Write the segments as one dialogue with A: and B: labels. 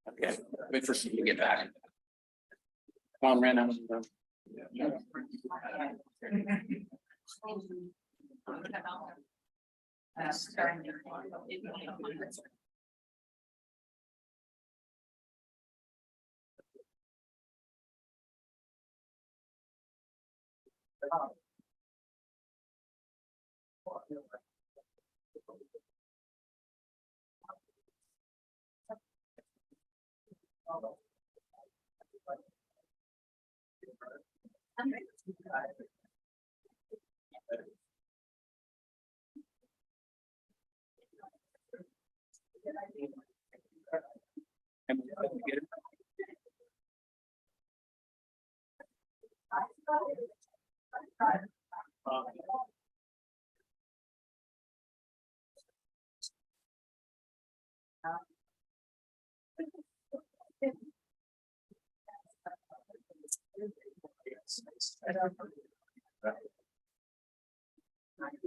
A: Okay, wait for Steve to get back. Tom ran out.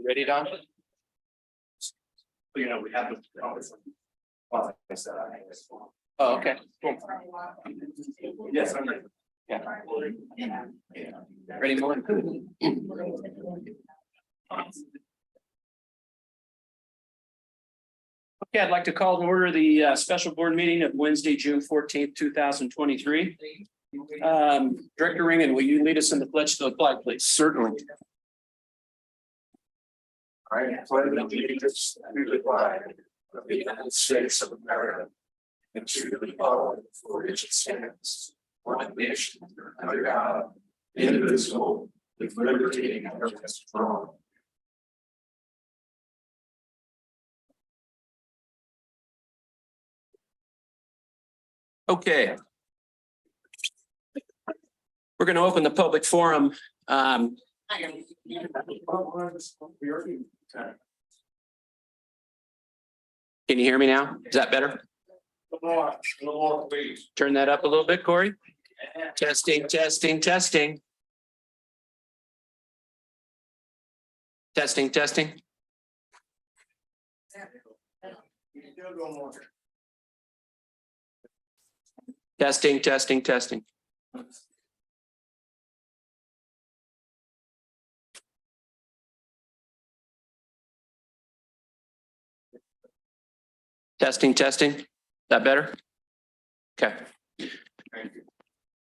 A: Ready, Don?
B: You know, we have to.
A: Oh, okay. Cool.
B: Yes, I'm ready.
A: Yeah. Ready, more? Okay, I'd like to call to order the special board meeting of Wednesday, June 14th, 2023. Director Ringen, will you lead us in the pledge to the flag, please?
B: Certainly. I pledge allegiance to the flag of the United States of America and to the republic for which it stands, one nation under God, indivisible, with liberty and justice for all.
A: Okay. We're going to open the public forum. Can you hear me now? Is that better?
B: Please.
A: Turn that up a little bit, Corey. Testing, testing, testing. Testing, testing. Testing, testing, testing. Testing, testing. Is that better? Okay.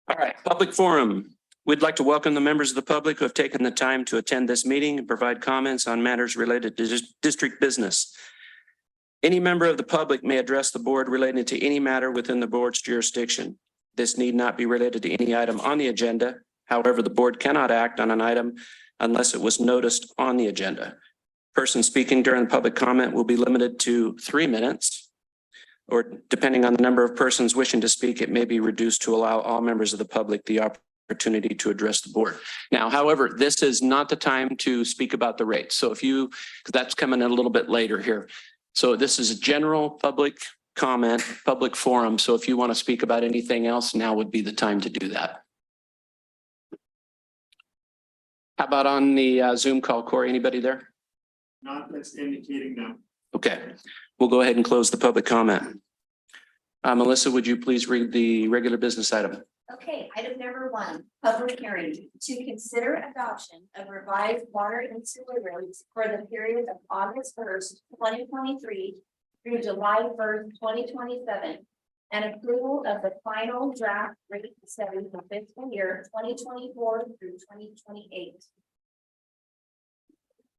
A: All right, public forum. We'd like to welcome the members of the public who have taken the time to attend this meeting and provide comments on matters related to district business. Any member of the public may address the board relating to any matter within the board's jurisdiction. This need not be related to any item on the agenda. However, the board cannot act on an item unless it was noticed on the agenda. Person speaking during the public comment will be limited to 3 minutes, or depending on the number of persons wishing to speak, it may be reduced to allow all members of the public the opportunity to address the board. Now, however, this is not the time to speak about the rates. So if you, because that's coming in a little bit later here. So this is a general public comment, public forum. So if you want to speak about anything else, now would be the time to do that. How about on the Zoom call, Corey? Anybody there?
B: Not that's indicating them.
A: Okay, we'll go ahead and close the public comment. Melissa, would you please read the regular business item?
C: Okay, item number 1, public hearing to consider adoption of revised water and sewer rates for the period of August 1st, 2023 through July 1st, 2027, and approval of the final draft rate study for fiscal year 2024 through 2028.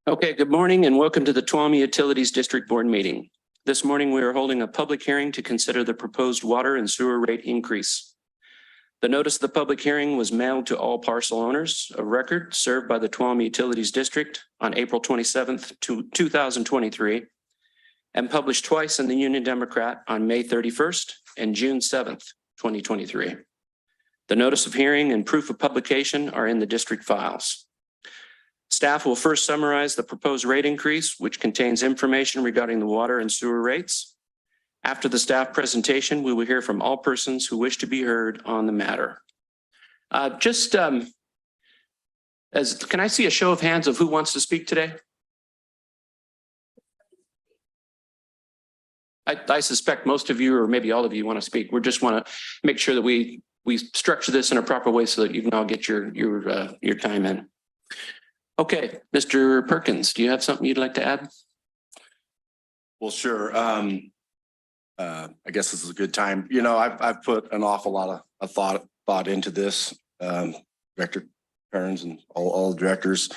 A: Okay, good morning and welcome to the Tuolumne Utilities District Board meeting. This morning, we are holding a public hearing to consider the proposed water and sewer rate increase. The notice of the public hearing was mailed to all parcel owners of record served by the Tuolumne Utilities District on April 27th, 2023, and published twice in the Union Democrat on May 31st and June 7th, 2023. The notice of hearing and proof of publication are in the district files. Staff will first summarize the proposed rate increase, which contains information regarding the water and sewer rates. After the staff presentation, we will hear from all persons who wish to be heard on the matter. Can I see a show of hands of who wants to speak today? I suspect most of you, or maybe all of you, want to speak. We just want to make sure that we structure this in a proper way so that you can all get your time in. Okay, Mr. Perkins, do you have something you'd like to add?
D: Well, sure. I guess this is a good time. You know, I've put an awful lot of thought into this, Director Kearns and all the directors.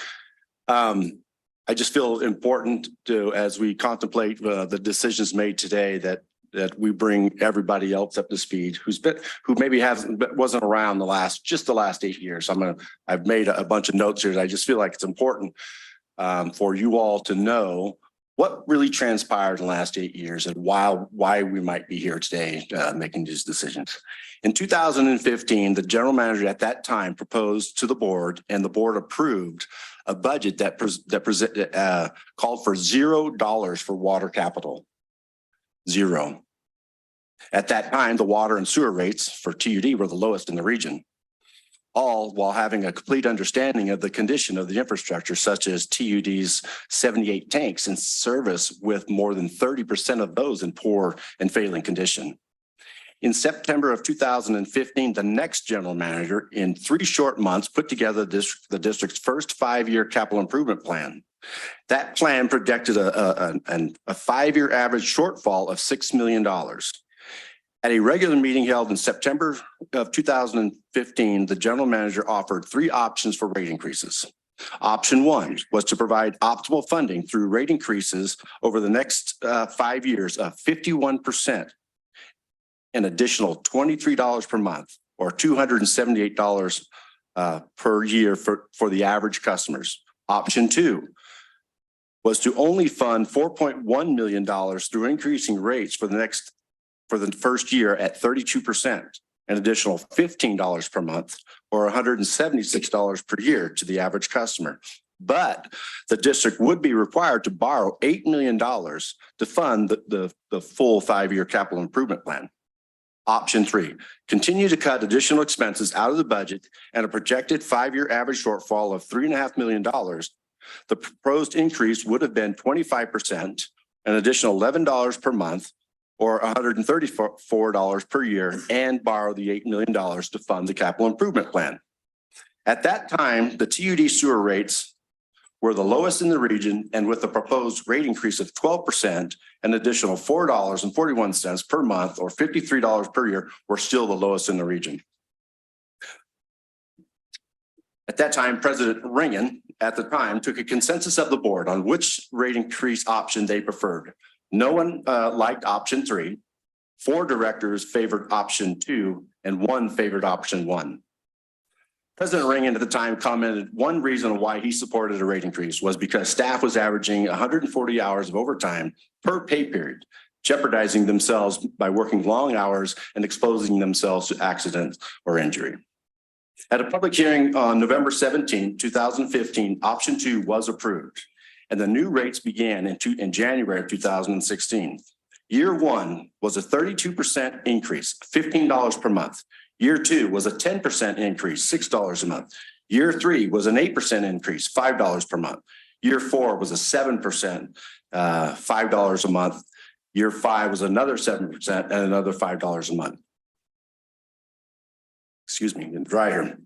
D: I just feel important to, as we contemplate the decisions made today, that we bring everybody else up to speed who maybe wasn't around the last 8 years. I've made a bunch of notes here. I just feel like it's important for you all to know what really transpired in the last 8 years and why we might be here today making these decisions. In 2015, the general manager at that time proposed to the board, and the board approved a budget that called for $0 for water capital. Zero. At that time, the water and sewer rates for TUD were the lowest in the region, all while having a complete understanding of the condition of the infrastructure, such as TUD's 78 tanks in service, with more than 30% of those in poor and failing condition. In September of 2015, the next general manager, in 3 short months, put together the district's first 5-year capital improvement plan. That plan projected a 5-year average shortfall of $6 million. At a regular meeting held in September of 2015, the general manager offered 3 options for rate increases. Option 1 was to provide optimal funding through rate increases over the next 5 years of 51%, an additional $23 per month, or $278 per year for the average customers. Option 2 was to only fund $4.1 million through increasing rates for the first year at 32%, an additional $15 per month, or $176 per year to the average customer. But the district would be required to borrow $8 million to fund the full 5-year capital improvement plan. Option 3, continue to cut additional expenses out of the budget and a projected 5-year average shortfall of $3.5 million. The proposed increase would have been 25%, an additional $11 per month, or $134 per year, and borrow the $8 million to fund the capital improvement plan. At that time, the TUD sewer rates were the lowest in the region, and with the proposed rate increase of 12%, an additional $4.41 per month, or $53 per year, were still the lowest in the region. At that time, President Ringen, at the time, took a consensus of the board on which rate increase option they preferred. No one liked option 3. 4 directors favored option 2, and 1 favored option 1. President Ringen at the time commented one reason why he supported a rate increase was because staff was averaging 140 hours of overtime per pay period, jeopardizing themselves by working long hours and exposing themselves to accident or injury. At a public hearing on November 17, 2015, option 2 was approved, and the new rates began in January of 2016. Year 1 was a 32% increase, $15 per month. Year 2 was a 10% increase, $6 a month. Year 3 was an 8% increase, $5 per month. Year 4 was a 7%, $5 a month. Year 5 was another 7% and another $5 a month. Excuse me, I'm dry here.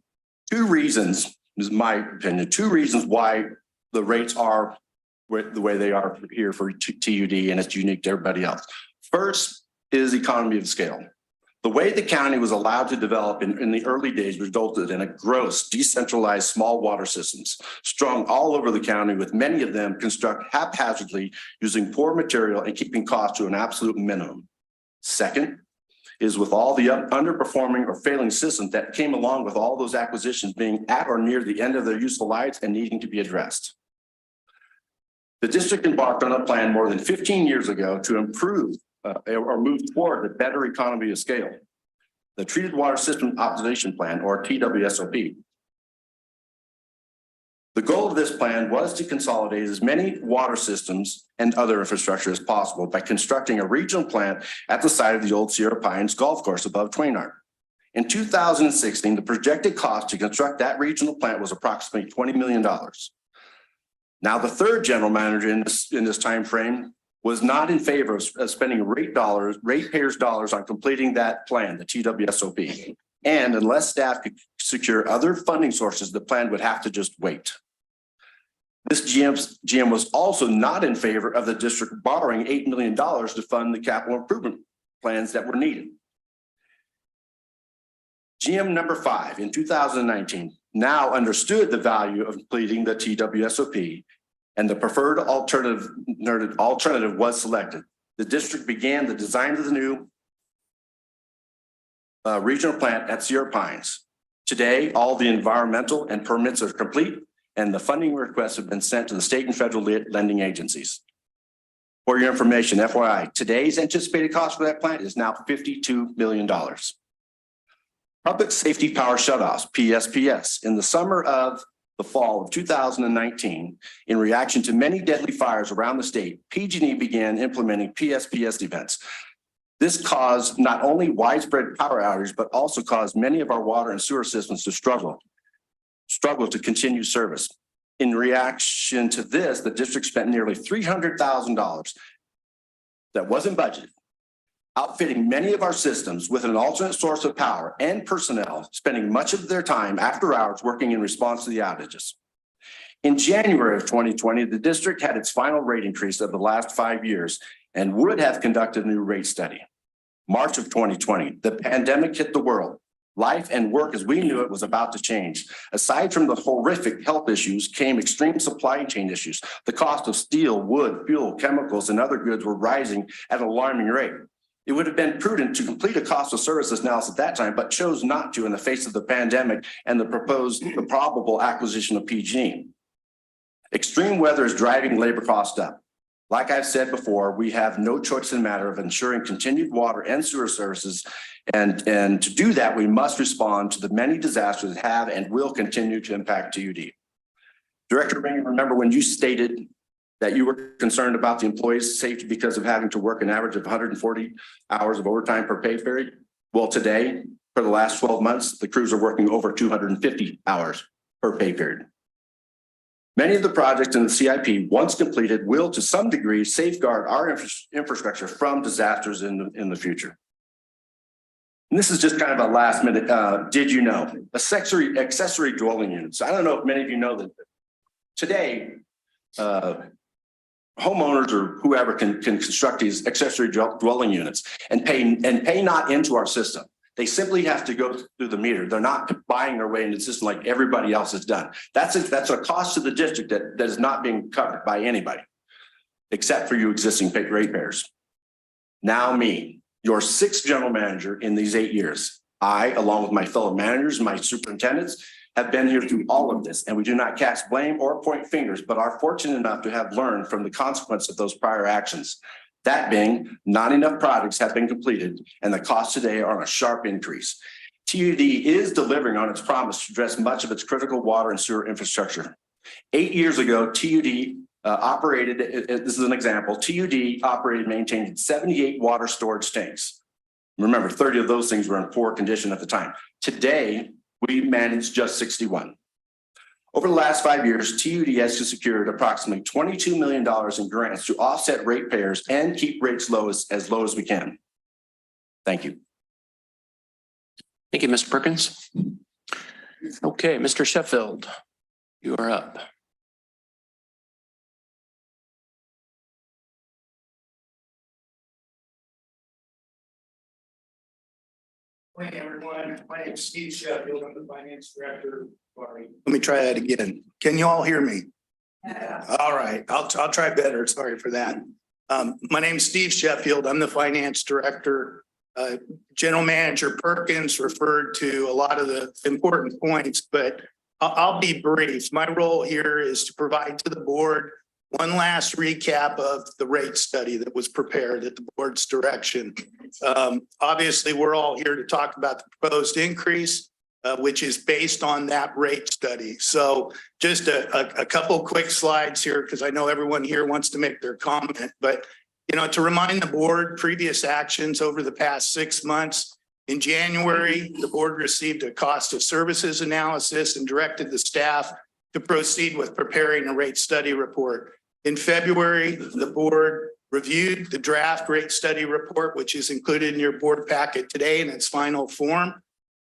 D: 2 reasons, this is my opinion, 2 reasons why the rates are the way they are here for TUD, and it's unique to everybody else. First is economy of scale. The way the county was allowed to develop in the early days resulted in a gross, decentralized small water systems, strung all over the county, with many of them constructed haphazardly using poor material and keeping costs to an absolute minimum. Second is with all the underperforming or failing systems that came along with all those acquisitions being at or near the end of their useful lives and needing to be addressed. The district embarked on a plan more than 15 years ago to improve or move toward a better economy of scale, the Treated Water System Optimization Plan, or TWSOP. The goal of this plan was to consolidate as many water systems and other infrastructure as possible by constructing a regional plant at the site of the old Sierra Pines golf course above Twainhart. In 2016, the projected cost to construct that regional plant was approximately $20 million. Now, the third general manager in this time frame was not in favor of spending ratepayers' dollars on completing that plan, the TWSOP. And unless staff could secure other funding sources, the plan would have to just wait. This GM was also not in favor of the district borrowing $8 million to fund the capital improvement plans that were needed. GM number 5 in 2019 now understood the value of completing the TWSOP, and the preferred alternative was selected. The district began the design of the new regional plant at Sierra Pines. Today, all the environmental and permits are complete, and the funding requests have been sent to the state and federal lending agencies. For your information, FYI, today's anticipated cost for that plant is now $52 million. Public safety power shutoffs, PSPS, in the summer of the fall of 2019, in reaction to many deadly fires around the state, PG&E began implementing PSPS events. This caused not only widespread power outages, but also caused many of our water and sewer systems to struggle to continue service. In reaction to this, the district spent nearly $300,000 that wasn't budgeted, outfitting many of our systems with an alternate source of power and personnel, spending much of their time after hours working in response to the outages. In January of 2020, the district had its final rate increase of the last 5 years and would have conducted a new rate study. March of 2020, the pandemic hit the world. Life and work as we knew it was about to change. Aside from the horrific health issues came extreme supply chain issues. The cost of steel, wood, fuel, chemicals, and other goods were rising at an alarming rate. It would have been prudent to complete a cost of services analysis at that time, but chose not to in the face of the pandemic and the probable acquisition of PG&E. Extreme weather is driving labor costs up. Like I've said before, we have no choice in the matter of ensuring continued water and sewer services. And to do that, we must respond to the many disasters that have and will continue to impact TUD. Director Ring, remember when you stated that you were concerned about the employees' safety because of having to work an average of 140 hours of overtime per pay period? Well, today, for the last 12 months, the crews are working over 250 hours per pay period. Many of the projects in the CIP, once completed, will to some degree safeguard our infrastructure from disasters in the future. And this is just kind of a last minute, did you know? Accessory dwelling units. I don't know if many of you know that today, homeowners or whoever can construct these accessory dwelling units and pay not into our system. They simply have to go through the meter. They're not buying their way into the system like everybody else has done. That's a cost to the district that is not being covered by anybody, except for you existing ratepayers. Now me, your 6th general manager in these 8 years. I, along with my fellow managers and my superintendents, have been here through all of this, and we do not cast blame or point fingers, but are fortunate enough to have learned from the consequence of those prior actions. That being, not enough projects have been completed, and the costs today are on a sharp increase. TUD is delivering on its promise to address much of its critical water and sewer infrastructure. 8 years ago, TUD operated, this is an example, TUD operated and maintained 78 water storage tanks. Remember, 30 of those things were in poor condition at the time. Today, we manage just 61. Over the last 5 years, TUD has secured approximately $22 million in grants to offset ratepayers and keep rates as low as we can. Thank you.
A: Thank you, Mr. Perkins. Okay, Mr. Sheffield, you are up.
E: Hey everyone, my name is Steve Sheffield. I'm the finance director. Sorry. Let me try that again. Can you all hear me? Yeah. All right, I'll try better. Sorry for that. My name is Steve Sheffield. I'm the finance director. General Manager Perkins referred to a lot of the important points, but I'll be brief. My role here is to provide to the board one last recap of the rate study that was prepared at the board's direction. Obviously, we're all here to talk about the proposed increase, which is based on that rate study. So just a couple quick slides here, because I know everyone here wants to make their comment, but to remind the board, previous actions over the past 6 months. In January, the board received a cost of services analysis and directed the staff to proceed with preparing a rate study report. In February, the board reviewed the draft rate study report, which is included in your board packet today in its final form.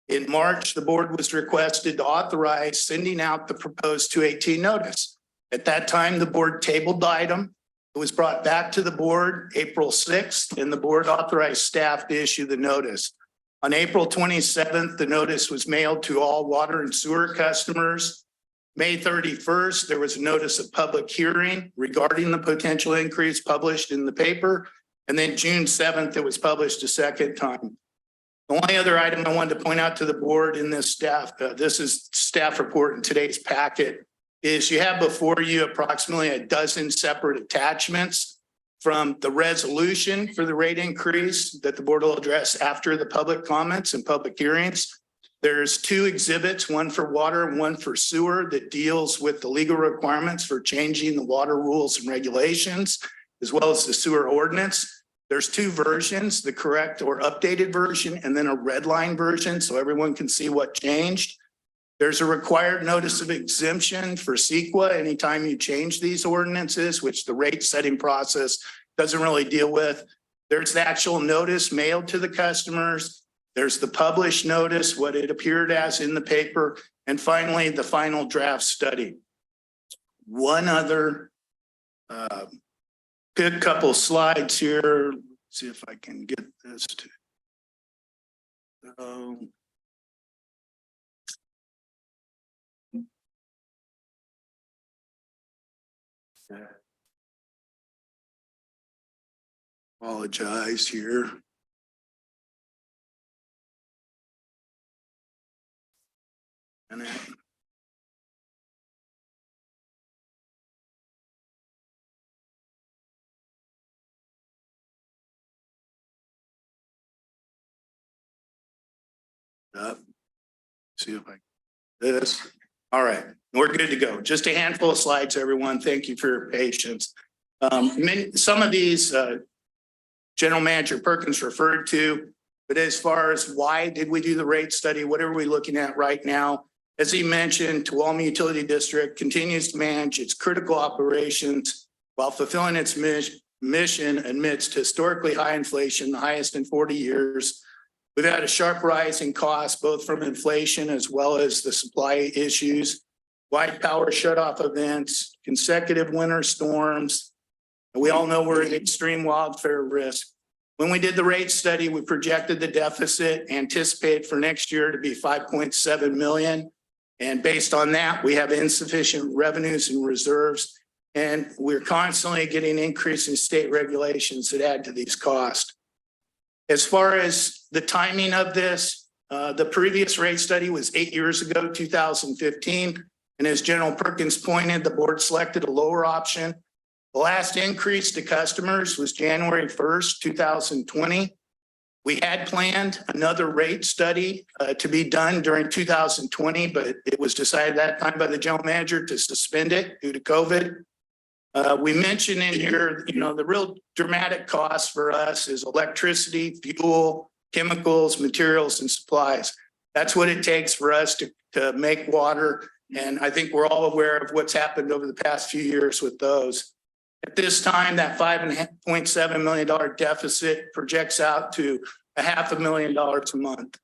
E: In March, the board was requested to authorize sending out the proposed 218 notice. At that time, the board tabled the item. It was brought back to the board April 6th, and the board authorized staff to issue the notice. On April 27th, the notice was mailed to all water and sewer customers. May 31st, there was a notice of public hearing regarding the potential increase published in the paper. And then June 7th, it was published a second time. The only other item I wanted to point out to the board in this this is staff report in today's packet, is you have before you approximately a dozen separate attachments from the resolution for the rate increase that the board will address after the public comments and public hearings. There's two exhibits, one for water and one for sewer, that deals with the legal requirements for changing the water rules and regulations, as well as the sewer ordinance. There's two versions, the correct or updated version, and then a red line version, so everyone can see what changed. There's a required notice of exemption for CEQA anytime you change these ordinances, which the rate setting process doesn't really deal with. There's the actual notice mailed to the customers. There's the published notice, what it appeared as in the paper, and finally, the final draft study. One other good couple slides here. Let's see if I can get this to. Apologize here. And then, see if I this. All right, we're good to go. Just a handful of slides, everyone. Thank you for your patience. Some of these General Manager Perkins referred to, but as far as why did we do the rate study, what are we looking at right now? As he mentioned, Tuolumne Utility District continues to manage its critical operations while fulfilling its mission amidst historically high inflation, the highest in 40 years. We've had a sharp rise in costs, both from inflation as well as the supply issues, wide power shutoff events, consecutive winter storms. And we all know we're at extreme wildfire risk. When we did the rate study, we projected the deficit anticipated for next year to be 5.7 million. And based on that, we have insufficient revenues and reserves. And we're constantly getting increase in state regulations that add to these costs. As far as the timing of this, the previous rate study was 8 years ago, 2015. And as General Perkins pointed, the board selected a lower option. The last increase to customers was January 1st, 2020. We had planned another rate study to be done during 2020, but it was decided that time by the general manager to suspend it due to COVID. We mentioned in here, the real dramatic cost for us is electricity, fuel, chemicals, materials, and supplies. That's what it takes for us to make water. And I think we're all aware of what's happened over the past few years with those. At this time, that $5.7 million deficit projects out to $500,000 a month.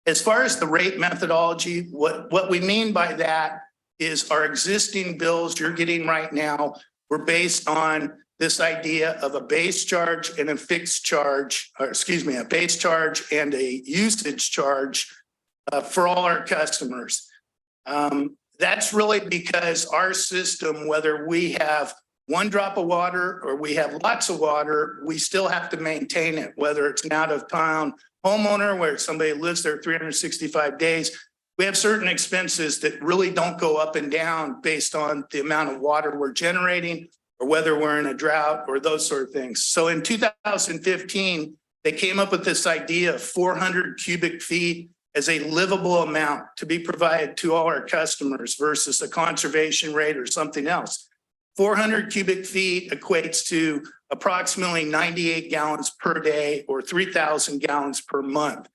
E: As far as the rate methodology, what we mean by that is our existing bills you're getting right now were based on this idea of a base charge and a fixed charge, or excuse me, a base charge and a usage charge for all our customers. That's really because our system, whether we have one drop of water or we have lots of water, we still have to maintain it, whether it's an out of town homeowner where somebody lives there 365 days. We have certain expenses that really don't go up and down based on the amount of water we're generating or whether we're in a drought or those sort of things. So in 2015, they came up with this idea of 400 cubic feet as a livable amount to be provided to all our customers versus a conservation rate or something else. 400 cubic feet equates to approximately 98 gallons per day or 3,000 gallons per month.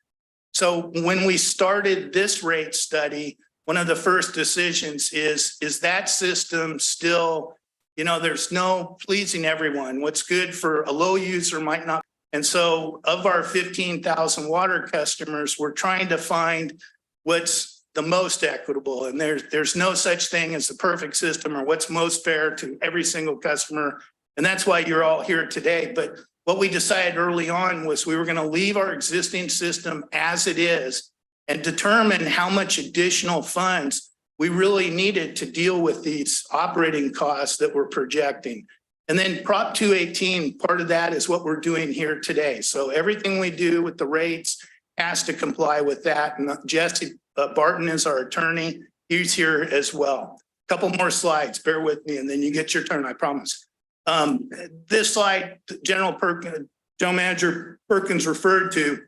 E: So when we started this rate study, one of the first decisions is that system still You know, there's no pleasing everyone. What's good for a low user might not. And so of our 15,000 water customers, we're trying to find what's the most equitable. And there's no such thing as the perfect system or what's most fair to every single customer. And that's why you're all here today. But what we decided early on was we were going to leave our existing system as it is and determine how much additional funds we really needed to deal with these operating costs that we're projecting. And then Prop 218, part of that is what we're doing here today. So everything we do with the rates has to comply with that. And Jesse Barton is our attorney. He's here as well. Couple more slides, bear with me, and then you get your turn, I promise. This slide, General Manager Perkins referred to,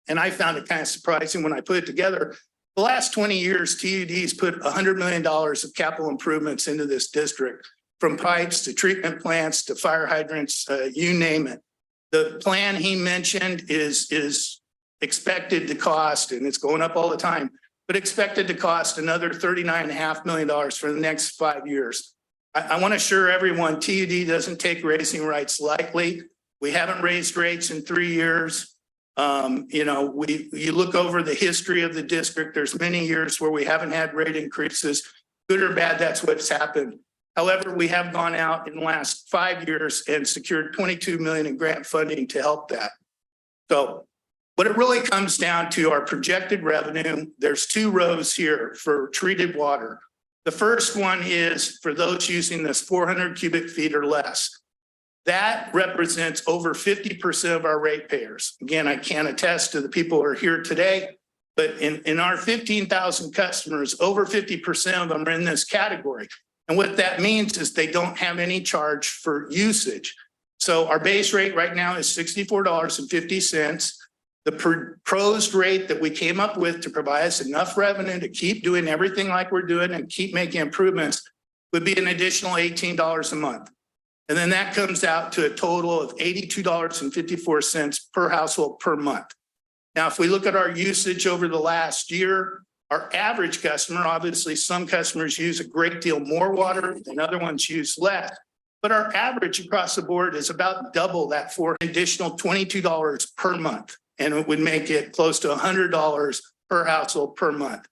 E: and I found it kind of surprising when I put it together. The last 20 years, TUD's put $100 million of capital improvements into this district, from pipes to treatment plants to fire hydrants, you name it. The plan he mentioned is expected to cost, and it's going up all the time, but expected to cost another $39.5 million for the next 5 years. I want to assure everyone TUD doesn't take raising rates lightly. We haven't raised rates in 3 years. You know, you look over the history of the district, there's many years where we haven't had rate increases, good or bad, that's what's happened. However, we have gone out in the last 5 years and secured $22 million in grant funding to help that. So what it really comes down to our projected revenue, there's 2 rows here for treated water. The first one is for those using this 400 cubic feet or less. That represents over 50% of our ratepayers. Again, I can't attest to the people who are here today, but in our 15,000 customers, over 50% of them are in this category. And what that means is they don't have any charge for usage. So our base rate right now is $64.50. The proposed rate that we came up with to provide us enough revenue to keep doing everything like we're doing and keep making improvements would be an additional $18 a month. And then that comes out to a total of $82.54 per household per month. Now, if we look at our usage over the last year, our average customer, obviously some customers use a great deal more water and other ones use less, but our average across the board is about double that for an additional $22 per month. And it would make it close to $100 per household per month.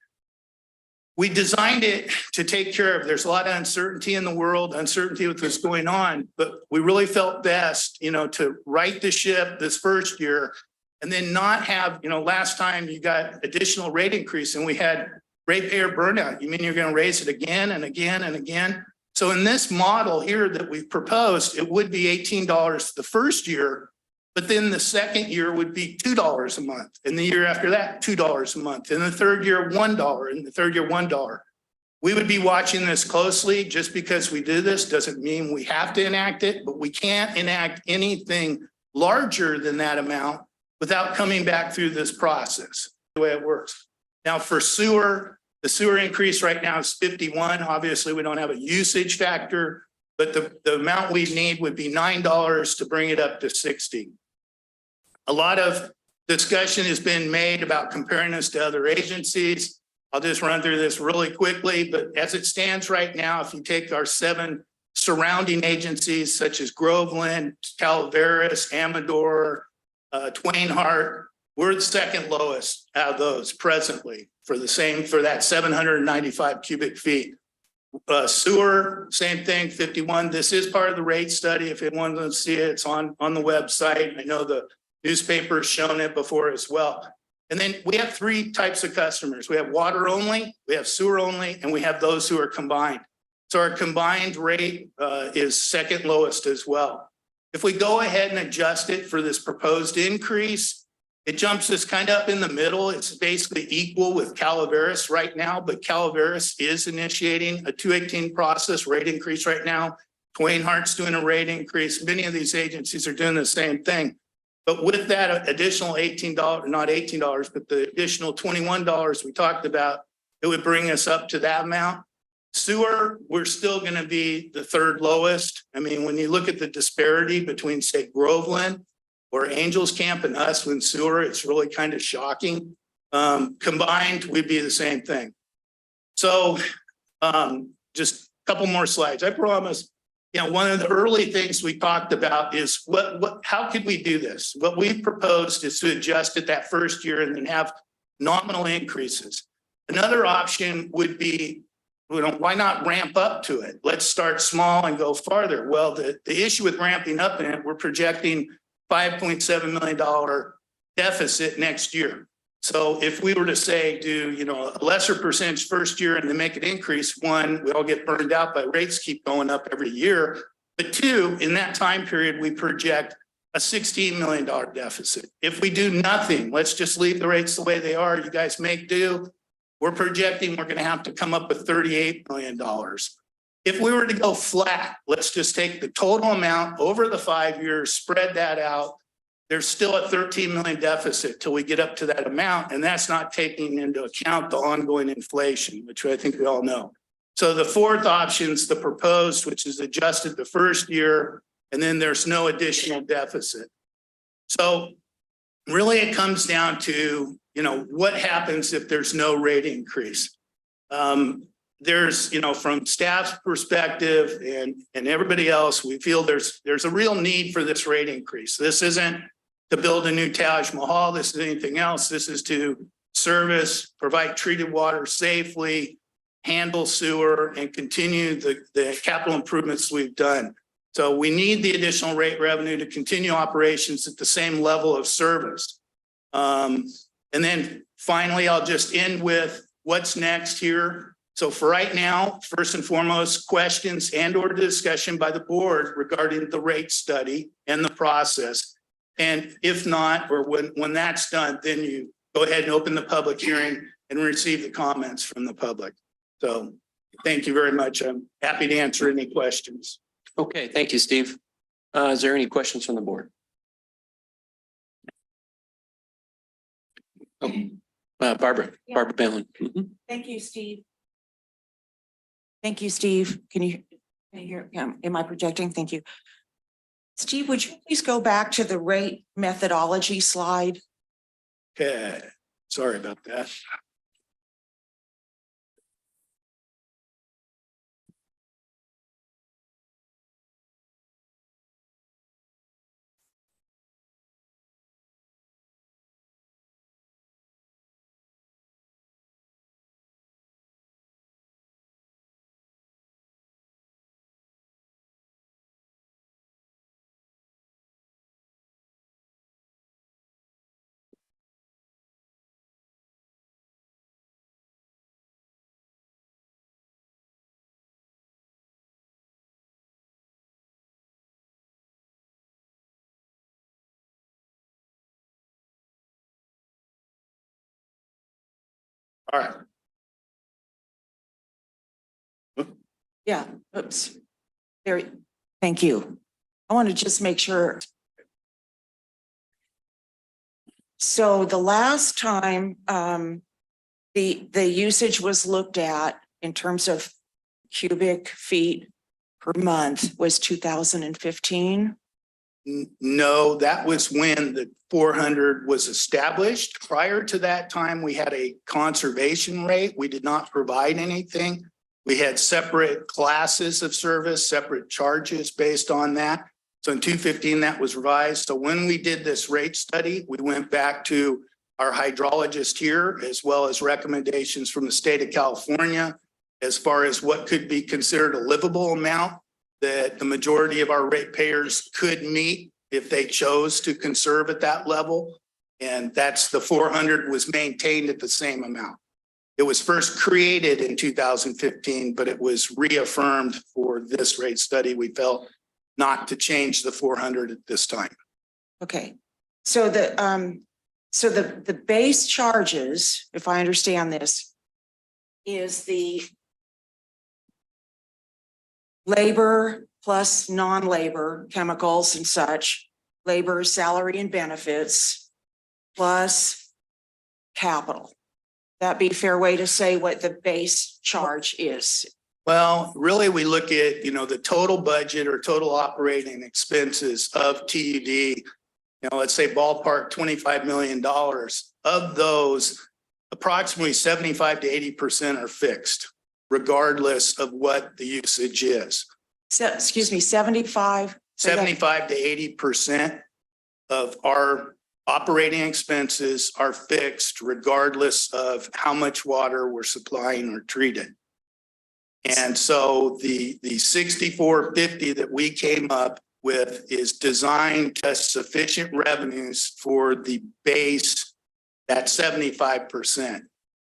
E: We designed it to take care of, there's a lot of uncertainty in the world, uncertainty with what's going on, but we really felt best, you know, to right the ship this first year and then not have, you know, last time you got additional rate increase and we had ratepayer burnout. You mean you're going to raise it again and again and again? So in this model here that we've proposed, it would be $18 the first year, but then the second year would be $2 a month. And the year after that, $2 a month. And the third year, $1. And the third year, $1. We would be watching this closely. Just because we do this doesn't mean we have to enact it, but we can't enact anything larger than that amount without coming back through this process, the way it works. Now for sewer, the sewer increase right now is 51. Obviously, we don't have a usage factor, but the amount we need would be $9 to bring it up to 60. A lot of discussion has been made about comparing us to other agencies. I'll just run through this really quickly, but as it stands right now, if you take our 7 surrounding agencies such as Groveland, Calaveras, Amador, Twain Hart, we're the second lowest out of those presently for that 795 cubic feet. Sewer, same thing, 51. This is part of the rate study. If anyone wants to see it, it's on the website. I know the newspaper's shown it before as well. And then we have 3 types of customers. We have water only, we have sewer only, and we have those who are combined. So our combined rate is second lowest as well. If we go ahead and adjust it for this proposed increase, it jumps us kind of up in the middle. It's basically equal with Calaveras right now, but Calaveras is initiating a 218 process rate increase right now. Twain Hart's doing a rate increase. Many of these agencies are doing the same thing. But with that additional $18, not $18, but the additional $21 we talked about, it would bring us up to that amount. Sewer, we're still going to be the third lowest. I mean, when you look at the disparity between, say, Groveland or Angels Camp and us with sewer, it's really kind of shocking. Combined, we'd be the same thing. So just a couple more slides. I promise you know, one of the early things we talked about is how could we do this? What we've proposed is to adjust it that first year and then have nominal increases. Another option would be, you know, why not ramp up to it? Let's start small and go farther. Well, the issue with ramping up in it, we're projecting $5.7 million deficit next year. So if we were to say do, you know, a lesser percentage first year and then make it increase, one, we all get burned out by rates keep going up every year. But two, in that time period, we project a $16 million deficit. If we do nothing, let's just leave the rates the way they are. You guys make do. We're projecting we're going to have to come up with $38 million. If we were to go flat, let's just take the total amount over the 5 years, spread that out. There's still a 13 million deficit till we get up to that amount. And that's not taking into account the ongoing inflation, which I think we all know. So the fourth option is the proposed, which is adjusted the first year, and then there's no additional deficit. So really it comes down to, you know, what happens if there's no rate increase? There's, you know, from staff's perspective and everybody else, we feel there's a real need for this rate increase. This isn't to build a new Taj Mahal. This is anything else. This is to service, provide treated water safely, handle sewer, and continue the capital improvements we've done. So we need the additional rate revenue to continue operations at the same level of service. And then finally, I'll just end with what's next here. So for right now, first and foremost, questions and or discussion by the board regarding the rate study and the process. And if not, or when that's done, then you go ahead and open the public hearing and receive the comments from the public. So thank you very much. I'm happy to answer any questions.
A: Okay, thank you, Steve. Is there any questions from the board? Barbara Bellin.
F: Thank you, Steve. Thank you, Steve. Can you hear? Am I projecting? Thank you. Steve, would you please go back to the rate methodology slide?
E: Okay, sorry about that. All right.
F: Yeah, oops. There, thank you. I want to just make sure. So the last time the usage was looked at in terms of cubic feet per month was 2015.
E: No, that was when the 400 was established. Prior to that time, we had a conservation rate. We did not provide anything. We had separate classes of service, separate charges based on that. So in 2015, that was revised. So when we did this rate study, we went back to our hydrologist here, as well as recommendations from the state of California, as far as what could be considered a livable amount that the majority of our ratepayers could meet if they chose to conserve at that level. And that's the 400 was maintained at the same amount. It was first created in 2015, but it was reaffirmed for this rate study. We felt not to change the 400 at this time.
F: Okay, so the base charges, if I understand this, is the labor plus non-labor chemicals and such, labor, salary and benefits, plus capital. That be a fair way to say what the base charge is?
E: Well, really, we look at, you know, the total budget or total operating expenses of TUD, you know, let's say ballpark $25 million. Of those, approximately 75 to 80% are fixed, regardless of what the usage is.
F: excuse me, 75?
E: 75 to 80% of our operating expenses are fixed regardless of how much water we're supplying or treated. And so the 6450 that we came up with is designed to sufficient revenues for the base, that 75%.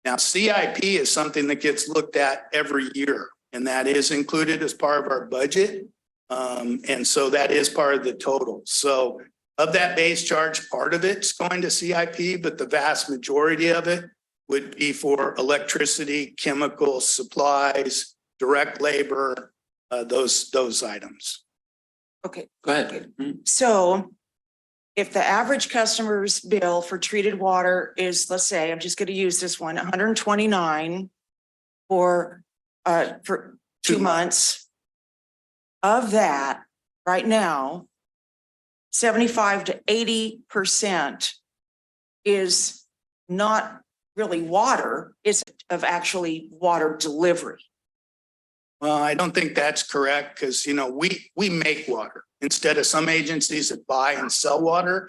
E: Now, CIP is something that gets looked at every year, and that is included as part of our budget. And so that is part of the total. So of that base charge, part of it's going to CIP, but the vast majority of it would be for electricity, chemicals, supplies, direct labor, those items.
F: Okay,
A: Go ahead.
F: so if the average customer's bill for treated water is, let's say, I'm just going to use this one, 129 for 2 months. Of that, right now, 75 to 80% is not really water, it's of actually water delivery.
E: Well, I don't think that's correct because, you know, we make water instead of some agencies that buy and sell water.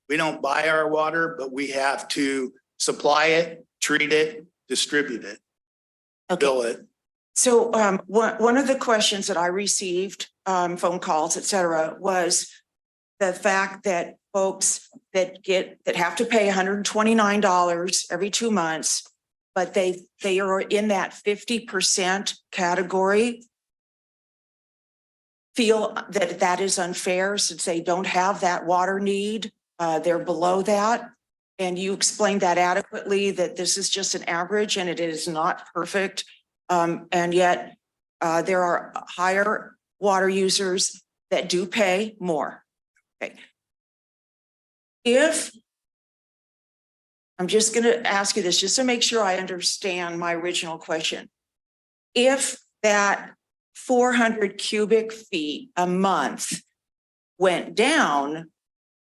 E: We don't buy our water, but we have to supply it, treat it, distribute it, bill it.
F: So one of the questions that I received, phone calls, et cetera, was the fact that folks that have to pay $129 every 2 months, but they are in that 50% category, feel that that is unfair since they don't have that water need. They're below that. And you explained that adequately, that this is just an average and it is not perfect. And yet there are higher water users that do pay more. Okay. If I'm just going to ask you this just to make sure I understand my original question. If that 400 cubic feet a month went down,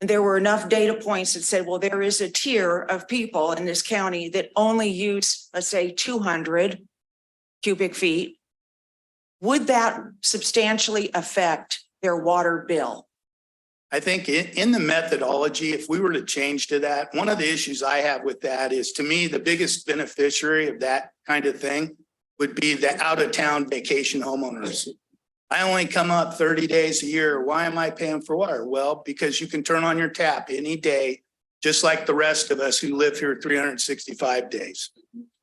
F: and there were enough data points that said, well, there is a tier of people in this county that only use, let's say, 200 cubic feet, would that substantially affect their water bill?
E: I think in the methodology, if we were to change to that, one of the issues I have with that is, to me, the biggest beneficiary of that kind of thing would be the out-of-town vacation homeowners. I only come up 30 days a year. Why am I paying for water? Well, because you can turn on your tap any day, just like the rest of us who live here 365 days.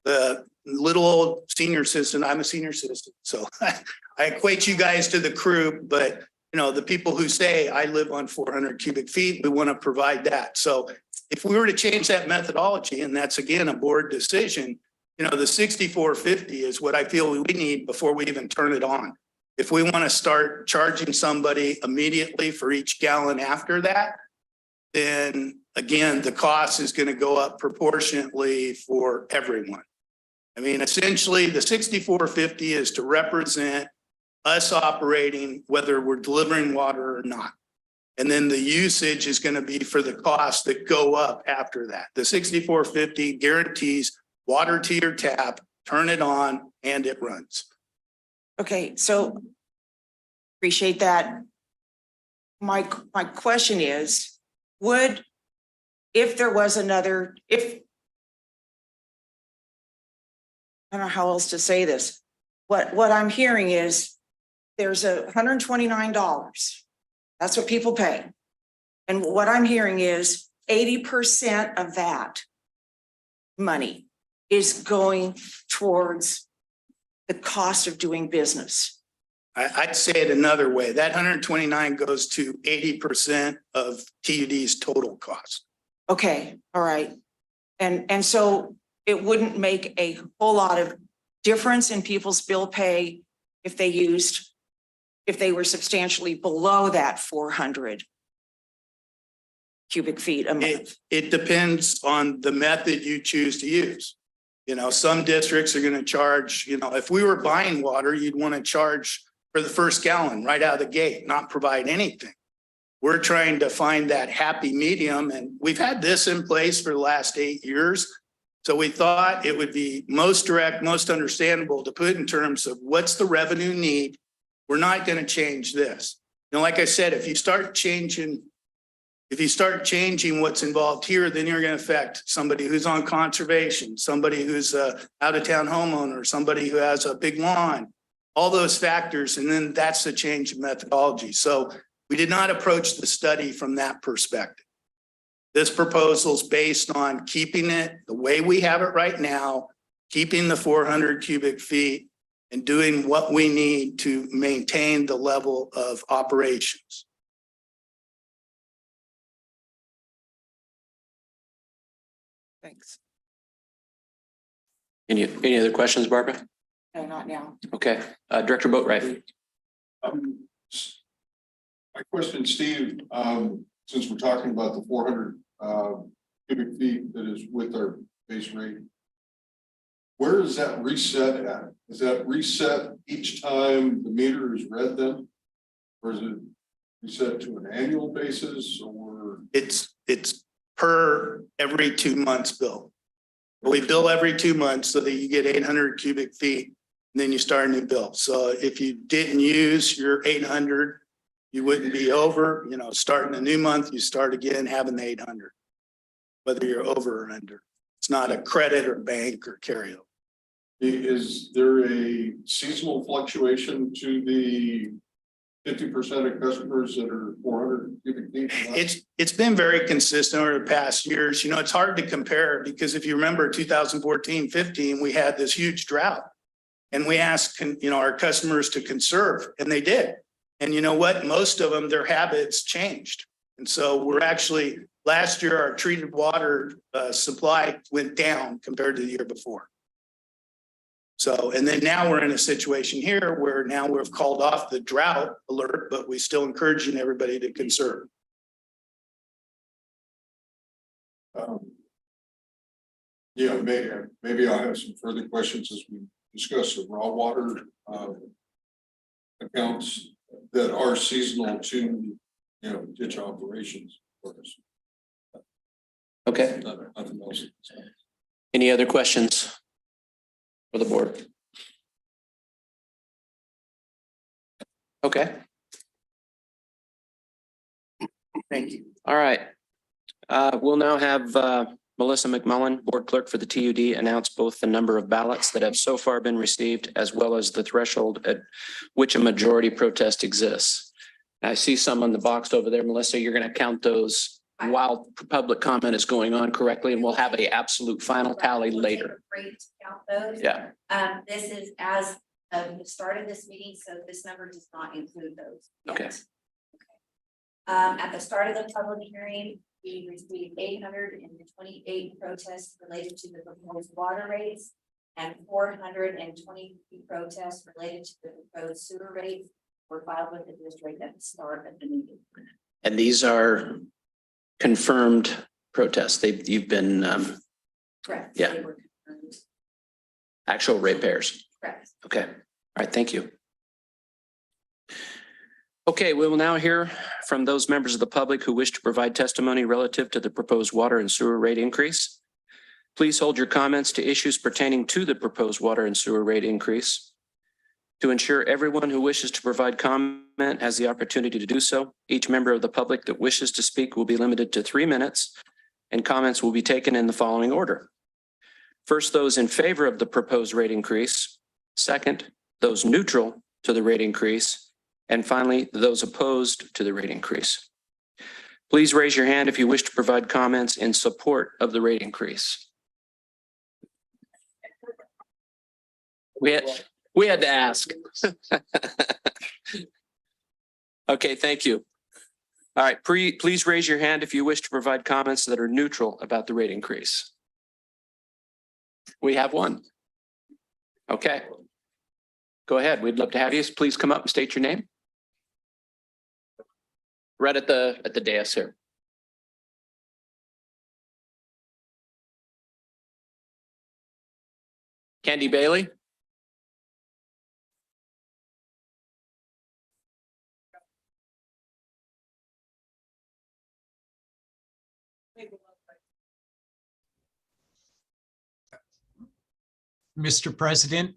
E: The little old senior citizen, I'm a senior citizen, so I equate you guys to the crew, but you know, the people who say I live on 400 cubic feet, we want to provide that. So if we were to change that methodology, and that's again a board decision, you know, the 6450 is what I feel we need before we even turn it on. If we want to start charging somebody immediately for each gallon after that, then again, the cost is going to go up proportionately for everyone. I mean, essentially the 6450 is to represent us operating, whether we're delivering water or not. And then the usage is going to be for the costs that go up after that. The 6450 guarantees water to your tap, turn it on, and it runs.
F: Okay, so appreciate that. My question is, if there was another, I don't know how else to say this. What I'm hearing is there's $129. That's what people pay. And what I'm hearing is 80% of that money is going towards the cost of doing business.
E: I'd say it another way. That 129 goes to 80% of TUD's total cost.
F: Okay, all right. And so it wouldn't make a whole lot of difference in people's bill pay if they were substantially below that 400 cubic feet a month.
E: It depends on the method you choose to use. You know, some districts are going to charge, you know, if we were buying water, you'd want to charge for the first gallon right out of the gate, not provide anything. We're trying to find that happy medium, and we've had this in place for the last 8 years. So we thought it would be most direct, most understandable to put in terms of what's the revenue need. We're not going to change this. And like I said, if you start changing what's involved here, then you're going to affect somebody who's on conservation, somebody who's a out of town homeowner, somebody who has a big lawn, all those factors. And then that's the change in methodology. So we did not approach the study from that perspective. This proposal is based on keeping it the way we have it right now, keeping the 400 cubic feet and doing what we need to maintain the level of operations.
F: Thanks.
A: Any other questions, Barbara?
F: No, not now.
A: Okay, Director Boatright.
G: My question, Steve, since we're talking about the 400 cubic feet that is with our base rate, where is that reset at? Is that reset each time the meter is read then? Or is it reset to an annual basis or?
E: It's per every 2 months bill. We bill every 2 months so that you get 800 cubic feet, and then you start a new bill. So if you didn't use your 800, you wouldn't be over, starting a new month, you start again having the 800, whether you're over or under. It's not a credit or bank or carryover.
G: Is there a seasonal fluctuation to the 50% of customers that are 400 cubic feet?
E: It's been very consistent over the past years. It's hard to compare because if you remember 2014-15, we had this huge drought and we asked, our customers to conserve, and they did. And you know what? Most of them, their habits changed. And so we're actually, last year, our treated water supply went down compared to the year before. So, and then now we're in a situation here where now we've called off the drought alert, but we still encouraging everybody to conserve.
G: Yeah, maybe I'll have some further questions as we discuss the raw water accounts that are seasonal to, ditch operations.
A: Okay,
G: Nothing else.
A: any other questions for the board? Okay.
E: Thank you.
A: All right. We'll now have Melissa McMullen, Board Clerk for the TUD, announce both the number of ballots that have so far been received as well as the threshold at which a majority protest exists. I see some on the box over there. Melissa, you're going to count those while public comment is going on correctly, and we'll have an absolute final tally later.
C: Great to count those.
A: Yeah.
C: This is as of the start of this meeting, so this number does not include those yet.
A: Okay.
C: At the start of the public hearing, we received 828 protests related to the proposed water rates and 420 protests related to the proposed sewer rates were filed with the district at the start of the meeting.
A: And these are confirmed protests. You've been
C: Correct.
A: Yeah.
C: They were confirmed.
A: actual ratepayers.
C: Correct.
A: Okay. All right. Thank you. Okay, we will now hear from those members of the public who wish to provide testimony relative to the proposed water and sewer rate increase. Please hold your comments to issues pertaining to the proposed water and sewer rate increase. To ensure everyone who wishes to provide comment has the opportunity to do so, each member of the public that wishes to speak will be limited to 3 minutes, and comments will be taken in the following order. First, those in favor of the proposed rate increase. Second, those neutral to the rate increase. And finally, those opposed to the rate increase. Please raise your hand if you wish to provide comments in support of the rate increase. We had to ask. Okay, thank you. All right, please raise your hand if you wish to provide comments that are neutral about the rate increase. We have one. Okay. Go ahead. We'd love to have you. Please come up and state your name. Right at the dais here. Candy Bailey.
H: Mr. President,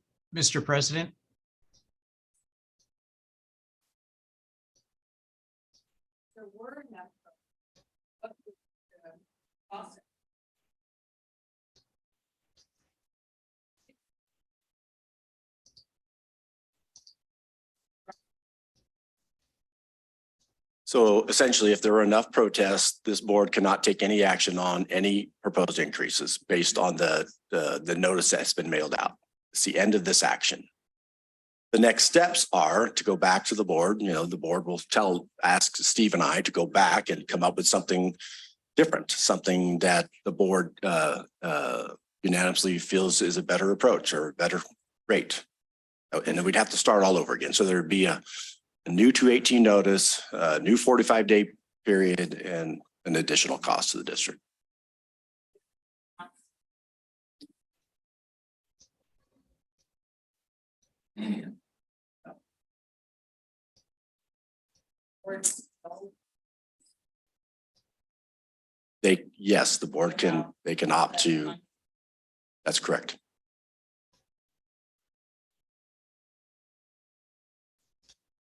D: So essentially, if there are enough protests, this board cannot take any action on any proposed increases based on the notice that's been mailed out. It's the end of this action. The next steps are to go back to the board. You know, the board will ask Steve and I to go back and come up with something different, something that the board unanimously feels is a better approach or a better rate. And then we'd have to start all over again. So there'd be a new 218 notice, a new 45-day period, and an additional cost to the district. Yes, the board they can opt to. That's correct.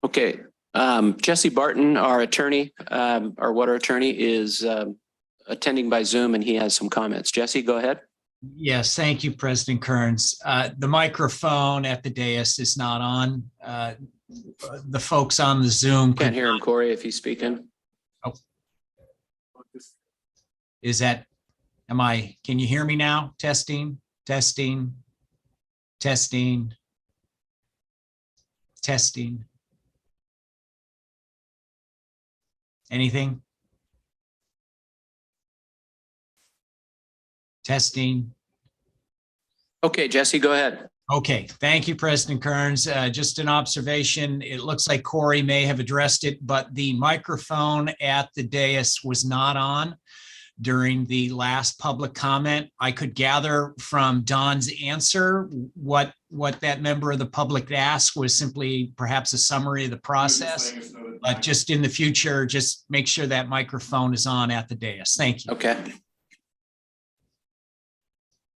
A: Okay, Jesse Barton, our attorney, our water attorney, is attending by Zoom, and he has some comments. Jesse, go ahead.
H: Yes, thank you, President Kearns. The microphone at the dais is not on. The folks on the Zoom.
A: Can't hear him, Corey, if he's speaking.
H: Oh. Is that, can you hear me now? Testing, testing, testing, testing. Anything? Testing.
A: Okay, Jesse, go ahead.
H: Okay, thank you, President Kearns. Just an observation. It looks like Corey may have addressed it, but the microphone at the dais was not on during the last public comment. I could gather from Don's answer what that member of the public asked was simply perhaps a summary of the process. But just in the future, just make sure that microphone is on at the dais. Thank you.
A: Okay.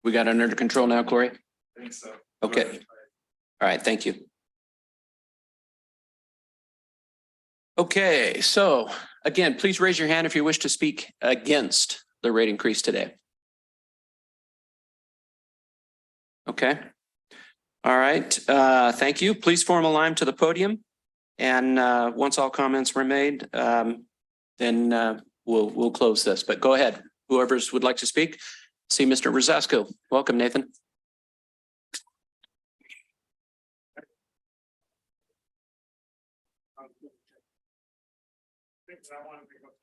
A: We got it under control now, Corey?
B: I think so.
A: Okay. All right, thank you. Okay, so again, please raise your hand if you wish to speak against the rate increase today. Okay. All right, thank you. Please form a line to the podium. And once all comments were made, then we'll close this. But go ahead, whoever's would like to speak. See Mr. Rosasco. Welcome, Nathan.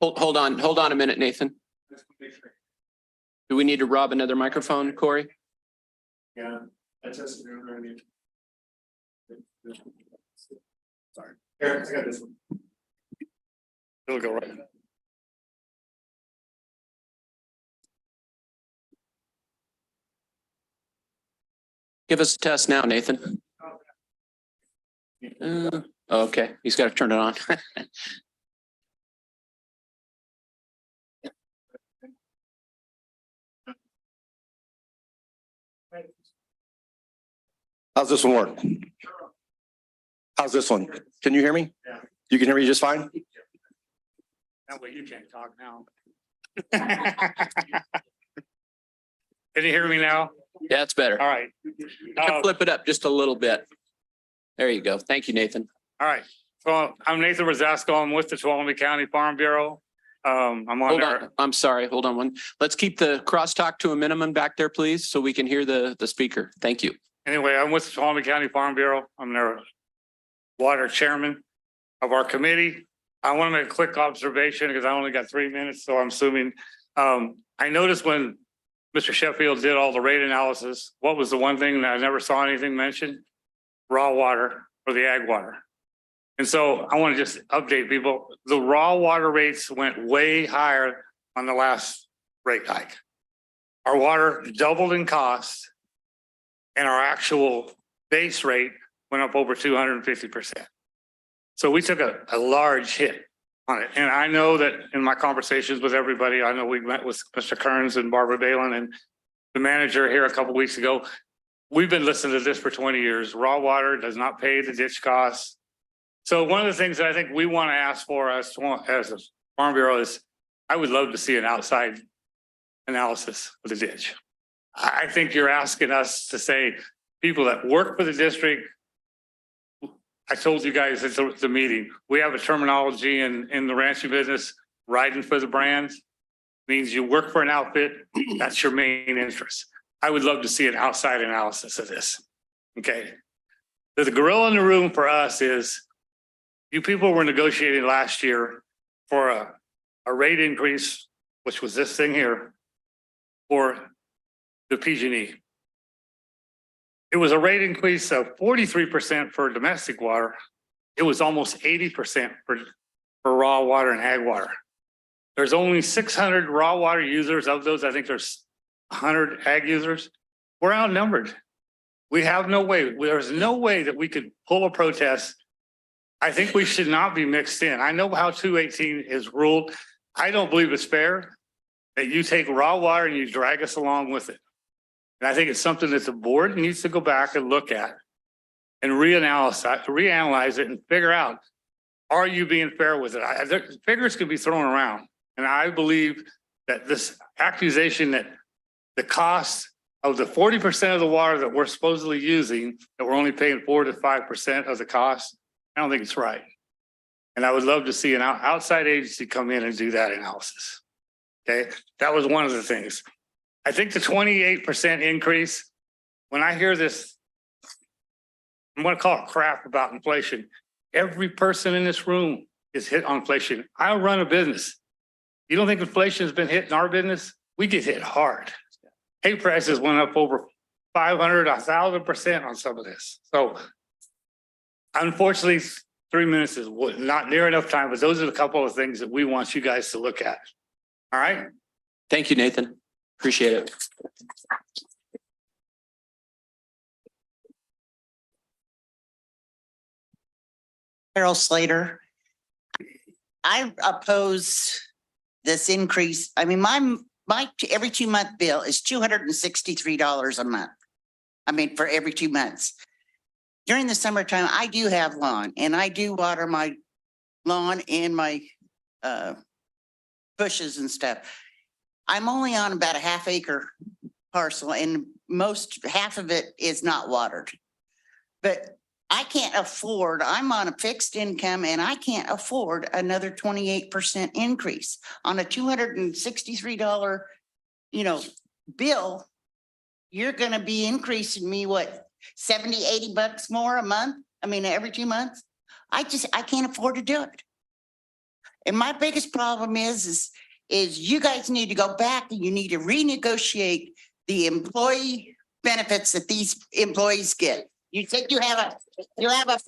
A: Hold on a minute, Nathan. Do we need to rob another microphone, Corey?
B: Yeah, that's just already. Sorry. Here, I got this one. It'll go right.
A: Give us a test now, Nathan. Okay, he's got to turn it on.
D: How's this one work? How's this one? Can you hear me?
B: Yeah.
D: You can hear me just fine?
B: That way you can't talk now. Can you hear me now?
A: Yeah, it's better.
B: All right.
A: Flip it up just a little bit. There you go. Thank you, Nathan.
B: All right. So I'm Nathan Rosasco. I'm with the Tuolumne County Farm Bureau. I'm on
A: Hold
B: there.
A: on. I'm sorry. Hold on one. Let's keep the crosstalk to a minimum back there, please, so we can hear the speaker. Thank you.
B: Anyway, I'm with the Tuolumne County Farm Bureau. I'm their water chairman of our committee. I want to make a quick observation because I only got 3 minutes, so I'm assuming. I noticed when Mr. Sheffield did all the rate analysis, what was the one thing that I never saw anything mentioned? Raw water or the ag water. And so I want to just update people. The raw water rates went way higher on the last rate hike. Our water doubled in cost and our actual base rate went up over 250%. So we took a large hit on it. And I know that in my conversations with everybody, I know we met with Mr. Kearns and Barbara Balin and the manager here a couple of weeks ago. We've been listening to this for 20 years. Raw water does not pay the ditch costs. So one of the things that I think we want to ask for as a Farm Bureau is I would love to see an outside
I: analysis of the ditch. I think you're asking us to say, people that work for the district. I told you guys at the meeting, we have a terminology in the ranching business, riding for the brands. Means you work for an outfit, that's your main interest. I would love to see an outside analysis of this. Okay. The gorilla in the room for us is you people were negotiating last year for a rate increase, which was this thing here, for the PG&E. It was a rate increase of 43% for domestic water. It was almost 80% for raw water and ag water. There's only 600 raw water users. Of those, I think there's 100 ag users. We're outnumbered. We have no way. There's no way that we could pull a protest. I think we should not be mixed in. I know how 218 is ruled. I don't believe it's fair that you take raw water and you drag us along with it. And I think it's something that the board needs to go back and look at and reanalyze it and figure out, are you being fair with it? Figures could be thrown around. And I believe that this accusation that the cost of the 40% of the water that we're supposedly using, that we're only paying 4 to 5% of the cost, I don't think it's right. And I would love to see an outside agency come in and do that analysis. Okay, that was one of the things. I think the 28% increase, when I hear this, I'm going to call it crap about inflation. Every person in this room is hit on inflation. I run a business. You don't think inflation has been hit in our business? We get hit hard. Hay prices went up over 500, 1,000% on some of this. So unfortunately, 3 minutes is not near enough time, but those are a couple of things that we want you guys to look at. All right.
A: Thank you, Nathan. Appreciate it.
J: Carol Slater. I oppose this increase. I mean, my every 2 month bill is $263 a month. I mean, for every 2 months. During the summertime, I do have lawn and I do water my lawn and my bushes and stuff. I'm only on about a ½ acre parcel and half of it is not watered. But I can't afford, I'm on a fixed income and I can't afford another 28% increase on a $263, bill. You're going to be increasing me what, 70, 80 bucks more a month? I mean, every 2 months. I can't afford to do it. And my biggest problem is you guys need to go back and you need to renegotiate the employee benefits that these employees get. You said you have a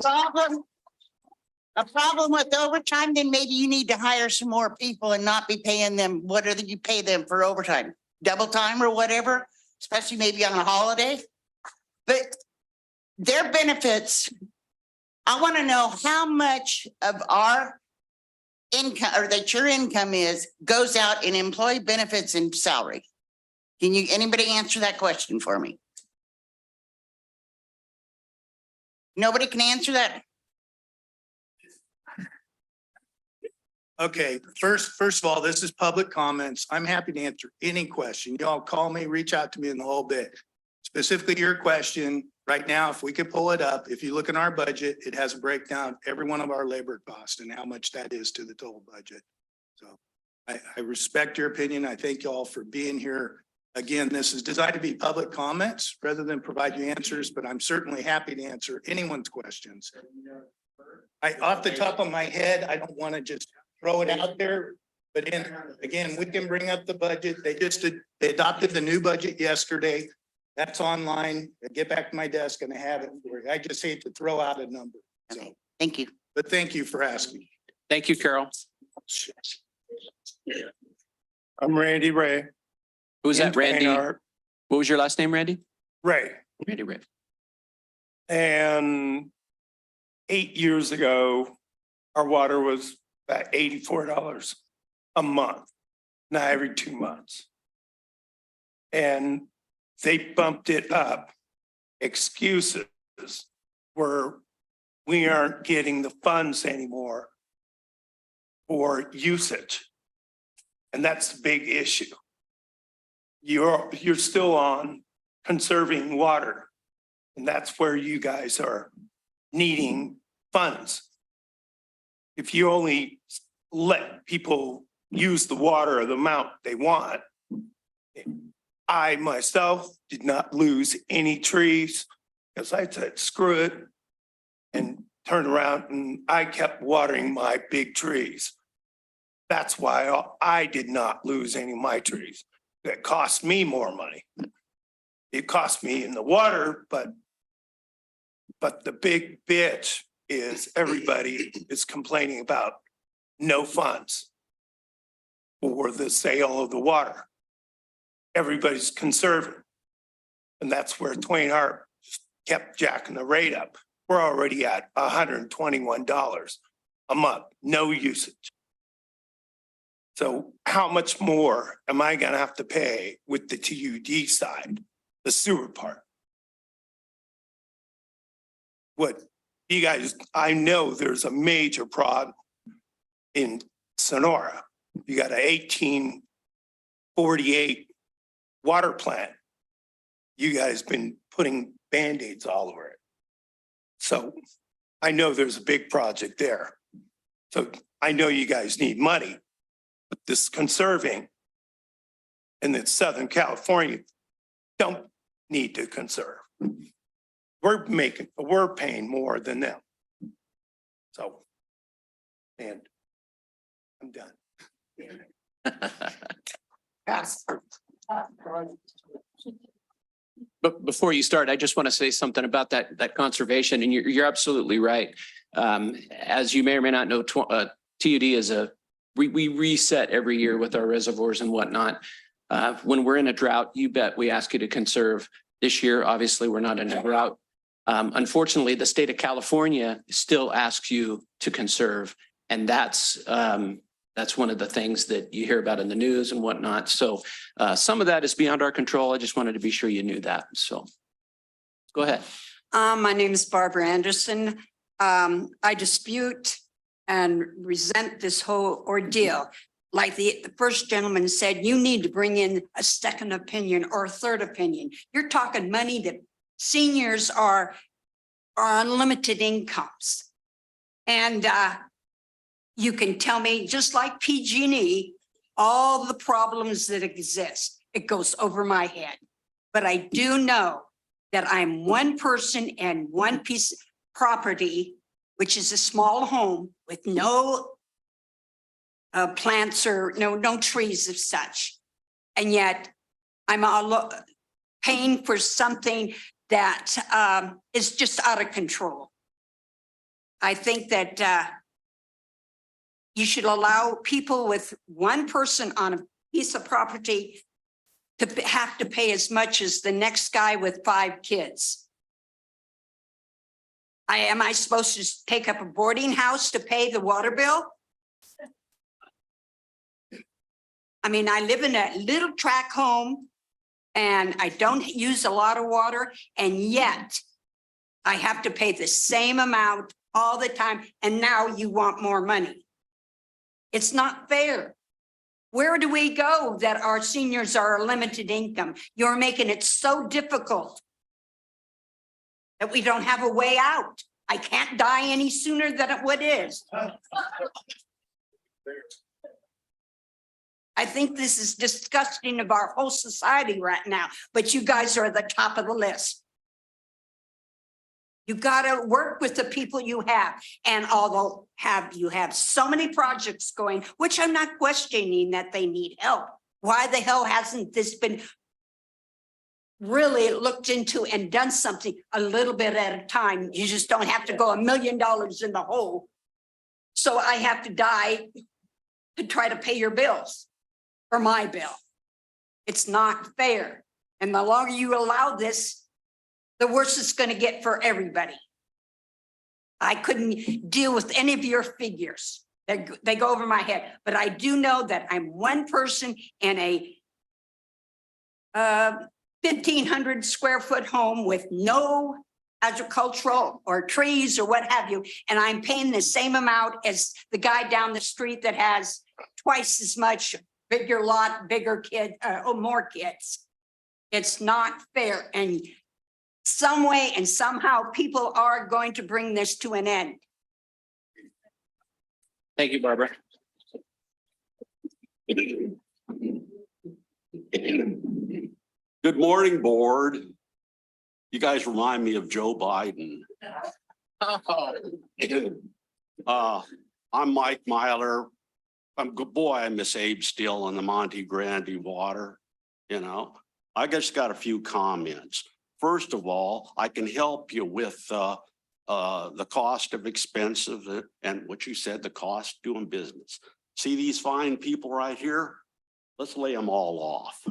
J: problem with overtime, then maybe you need to hire some more people and not be paying them whatever you pay them for overtime, double time or whatever, especially maybe on a holiday. But their benefits, I want to know how much of our income or that your income goes out in employee benefits and salary. Can anybody answer that question for me? Nobody can answer that?
E: Okay, first of all, this is public comments. I'm happy to answer any question. Y'all call me, reach out to me in the whole bit. Specifically your question right now, if we could pull it up, if you look in our budget, it has a breakdown of every one of our labor costs and how much that is to the total budget. So I respect your opinion. I thank y'all for being here. Again, this is designed to be public comments rather than provide you answers, but I'm certainly happy to answer anyone's questions. Off the top of my head, I don't want to just throw it out there, but again, we can bring up the budget. They adopted the new budget yesterday. That's online. I get back to my desk and I have it for you. I just hate to throw out a number. So,
J: okay, thank you.
E: But thank you for asking.
A: Thank you, Carol.
K: I'm Randy Ray.
A: Who's that, Randy?
K: What
A: What was your last name, Randy?
K: Ray.
A: Randy Ray.
K: And 8 years ago, our water was about $84 a month, now every 2 months. And they bumped it up. Excuses were we aren't getting the funds anymore for usage. And that's the big issue. you're still on conserving water. And that's where you guys are needing funds. If you only let people use the water the amount they want. I myself did not lose any trees because I said, screw it, and turned around and I kept watering my big trees. That's why I did not lose any of my trees. That cost me more money. It cost me in the water, but the big bitch is everybody is complaining about no funds for the sale of the water. Everybody's conserving. And that's where Twain Hart kept jacking the rate up. We're already at $121 a month, no usage. So how much more am I gonna have to pay with the TUD side, the sewer part? What you guys, I know there's a major problem in Sonora. You got an 1848 water plant. You guys been putting Band-Aids all over it. So I know there's a big project there. So I know you guys need money, but this conserving in the Southern California don't need to conserve. We're paying more than them. So, and I'm done.
A: But before you start, I just want to say something about that conservation, and you're absolutely right. As you may or may not know, TUD is we reset every year with our reservoirs and whatnot. When we're in a drought, you bet we ask you to conserve. This year, obviously, we're not in a drought. Unfortunately, the state of California still asks you to conserve, and that's one of the things that you hear about in the news and whatnot. So some of that is beyond our control. I just wanted to be sure you knew that. So go ahead.
L: My name is Barbara Anderson. I dispute and resent this whole ordeal. Like the first gentleman said, you need to bring in a second opinion or a third opinion. You're talking money that seniors are unlimited incomes. And you can tell me, just like PG&E, all the problems that exist. It goes over my head. But I do know that I'm one person and one piece of property, which is a small home with no plants or no trees of such. And yet I'm paying for something that is just out of control. I think that you should allow people with one person on a piece of property to have to pay as much as the next guy with 5 kids. Am I supposed to take up a boarding house to pay the water bill? I mean, I live in a little tract home and I don't use a lot of water, and yet I have to pay the same amount all the time. And now you want more money. It's not fair. Where do we go that our seniors are a limited income? You're making it so difficult that we don't have a way out. I can't die any sooner than what is. I think this is disgusting of our whole society right now, but you guys are at the top of the list. You got to work with the people you have. And although you have so many projects going, which I'm not questioning that they need help. Why the hell hasn't this been really looked into and done something a little bit at a time? You just don't have to go $1 million in the hole. So I have to die to try to pay your bills or my bill. It's not fair. And the longer you allow this, the worse it's going to get for everybody. I couldn't deal with any of your figures. They go over my head, but I do know that I'm one person in a 1,500 square foot home with no agricultural or trees or what have you. And I'm paying the same amount as the guy down the street that has twice as much bigger lot, bigger kid, more kids. It's not fair, and some way and somehow people are going to bring this to an end.
A: Thank you, Barbara.
M: Good morning, board. You guys remind me of Joe Biden. I'm Mike Myler. I miss Abe Steele on the Monte Grande water. You know, I just got a few comments. First of all, I can help you with the cost of expensive and what you said, the cost doing business. See these fine people right here? Let's lay them all off.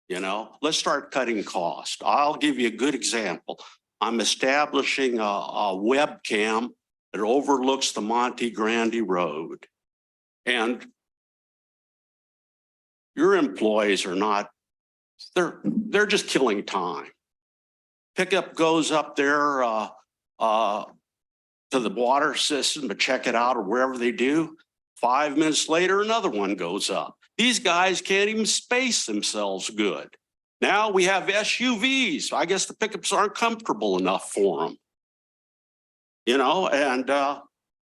M: You know, let's start cutting cost. I'll give you a good example. I'm establishing a webcam that overlooks the Monte Grande Road. And your employees are not, they're just killing time. Pickup goes up there to the water system to check it out or wherever they do. 5 minutes later, another one goes up. These guys can't even space themselves good. Now we have SUVs. I guess the pickups aren't comfortable enough for them. You know, and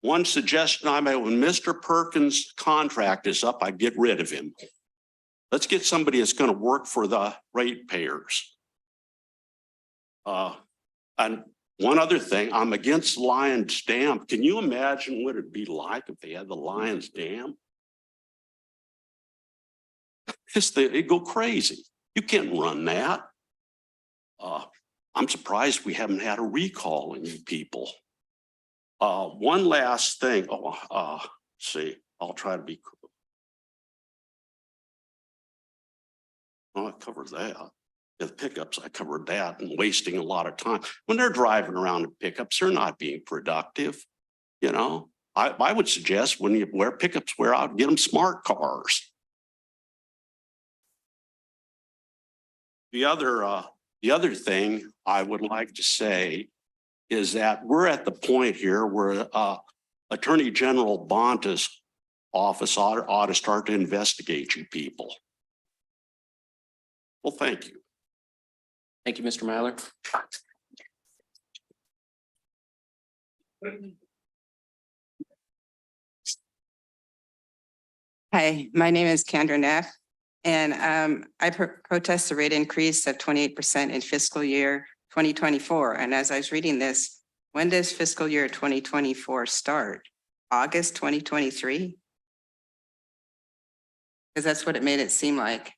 M: one suggestion I made, when Mr. Perkins' contract is up, I'd get rid of him. Let's get somebody that's going to work for the ratepayers. And one other thing, I'm against Lions Dam. Can you imagine what it'd be like if they had the Lions Dam? It'd go crazy. You can't run that. I'm surprised we haven't had a recall on you people. One last thing. See, I'll try to be cool. I covered that. The pickups, I covered that, and wasting a lot of time. When they're driving around in pickups, they're not being productive. You know, I would suggest when you wear pickups, wear out, get them smart cars. The other thing I would like to say is that we're at the point here where Attorney General Bonta's office ought to start to investigate you people. Well, thank you.
A: Thank you, Mr. Myler.
N: Hi, my name is Kendra Neff, and I protest the rate increase of 28% in fiscal year 2024. And as I was reading this, when does fiscal year 2024 start? August 2023? Because that's what it made it seem like.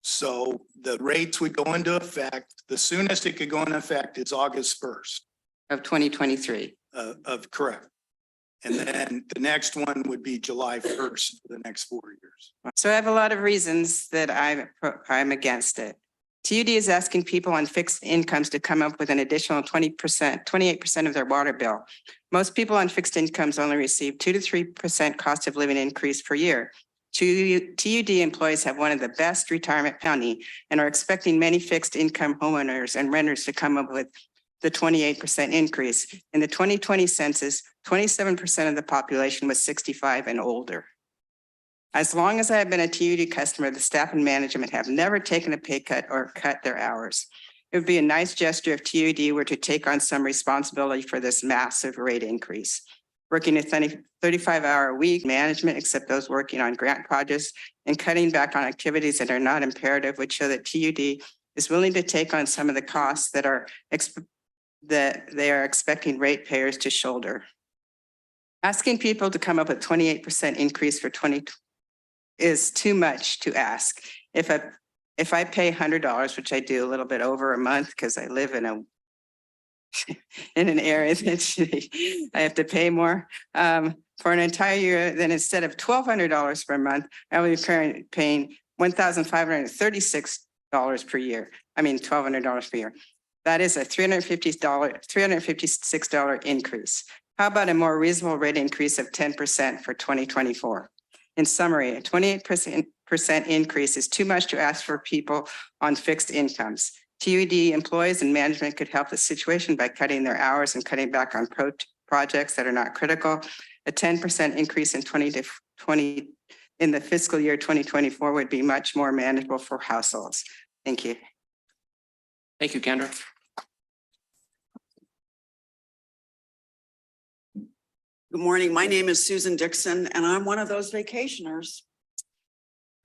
E: So the rates would go into effect, the soonest it could go into effect is August 1st.
N: Of 2023.
E: Correct. And then the next one would be July 1st for the next 4 years.
N: So I have a lot of reasons that I'm against it. TUD is asking people on fixed incomes to come up with an additional 28% of their water bill. Most people on fixed incomes only receive 2 to 3% cost of living increase per year. TUD employees have one of the best retirement county and are expecting many fixed income homeowners and renters to come up with the 28% increase. In the 2020 census, 27% of the population was 65 and older. As long as I have been a TUD customer, the staff and management have never taken a pay cut or cut their hours. It would be a nice gesture if TUD were to take on some responsibility for this massive rate increase. Working a 35-hour week, management, except those working on grant projects, and cutting back on activities that are not imperative would show that TUD is willing to take on some of the costs that they are expecting ratepayers to shoulder. Asking people to come up with 28% increase for 20 is too much to ask. If I pay $100, which I do a little bit over a month because I live in an area that I have to pay more for an entire year, then instead of $1,200 per month, I will be paying $1,536 per year. I mean, $1,200 per year. That is a $356 increase. How about a more reasonable rate increase of 10% for 2024? In summary, a 28% increase is too much to ask for people on fixed incomes. TUD employees and management could help the situation by cutting their hours and cutting back on projects that are not critical. A 10% increase in 2020 in the fiscal year 2024 would be much more manageable for households. Thank you.
A: Thank you, Kendra.
O: Good morning. My name is Susan Dixon, and I'm one of those vacationers.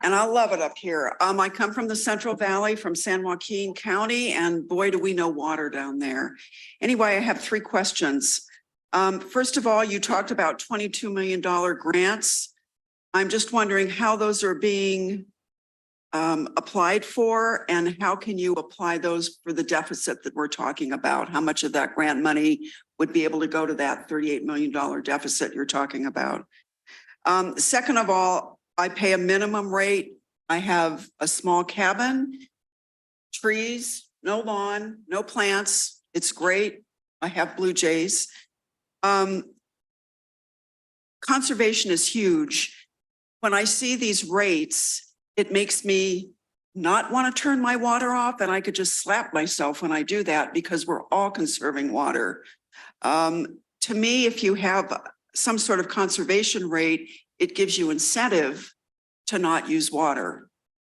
O: And I love it up here. I come from the Central Valley from San Joaquin County, and boy, do we know water down there. Anyway, I have 3 questions. First of all, you talked about $22 million grants. I'm just wondering how those are being applied for, and how can you apply those for the deficit that we're talking about? How much of that grant money would be able to go to that $38 million deficit you're talking about? Second of all, I pay a minimum rate. I have a small cabin, trees, no lawn, no plants. It's great. I have blue jays. Conservation is huge. When I see these rates, it makes me not want to turn my water off, and I could just slap myself when I do that because we're all conserving water. To me, if you have some sort of conservation rate, it gives you incentive to not use water.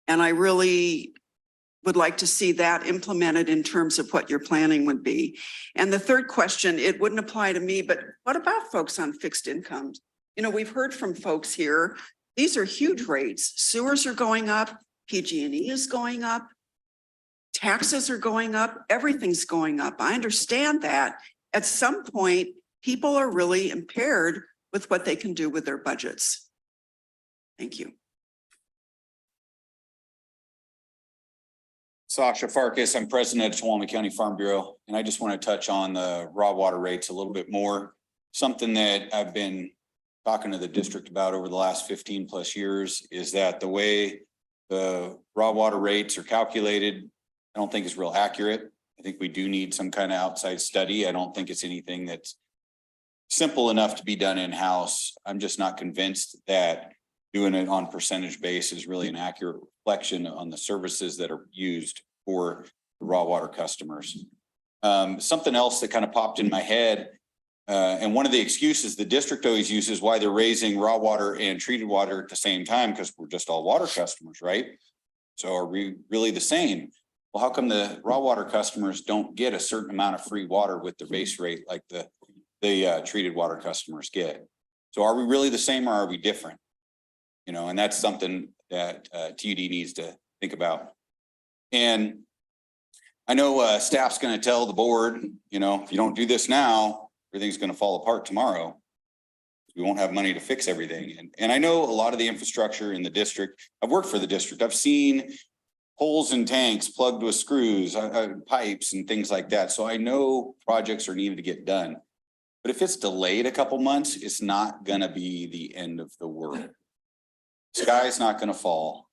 O: And I really would like to see that implemented in terms of what your planning would be. And the third question, it wouldn't apply to me, but what about folks on fixed incomes? You know, we've heard from folks here, these are huge rates. Sewers are going up, PG&E is going up, taxes are going up, everything's going up. I understand that. At some point, people are really impaired with what they can do with their budgets. Thank you.
P: Sasha Farkas, I'm president of Tuolumne County Farm Bureau, and I just want to touch on the raw water rates a little bit more. Something that I've been talking to the district about over the last 15 plus years is that the way the raw water rates are calculated, I don't think is real accurate. I think we do need some kind of outside study. I don't think it's anything that's simple enough to be done in-house. I'm just not convinced that doing it on percentage base is really an accurate reflection on the services that are used for the raw water customers. Something else that kind of popped in my head, and one of the excuses the district always uses why they're raising raw water and treated water at the same time, because we're just all water customers, right? So are we really the same? Well, how come the raw water customers don't get a certain amount of free water with their base rate like the treated water customers get? So are we really the same, or are we different? You know, and that's something that TUD needs to think about. And I know staff's going to tell the board, you know, if you don't do this now, everything's going to fall apart tomorrow. We won't have money to fix everything. And I know a lot of the infrastructure in the district, I've worked for the district. I've seen holes in tanks plugged with screws, pipes and things like that. So I know projects are needed to get done. But if it's delayed a couple months, it's not going to be the end of the world. Sky's not going to fall.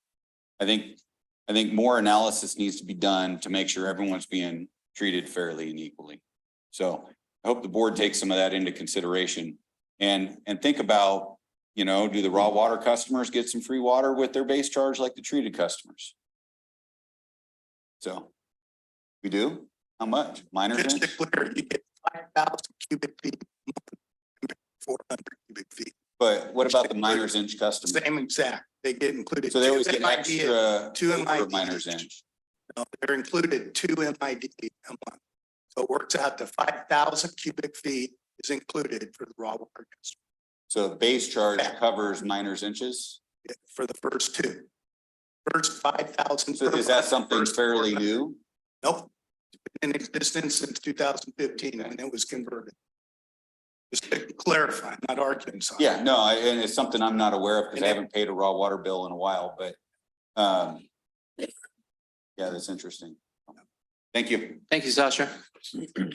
P: I think more analysis needs to be done to make sure everyone's being treated fairly and equally. So I hope the board takes some of that into consideration and think about, you know, do the raw water customers get some free water with their base charge like the treated customers? So we do. How much? Minor
E: Just to
P: inch?
E: clear, you get 5,000 cubic feet, 400 cubic feet.
P: But what about the miners inch customers?
E: Same exact. They get included.
P: So they always get
E: MID,
P: extra
E: two
P: over
E: MID.
P: miners inch.
E: No, they're included 2 MID a month. So it works out to 5,000 cubic feet is included for the raw water customer.
P: So the base charge covers miners inches?
E: For the first 2. First 5,000.
P: So is that something fairly new?
E: Nope. Been in existence since 2015 when it was converted. Just to clarify, not arguing something.
P: Yeah, no, and it's something I'm not aware of because I haven't paid a raw water bill in a while, but yeah, that's interesting. Thank you.
A: Thank you, Sasha. Mr.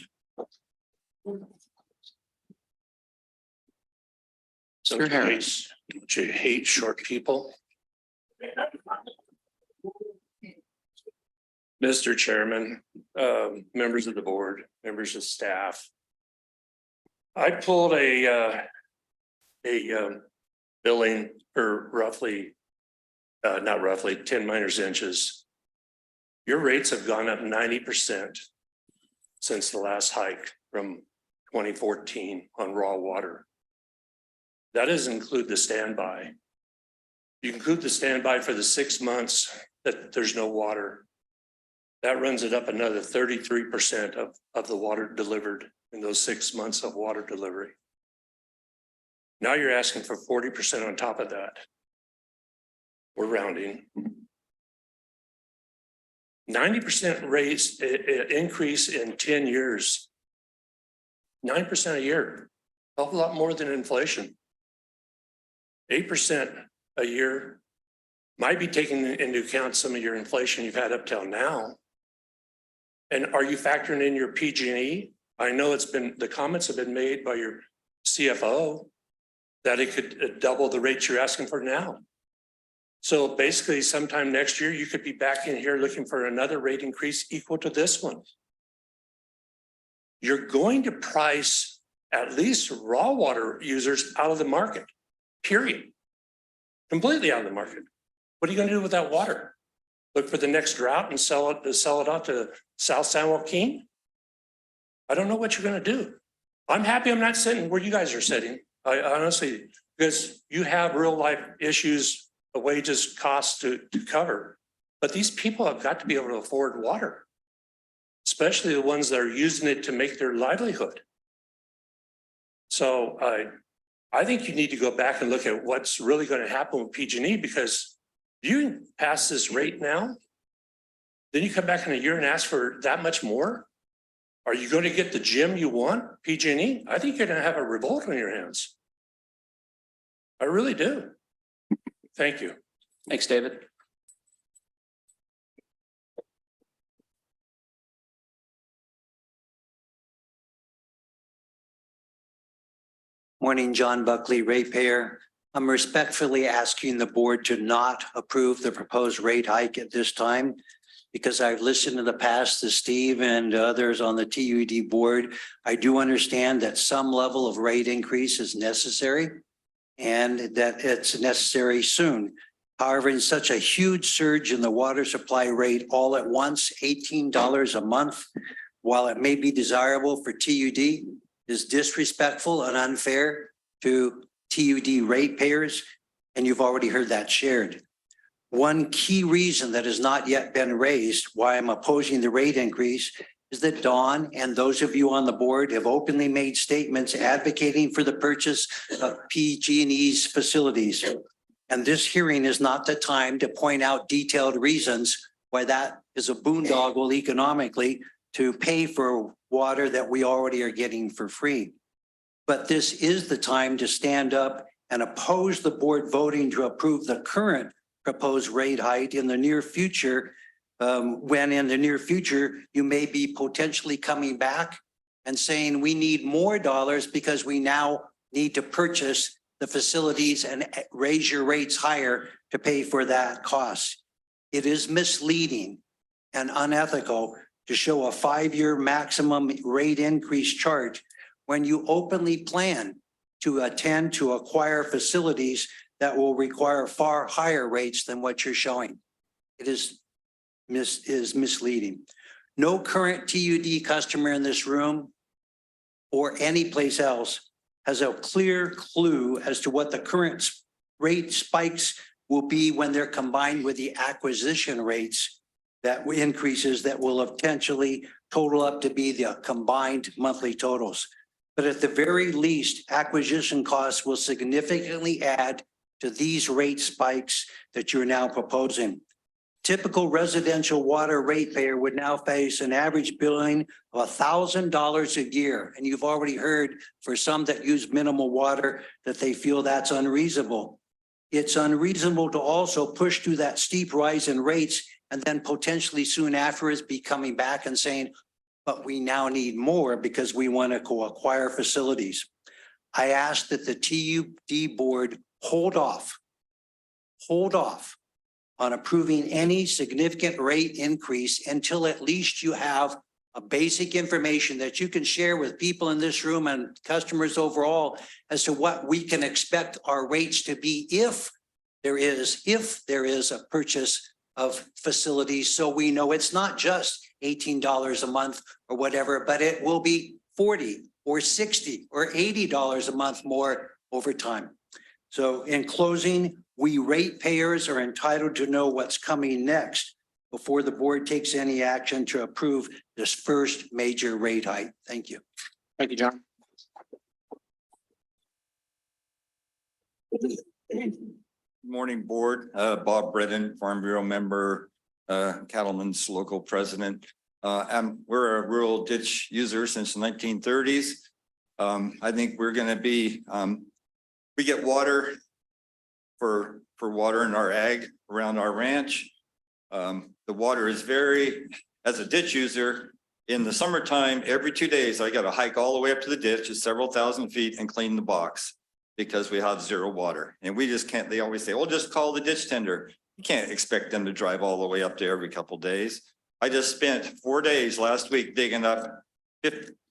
A: Harris.
B: Don't you hate short people? Mr. Chairman, members of the board, members of staff. I pulled a billing for roughly, not roughly, 10 miners inches. Your rates have gone up 90% since the last hike from 2014 on raw water. That doesn't include the standby. You include the standby for the 6 months that there's no water. That runs it up another 33% of the water delivered in those 6 months of water delivery. Now you're asking for 40% on top of that. We're rounding. 90% raise, increase in 10 years. 9% a year, a whole lot more than inflation. 8% a year might be taking into account some of your inflation you've had up till now. And are you factoring in your PG&E? I know it's been, the comments have been made by your CFO that it could double the rates you're asking for now. So basically sometime next year, you could be back in here looking for another rate increase equal to this one. You're going to price at least raw water users out of the market, period. Completely out of the market. What are you going to do with that water? Look for the next drought and sell it out to South San Joaquin? I don't know what you're going to do. I'm happy I'm not sitting where you guys are sitting. I honestly, because you have real life issues, the wages, costs to cover. But these people have got to be able to afford water, especially the ones that are using it to make their livelihood. So I think you need to go back and look at what's really going to happen with PG&E, because you pass this rate now, then you come back in a year and ask for that much more. Are you going to get the gym you want, PG&E? I think you're going to have a revolt on your hands. I really do. Thank you.
A: Thanks, David.
Q: Morning, John Buckley, ratepayer. I'm respectfully asking the board to not approve the proposed rate hike at this time, because I've listened in the past to Steve and others on the TUD board. I do understand that some level of rate increase is necessary and that it's necessary soon. However, in such a huge surge in the water supply rate all at once, $18 a month, while it may be desirable for TUD, is disrespectful and unfair to TUD ratepayers, and you've already heard that shared. One key reason that has not yet been raised why I'm opposing the rate increase is that Dawn and those of you on the board have openly made statements advocating for the purchase of PG&E's facilities. And this hearing is not the time to point out detailed reasons why that is a boondoggle economically to pay for water that we already are getting for free. But this is the time to stand up and oppose the board voting to approve the current proposed rate hike in the near future, when in the near future, you may be potentially coming back and saying we need more dollars because we now need to purchase the facilities and raise your rates higher to pay for that cost. It is misleading and unethical to show a 5-year maximum rate increase chart when you openly plan to attend to acquire facilities that will require far higher rates than what you're showing. It is misleading. No current TUD customer in this room or any place else has a clear clue as to what the current rate spikes will be when they're combined with the acquisition rates that increases that will potentially total up to be the combined monthly totals. But at the very least, acquisition costs will significantly add to these rate spikes that you're now proposing. Typical residential water ratepayer would now face an average billing of $1,000 a year. And you've already heard for some that use minimal water that they feel that's unreasonable. It's unreasonable to also push through that steep rise in rates and then potentially soon afterwards be coming back and saying, but we now need more because we want to acquire facilities. I ask that the TUD board hold off on approving any significant rate increase until at least you have a basic information that you can share with people in this room and customers overall as to what we can expect our rates to be if there is a purchase of facilities. So we know it's not just $18 a month or whatever, but it will be $40 or $60 or $80 a month more over time. So in closing, we ratepayers are entitled to know what's coming next before the board takes any action to approve this first major rate hike. Thank you.
A: Thank you, John.
R: Morning, Board. Bob Bredden, Farm Bureau member, Cattlemen's local president. We're a rural ditch user since the 1930s. I think we're going to be, we get water for water in our ag around our ranch. The water is as a ditch user, in the summertime, every 2 days, I got to hike all the way up to the ditch, it's several thousand feet, and clean the box because we have zero water. And we just can't, they always say, oh, just call the ditch tender. You can't expect them to drive all the way up there every couple of days. I just spent 4 days last week digging up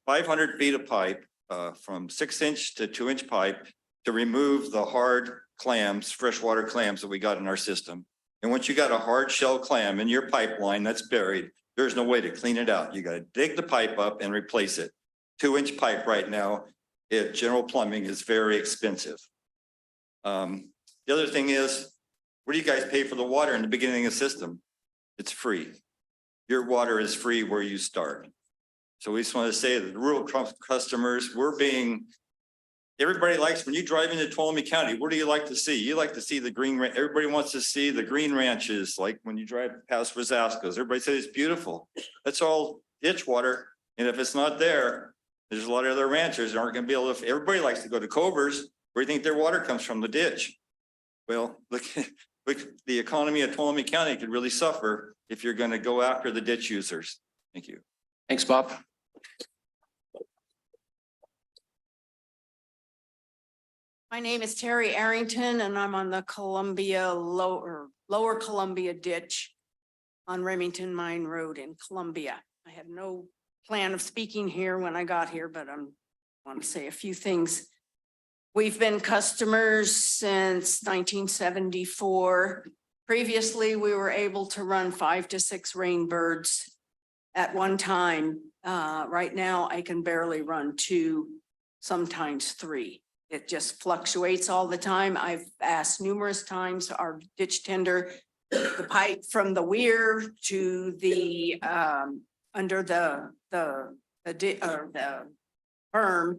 R: 500 feet of pipe from 6-inch to 2-inch pipe to remove the hard clams, freshwater clams that we got in our system. And once you got a hard shell clam in your pipeline that's buried, there's no way to clean it out. You got to dig the pipe up and replace it. 2-inch pipe right now at General Plumbing is very expensive. The other thing is, what do you guys pay for the water in the beginning of the system? It's free. Your water is free where you start. So we just want to say that the rural customers, everybody likes, when you drive into Tuolumne County, what do you like to see? You like to see the green, everybody wants to see the green ranches, like when you drive past Rosasco's, everybody says it's beautiful. That's all ditch water. And if it's not there, there's a lot of other ranchers that aren't going to be able to, everybody likes to go to Covers, where you think their water comes from, the ditch. Well, look, the economy of Tuolumne County could really suffer if you're going to go after the ditch users. Thank you.
A: Thanks, Bob.
F: My name is Terry Arrington and I'm on the Lower Columbia Ditch on Remington Mine Road in Columbia. I had no plan of speaking here when I got here, but I want to say a few things. We've been customers since 1974. Previously, we were able to run 5 to 6 rainbirds at one time. Right now, I can barely run 2, sometimes 3. It just fluctuates all the time. I've asked numerous times our ditch tender, the pipe from the weir to the under the berm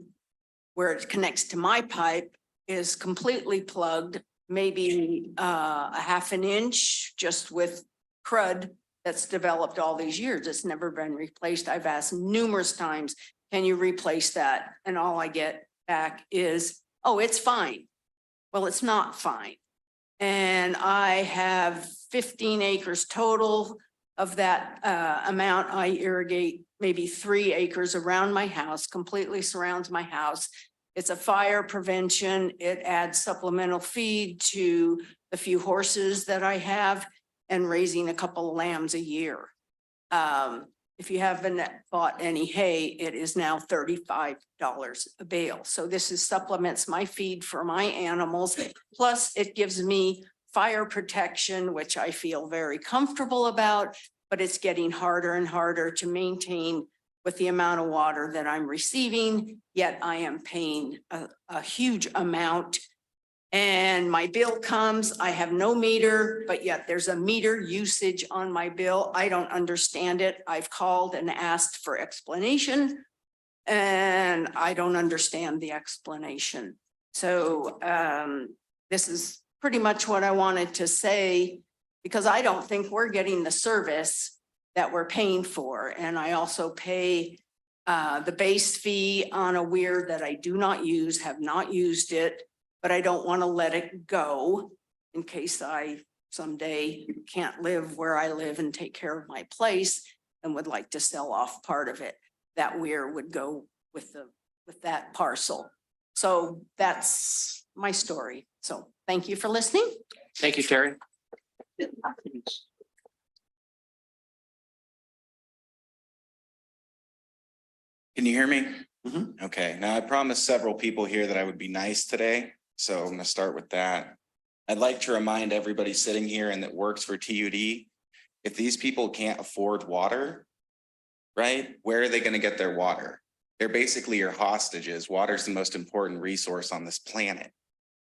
F: where it connects to my pipe is completely plugged, maybe a ½ an inch just with crud that's developed all these years. It's never been replaced. I've asked numerous times, can you replace that? And all I get back is, oh, it's fine. Well, it's not fine. And I have 15 acres total. Of that amount, I irrigate maybe 3 acres around my house, completely surrounds my house. It's a fire prevention. It adds supplemental feed to the few horses that I have and raising a couple of lambs a year. If you haven't bought any hay, it is now $35 a bale. So this supplements my feed for my animals. Plus it gives me fire protection, which I feel very comfortable about, but it's getting harder and harder to maintain with the amount of water that I'm receiving, yet I am paying a huge amount. And my bill comes, I have no meter, but yet there's a meter usage on my bill. I don't understand it. I've called and asked for explanation and I don't understand the explanation. So this is pretty much what I wanted to say, because I don't think we're getting the service that we're paying for. And I also pay the base fee on a weir that I do not use, have not used it, but I don't want to let it go in case I someday can't live where I live and take care of my place and would like to sell off part of it. That weir would go with that parcel. So that's my story. So thank you for listening.
A: Thank you, Terry.
S: Can you hear me? Okay, now I promised several people here that I would be nice today, so I'm gonna start with that. I'd like to remind everybody sitting here and that works for TUD, if these people can't afford water, right, where are they gonna get their water? They're basically your hostages. Water is the most important resource on this planet.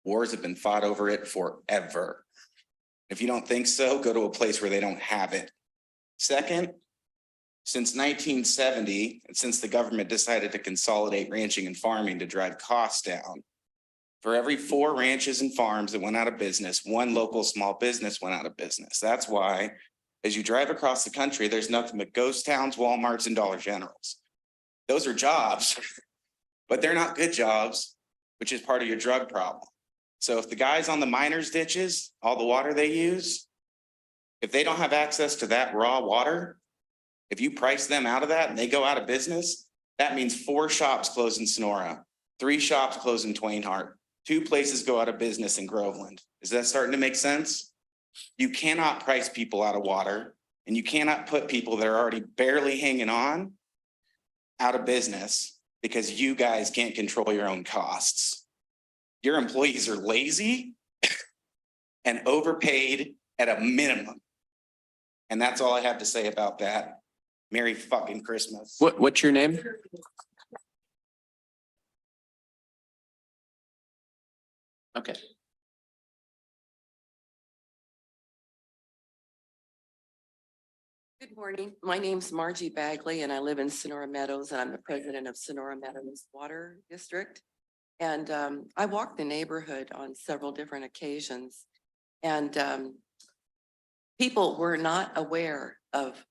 S: Wars have been fought over it forever. If you don't think so, go to a place where they don't have it. Second, since 1970, and since the government decided to consolidate ranching and farming to drive costs down, for every 4 ranches and farms that went out of business, 1 local small business went out of business. That's why, as you drive across the country, there's nothing but ghost towns, Walmarts, and Dollar Generals. Those are jobs, but they're not good jobs, which is part of your drug problem. So if the guys on the miners' ditches, all the water they use, if they don't have access to that raw water, if you price them out of that and they go out of business, that means 4 shops close in Sonora, 3 shops close in Twain Harte, 2 places go out of business in Groveland. Is that starting to make sense? You cannot price people out of water, and you cannot put people that are already barely hanging on out of business because you guys can't control your own costs. Your employees are lazy and overpaid at a minimum. And that's all I have to say about that. Merry fucking Christmas.
A: What's your name? Okay.
T: Good morning. My name's Margie Bagley and I live in Sonora Meadows and I'm the president of Sonora Meadows Water District. And I walked the neighborhood on several different occasions and people were not aware of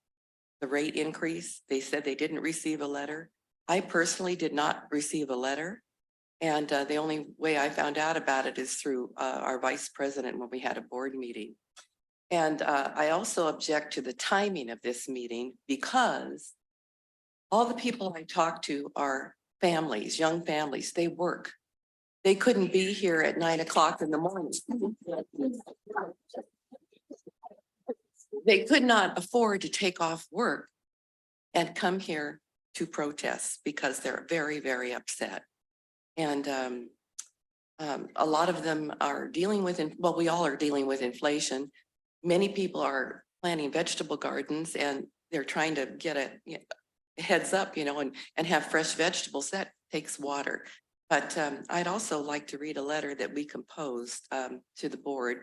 T: the rate increase. They said they didn't receive a letter. I personally did not receive a letter. And the only way I found out about it is through our vice president when we had a board meeting. And I also object to the timing of this meeting because all the people I talk to are families, young families, they work. They couldn't be here at 9 o'clock in the morning. They could not afford to take off work and come here to protest because they're very, very upset. And a lot of them are dealing with, well, we all are dealing with inflation. Many people are planting vegetable gardens and they're trying to get a heads up, and have fresh vegetables. That takes water. But I'd also like to read a letter that we composed to the board.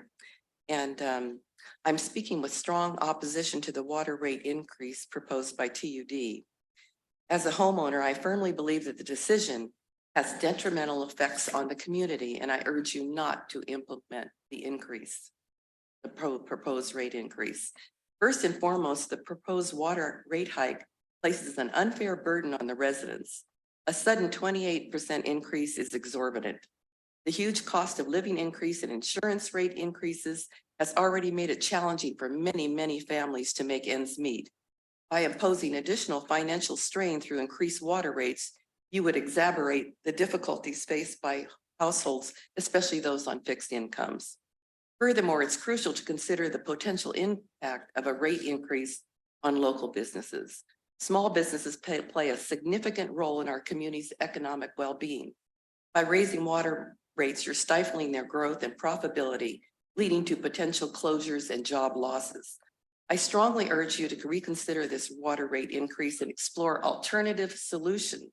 T: And I'm speaking with strong opposition to the water rate increase proposed by TUD. As a homeowner, I firmly believe that the decision has detrimental effects on the community, and I urge you not to implement the increase, the proposed rate increase. First and foremost, the proposed water rate hike places an unfair burden on the residents. A sudden 28% increase is exorbitant. The huge cost of living increase and insurance rate increases has already made it challenging for many, many families to make ends meet. By imposing additional financial strain through increased water rates, you would exacerbate the difficulties faced by households, especially those on fixed incomes. Furthermore, it's crucial to consider the potential impact of a rate increase on local businesses. Small businesses play a significant role in our community's economic well-being. By raising water rates, you're stifling their growth and profitability, leading to potential closures and job losses. I strongly urge you to reconsider this water rate increase and explore alternative solutions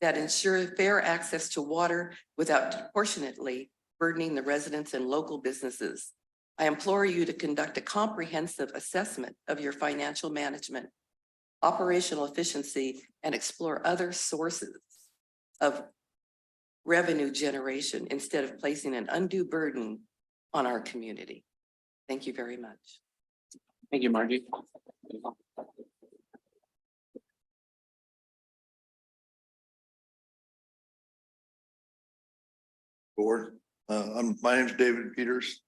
T: that ensure fair access to water without disproportionately burdening the residents and local businesses. I implore you to conduct a comprehensive assessment of your financial management, operational efficiency, and explore other sources of revenue generation instead of placing an undue burden on our community. Thank you very much.
A: Thank you, Margie.
U: Board, my name's David Peters,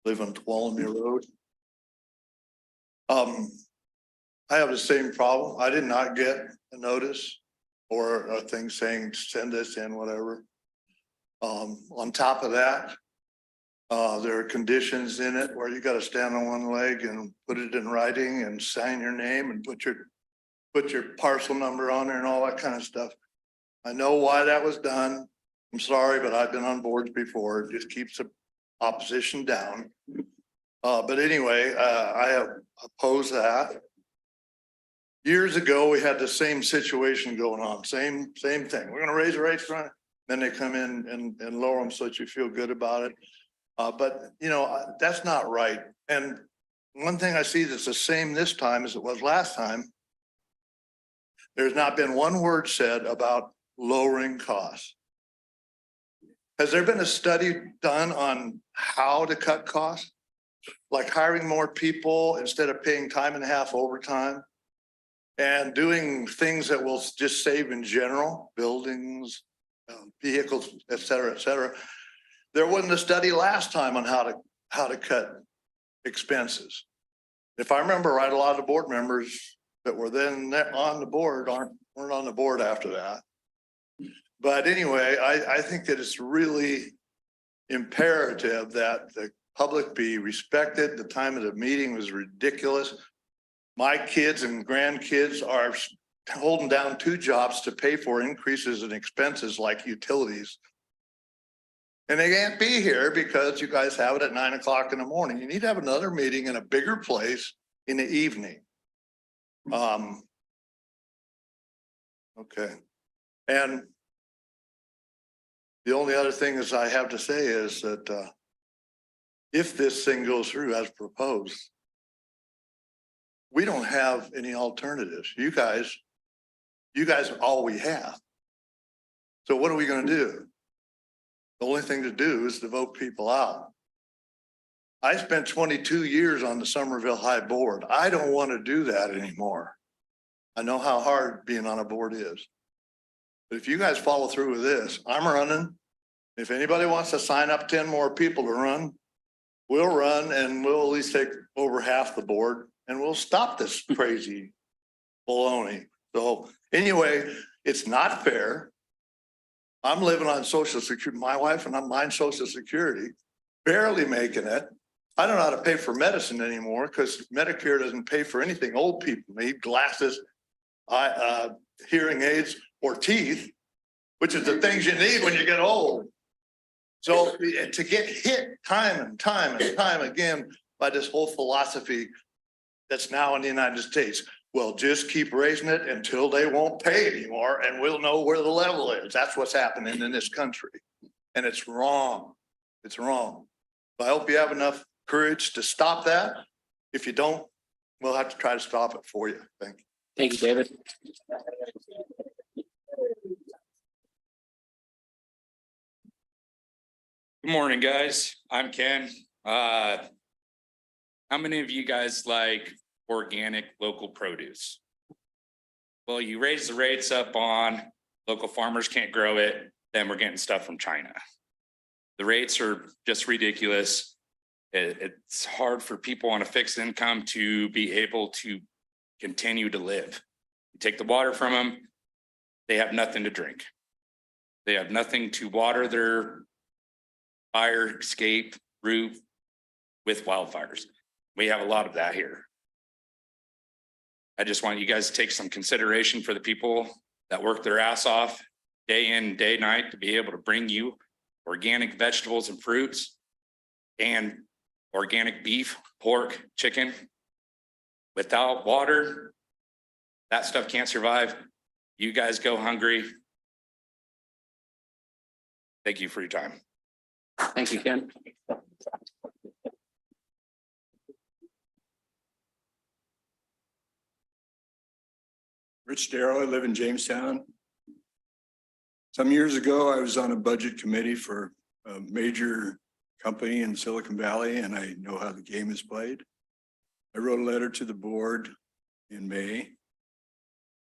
U: live on Tuolumne Road. I have the same problem. I did not get a notice or a thing saying send this in, whatever. On top of that, there are conditions in it where you got to stand on one leg and put it in writing and sign your name and put your parcel number on there and all that kind of stuff. I know why that was done. I'm sorry, but I've been on boards before. It just keeps the opposition down. But anyway, I have opposed that. Years ago, we had the same situation going on, same thing. We're going to raise the rates. Then they come in and lower them so that you feel good about it. But you know, that's not right. And one thing I see that's the same this time as it was last time. There's not been one word said about lowering costs. Has there been a study done on how to cut costs? Like hiring more people instead of paying time and a half overtime? And doing things that will just save in general, buildings, vehicles, et cetera, et cetera. There wasn't a study last time on how to cut expenses. If I remember right, a lot of the board members that were then on the board weren't on the board after that. But anyway, I think that it's really imperative that the public be respected. The time of the meeting was ridiculous. My kids and grandkids are holding down 2 jobs to pay for increases in expenses like utilities. And they can't be here because you guys have it at 9 o'clock in the morning. You need to have another meeting in a bigger place in the evening. Okay. And the only other thing is I have to say is that if this thing goes through as proposed, we don't have any alternatives. You guys are all we have. So what are we going to do? The only thing to do is to vote people out. I spent 22 years on the Somerville High Board. I don't want to do that anymore. I know how hard being on a board is. But if you guys follow through with this, I'm running. If anybody wants to sign up 10 more people to run, we'll run and we'll at least take over half the board and we'll stop this crazy baloney. So anyway, it's not fair. I'm living on Social Security. My wife and I'm on Social Security, barely making it. I don't know how to pay for medicine anymore because Medicare doesn't pay for anything old people need, glasses, hearing aids, or teeth, which is the things you need when you get old. So to get hit time and time and time again by this whole philosophy that's now in the United States, well, just keep raising it until they won't pay anymore and we'll know where the level is. That's what's happening in this country. And it's wrong. It's wrong. I hope you have enough courage to stop that. If you don't, we'll have to try to stop it for you. Thank you.
A: Thank you, David.
G: Good morning, guys. I'm Ken. How many of you guys like organic local produce? Well, you raise the rates up on local farmers can't grow it, then we're getting stuff from China. The rates are just ridiculous. It's hard for people on a fixed income to be able to continue to live. You take the water from them, they have nothing to drink. They have nothing to water their fire escape roof with wildfires. We have a lot of that here. I just want you guys to take some consideration for the people that work their ass off day in, day night to be able to bring you organic vegetables and fruits and organic beef, pork, chicken. Without water, that stuff can't survive. You guys go hungry. Thank you for your time.
A: Thank you, Ken.
U: Rich Darrow, I live in Jamestown. Some years ago, I was on a budget committee for a major company in Silicon Valley, and I know how the game is played. I wrote a letter to the board in May,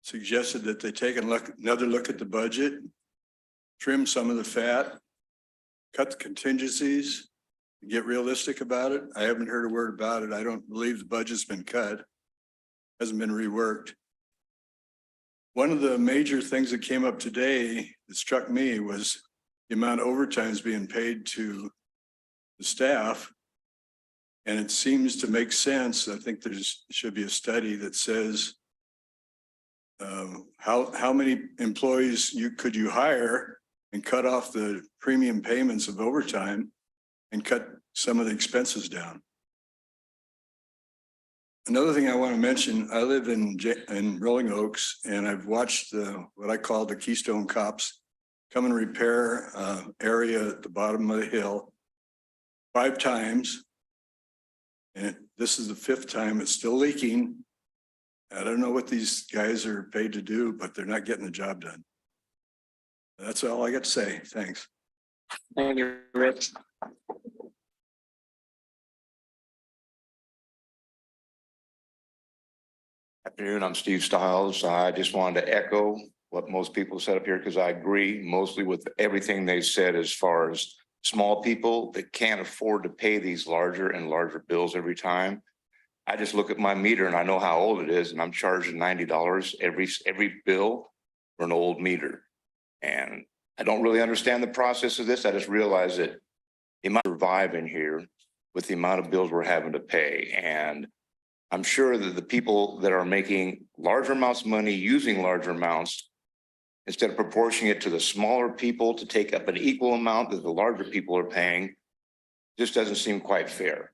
U: suggested that they take another look at the budget, trim some of the fat, cut the contingencies, get realistic about it. I haven't heard a word about it. I don't believe the budget's been cut, hasn't been reworked. One of the major things that came up today that struck me was the amount of overtime is being paid to the staff. And it seems to make sense. I think should be a study that says how many employees could you hire and cut off the premium payments of overtime and cut some of the expenses down. Another thing I want to mention, I live in Rolling Oaks and I've watched what I call the Keystone Cops come and repair area at the bottom of the hill 5 times. And this is the 5th time. It's still leaking. I don't know what these guys are paid to do, but they're not getting the job done. That's all I got to say. Thanks.
A: Thank you, Rich.
B: Afternoon, I'm Steve Stiles. I just wanted to echo what most people said up here because I agree mostly with everything they said as far as small people that can't afford to pay these larger and larger bills every time. I just look at my meter and I know how old it is, and I'm charging $90 every bill for an old meter. And I don't really understand the process of this. I just realize that the amount of survive in here with the amount of bills we're having to pay. And I'm sure that the people that are making larger amounts of money using larger amounts, instead of proportioning it to the smaller people to take up an equal amount that the larger people are paying, just doesn't seem quite fair.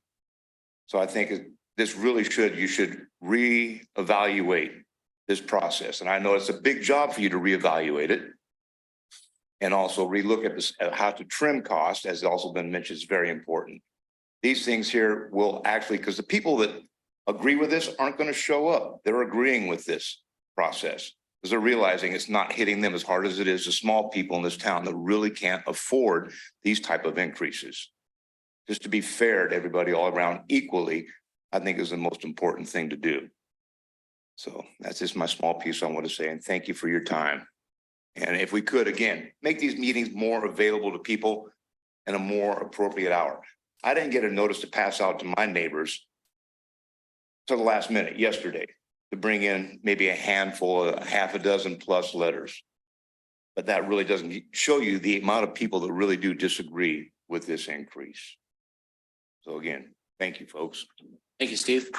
B: So I think this really you should reevaluate this process. And I know it's a big job for you to reevaluate it. And also relook at this, at how to trim costs, as also been mentioned, is very important. These things here will actually, because the people that agree with this aren't going to show up. They're agreeing with this process because they're realizing it's not hitting them as hard as it is the small people in this town that really can't afford these type of increases. Just to be fair to everybody all around equally, I think is the most important thing to do. So that's just my small piece I want to say, and thank you for your time. And if we could, again, make these meetings more available to people in a more appropriate hour. I didn't get a notice to pass out to my neighbors to the last minute yesterday to bring in maybe a handful, a half a dozen plus letters. But that really doesn't show you the amount of people that really do disagree with this increase. So again, thank you, folks.
A: Thank you, Steve.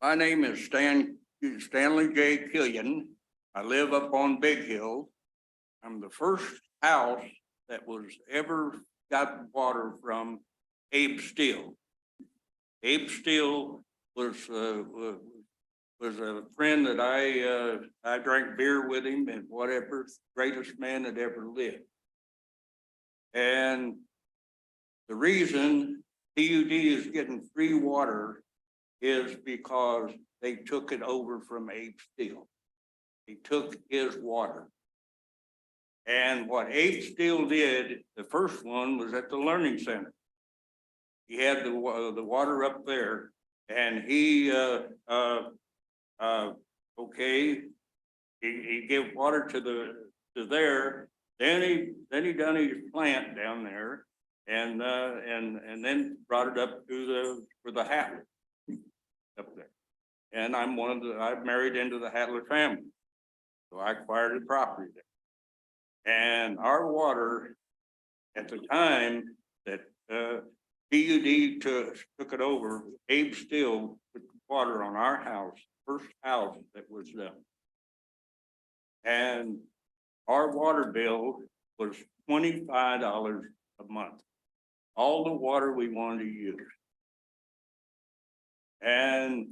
C: My name is Stanley J. Killian. I live up on Big Hill. I'm the first house that was ever got water from Abe Steele. Abe Steele was a friend that I drank beer with him and whatever, greatest man that ever lived. And the reason TUD is getting free water is because they took it over from Abe Steele. He took his water. And what Abe Steele did, the first one was at the Learning Center. He had the water up there, and he gave water to there. Then he done his plant down there, and then brought it up to for the Hatley up there. And I'm I'm married into the Hatley family, so I acquired the property there. And our water at the time that TUD took it over, Abe Steele put water on our house, first house that was done. And our water bill was $25 a month. All the water we wanted to use. And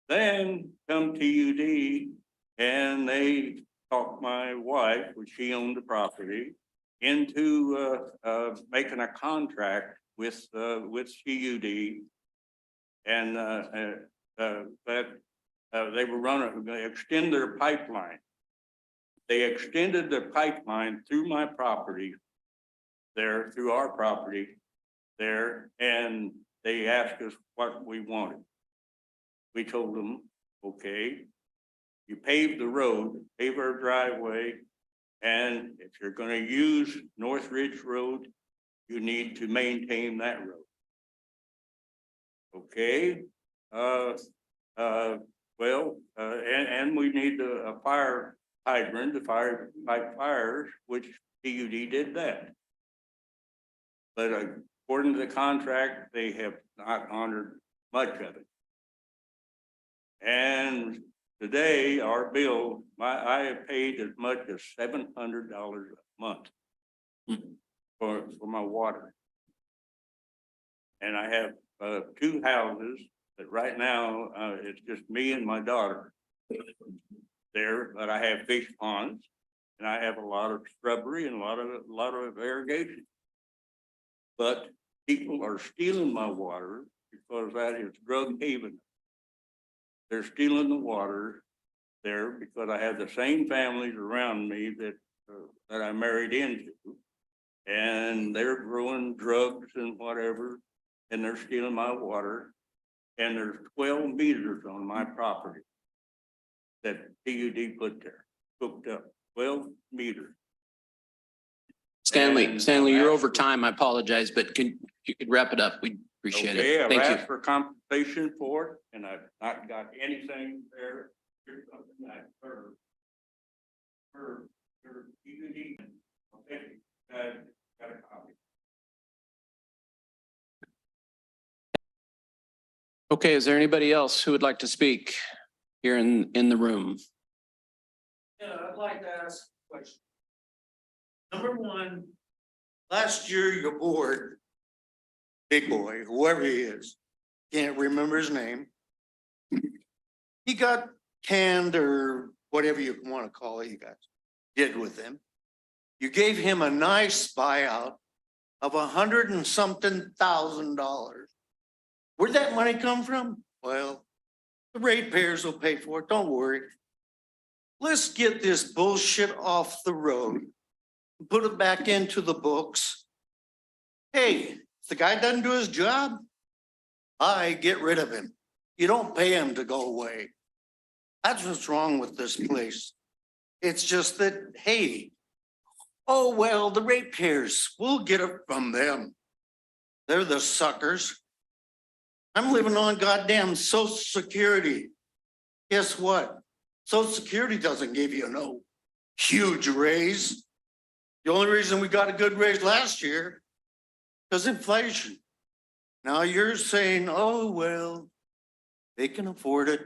C: then come TUD and they talked my wife, which she owned the property, into making a contract with TUD, and that they were they extend their pipeline. They extended the pipeline through my property there, through our property there, and they asked us what we wanted. We told them, okay, you pave the road, pave our driveway, and if you're going to use North Ridge Road, you need to maintain that road. Okay, and we need a fire hydrant to fight fires, which TUD did that. But according to the contract, they have not honored much of it. And today, our bill, I have paid as much as $700 a month for my water. And I have 2 houses But right now, it's just me and my daughter there, but I have fish ponds and I have a lot of shrubbery and a lot of irrigation. But people are stealing my water because that is drug haven. They're stealing the water there because I have the same families around me that I married into. And they're growing drugs and whatever, and they're stealing my water. And there's 12 meters on my property that TUD put there, hooked up, 12 meters.
A: Stanley,
C: And
A: Stanley,
C: I've
A: you're
C: asked
A: over
C: for-
A: time. I apologize, but you could wrap it up. We appreciate
C: Okay,
A: it.
C: I've
A: Thank
C: asked
A: you.
C: for compensation for it, and I've not got anything there. Here's something I heard. For TUD. Okay, got a copy.
A: Okay, is there anybody else who would like to speak here in the room?
K: Yeah, I'd like to ask a question. Number one, last year your board, big boy, whoever he is, can't remember his name. He got canned or whatever you want to call it, you guys did with him. You gave him a nice buyout of $100 and something thousand. Where'd that money come from? Well, the ratepayers will pay for it, don't worry. Let's get this bullshit off the road, put it back into the books. Hey, if the guy doesn't do his job, I get rid of him. You don't pay him to go away. That's what's wrong with this place. It's just that, hey, oh, well, the ratepayers, we'll get it from them. They're the suckers. I'm living on goddamn Social Security. Guess what? Social Security doesn't give you no huge raise. The only reason we got a good raise last year was inflation. Now you're saying, oh, well, they can afford it.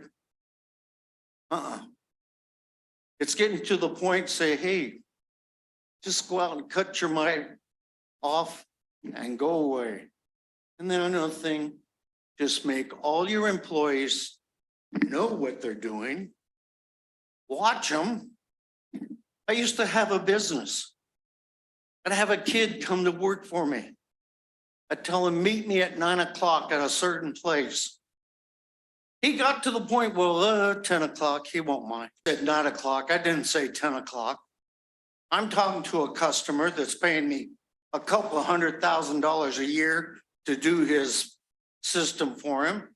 K: It's getting to the point, say, hey, just go out and cut your mic off and go away. And then another thing, just make all your employees know what they're doing. Watch them. I used to have a business. I'd have a kid come to work for me. I'd tell him, meet me at 9 o'clock at a certain place. He got to the point, well, 10 o'clock, he won't mind. At 9 o'clock, I didn't say 10 o'clock. I'm talking to a customer that's paying me a couple of $100,000 a year to do his system for him.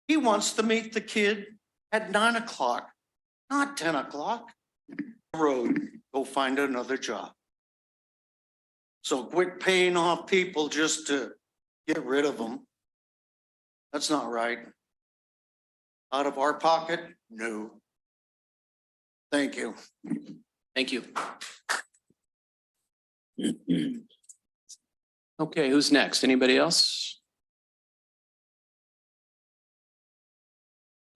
K: He wants to meet the kid at 9 o'clock, not 10 o'clock. Road, go find another job. So quit paying off people just to get rid of them. That's not right. Out of our pocket? No. Thank you.
A: Thank you. Okay, who's next? Anybody else?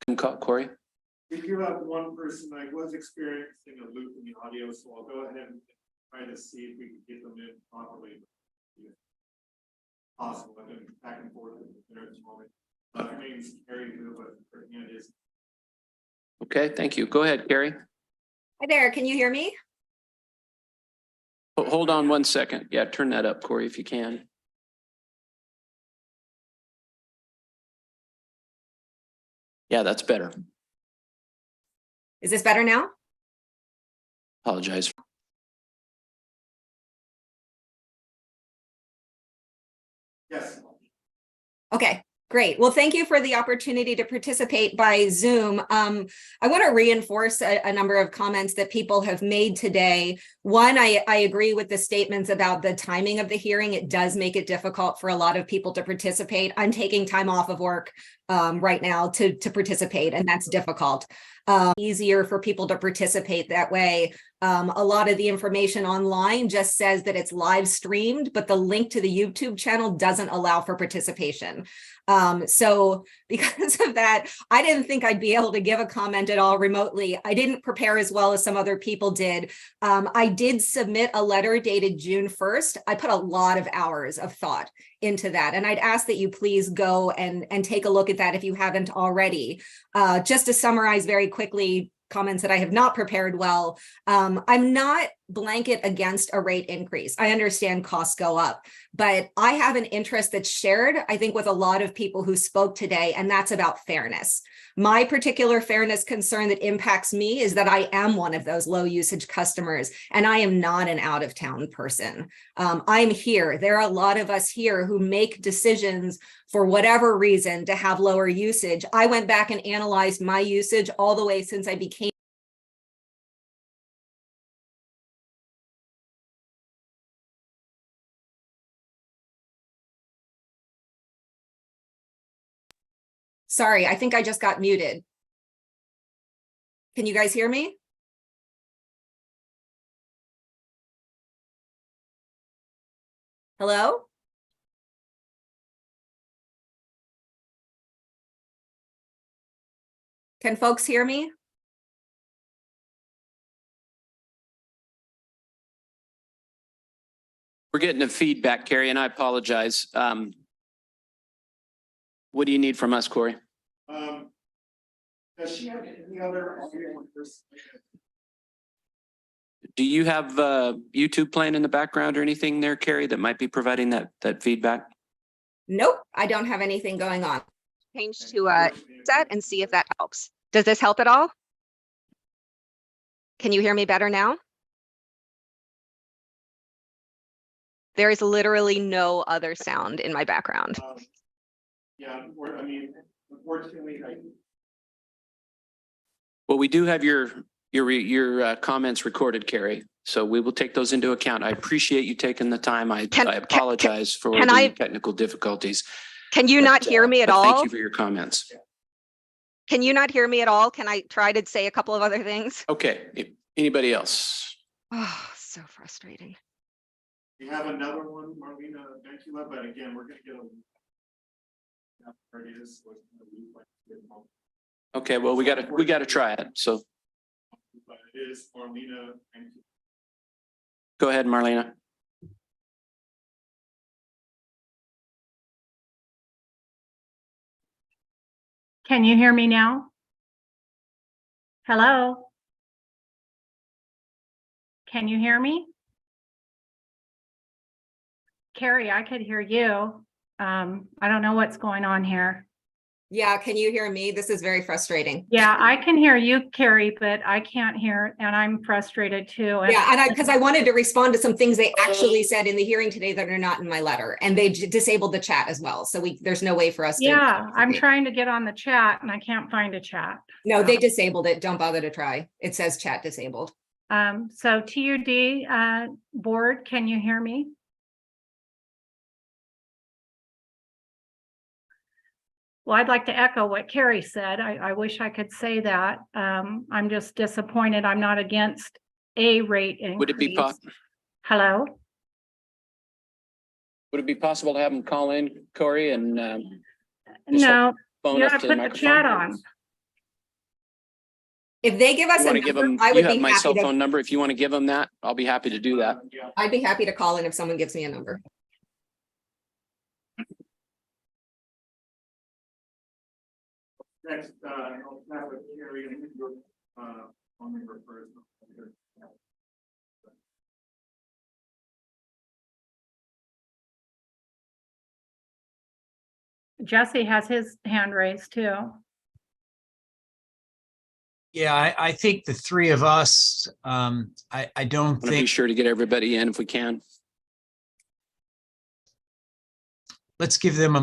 A: Can call Corey?
H: If you have one person, I was experiencing a loop in the audio, so I'll go ahead and try to see if we can get them in properly. If possible, I've been back and forth with the at this moment. My name's Carrie, but her hand is.
A: Okay, thank you. Go ahead, Carrie.
V: Hi there, can you hear me?
A: Hold on 1 second. Yeah, turn that up, Corey, if you can. Yeah, that's better.
V: Is this better now?
A: Apologize.
H: Yes.
V: Okay, great. Well, thank you for the opportunity to participate by Zoom. I want to reinforce a number of comments that people have made today. One, I agree with the statements about the timing of the hearing. It does make it difficult for a lot of people to participate. I'm taking time off of work right now to participate, and that's difficult. Easier for people to participate that way. A lot of the information online just says that it's live streamed, but the link to the YouTube channel doesn't allow for participation. So because of that, I didn't think I'd be able to give a comment at all remotely. I didn't prepare as well as some other people did. I did submit a letter dated June 1st. I put a lot of hours of thought into that. And I'd ask that you please go and take a look at that if you haven't already. Just to summarize very quickly, comments that I have not prepared well. I'm not blanket against a rate increase. I understand costs go up, but I have an interest that's shared, I think, with a lot of people who spoke today, and that's about fairness. My particular fairness concern that impacts me is that I am one of those low usage customers, and I am not an out of town person. I'm here. There are a lot of us here who make decisions for whatever reason to have lower usage. I went back and analyzed my usage all the way since I became Sorry, I think I just got muted. Can you guys hear me? Hello? Can folks hear me?
A: We're getting a feedback, Carrie, and I apologize. What do you need from us, Corey?
H: Does she have any other audio person?
A: Do you have YouTube playing in the background or anything there, Carrie, that might be providing that feedback?
V: Nope, I don't have anything going on.
D: Change to set and see if that helps. Does this help at all? Can you hear me better now? There is literally no other sound in my background.
H: Yeah, I mean, unfortunately,
A: Well, we do have your comments recorded, Carrie. So we will take those into account. I appreciate you taking the time. I apologize for the technical difficulties.
D: Can you not hear me at all?
A: Thank you for your comments.
D: Can you not hear me at all? Can I try to say a couple of other things?
A: Okay. Anybody else?
D: Oh, so frustrating.
H: we have another one, Marlena, thank you, but again, we're gonna get a.
A: Okay, well, we gotta try it. So
H: But it is Marlena, thank you.
A: go ahead, Marlena.
I: Can you hear me now? Hello? Can you hear me? Carrie, I could hear you. I don't know what's going on here.
V: Yeah, can you hear me? This is very frustrating.
I: Yeah, I can hear you, Carrie, but I can't hear, and I'm frustrated too.
V: Yeah, and because I wanted to respond to some things they actually said in the hearing today that are not in my letter, and they disabled the chat as well. So there's no way for us to.
I: Yeah, I'm trying to get on the chat and I can't find a chat.
V: No, they disabled it. Don't bother to try. It says chat disabled.
I: So TUD board, can you hear me? Well, I'd like to echo what Carrie said. I wish I could say that. I'm just disappointed. I'm not against a rate increase.
A: Would it be possible?
I: Hello?
A: Would it be possible to have them call in, Corey, and
I: No,
A: phone
I: you
A: up
I: have
A: to
I: to
A: the
I: put the chat
A: microphone?
I: on.
V: If they give us
A: You
V: a
A: want to give
V: number,
A: them,
V: I
A: you
V: would
A: have
V: be
A: my
V: happy
A: cell
V: to.
A: phone number. If you want to give them that, I'll be happy to do that.
V: I'd be happy to call in if someone gives me a number.
H: Next, I'll have with Carrie and your phone number first.
I: Jesse has his hand raised too.
W: Yeah, I think the three of us, I don't
A: Want to be
W: think,
A: sure to get everybody in if we can.
W: let's give them a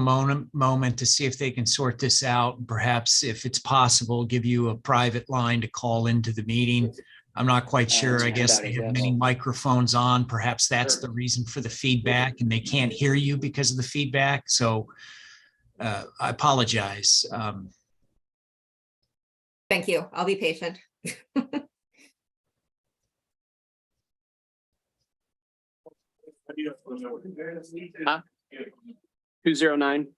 W: moment to see if they can sort this out. Perhaps if it's possible, give you a private line to call into the meeting. I'm not quite sure. I guess they have many microphones on. Perhaps that's the reason for the feedback and they can't hear you because of the feedback. So I apologize.
V: Thank you. I'll be patient.
A: Huh? 209.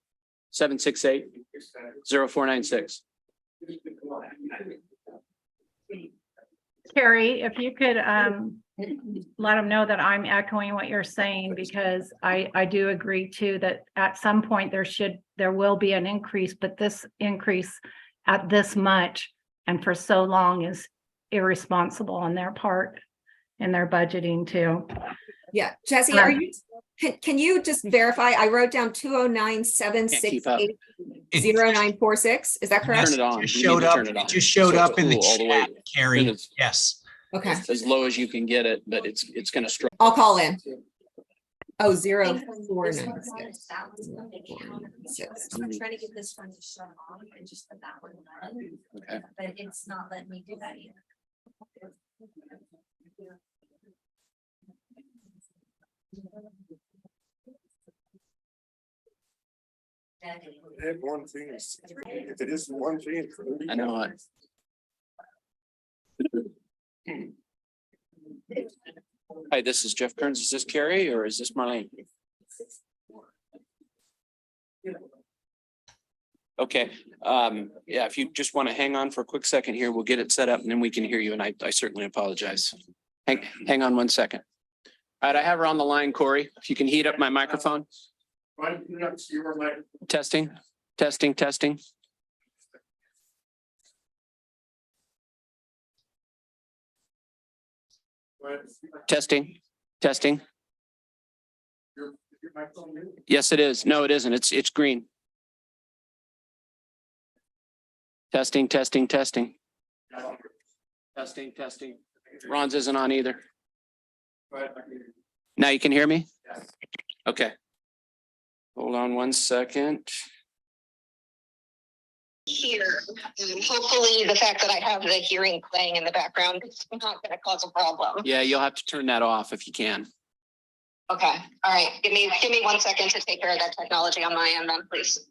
A: 768-0496.
I: Carrie, if you could let them know that I'm echoing what you're saying, because I do agree too that at some point there will be an increase, but this increase at this much and for so long is irresponsible on their part in their budgeting too.
V: Yeah, Jesse, are you, can you just verify? I wrote down 209-768-0946. Is that correct?
A: Turn it on.
W: Just
A: You
W: showed
A: need to
W: up,
A: turn it on.
W: it just showed
A: So it's
W: up in the
A: cool all the way.
W: chat, Carrie.
A: It's
W: Yes.
V: Okay,
A: as low as you can get it, but it's gonna struggle.
V: I'll call in. Oh, 0496.
B: I'm trying to get this one to shut off and just put that one on.
A: Okay.
B: But it's not letting me do that either.
H: One thing, if it isn't one thing.
A: I know it. Hi, this is Jeff Kearns. Is this Carrie or is this Marlene? Okay, yeah, if you just want to hang on for a quick second here, we'll get it set up and then we can hear you. And I certainly apologize. Hang on 1 second. All right, I have her on the line, Corey. If you can heat up my microphone. Testing, testing, testing. Testing, testing. Yes, it is. No, it isn't. It's green. Testing, testing, testing. Testing, testing. Ron's isn't on either. Now you can hear me? Okay. Hold on 1 second.
D: Here, hopefully the fact that I have the hearing playing in the background is not going to cause a problem.
A: Yeah, you'll have to turn that off if you can.
D: Okay, all right, give me 1 second to take care of that technology on my end then, please.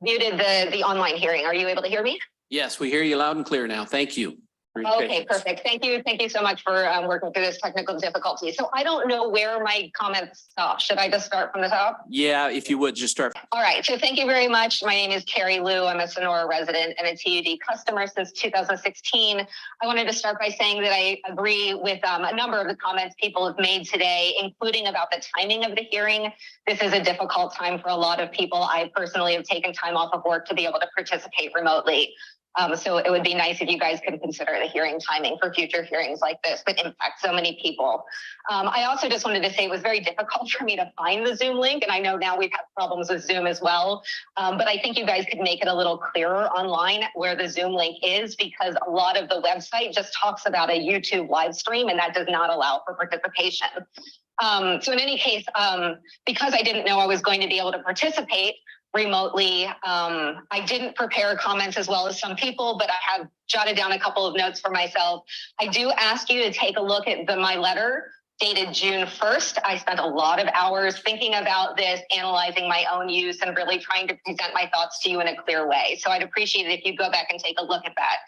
D: Muted the online hearing. Are you able to hear me?
A: Yes, we hear you loud and clear now. Thank you. for your
D: Okay,
A: patience.
D: perfect. Thank you. Thank you so much for working through this technical difficulty. So I don't know where my comments stop. Should I just start from the top?
A: Yeah, if you would just start.
D: All right. So thank you very much. My name is Carrie Liu. I'm a Sonora resident and a TUD customer since 2016. I wanted to start by saying that I agree with a number of the comments people have made today, including about the timing of the hearing. This is a difficult time for a lot of people. I personally have taken time off of work to be able to participate remotely. So it would be nice if you guys could consider the hearing timing for future hearings like this that impact so many people. I also just wanted to say it was very difficult for me to find the Zoom link. And I know now we've had problems with Zoom as well. But I think you guys could make it a little clearer online where the Zoom link is, because a lot of the website just talks about a YouTube live stream and that does not allow for participation. So in any case, because I didn't know I was going to be able to participate remotely, I didn't prepare comments as well as some people, but I have jotted down a couple of notes for myself. I do ask you to take a look at my letter dated June 1st. I spent a lot of hours thinking about this, analyzing my own use and really trying to present my thoughts to you in a clear way. So I'd appreciate it if you go back and take a look at that.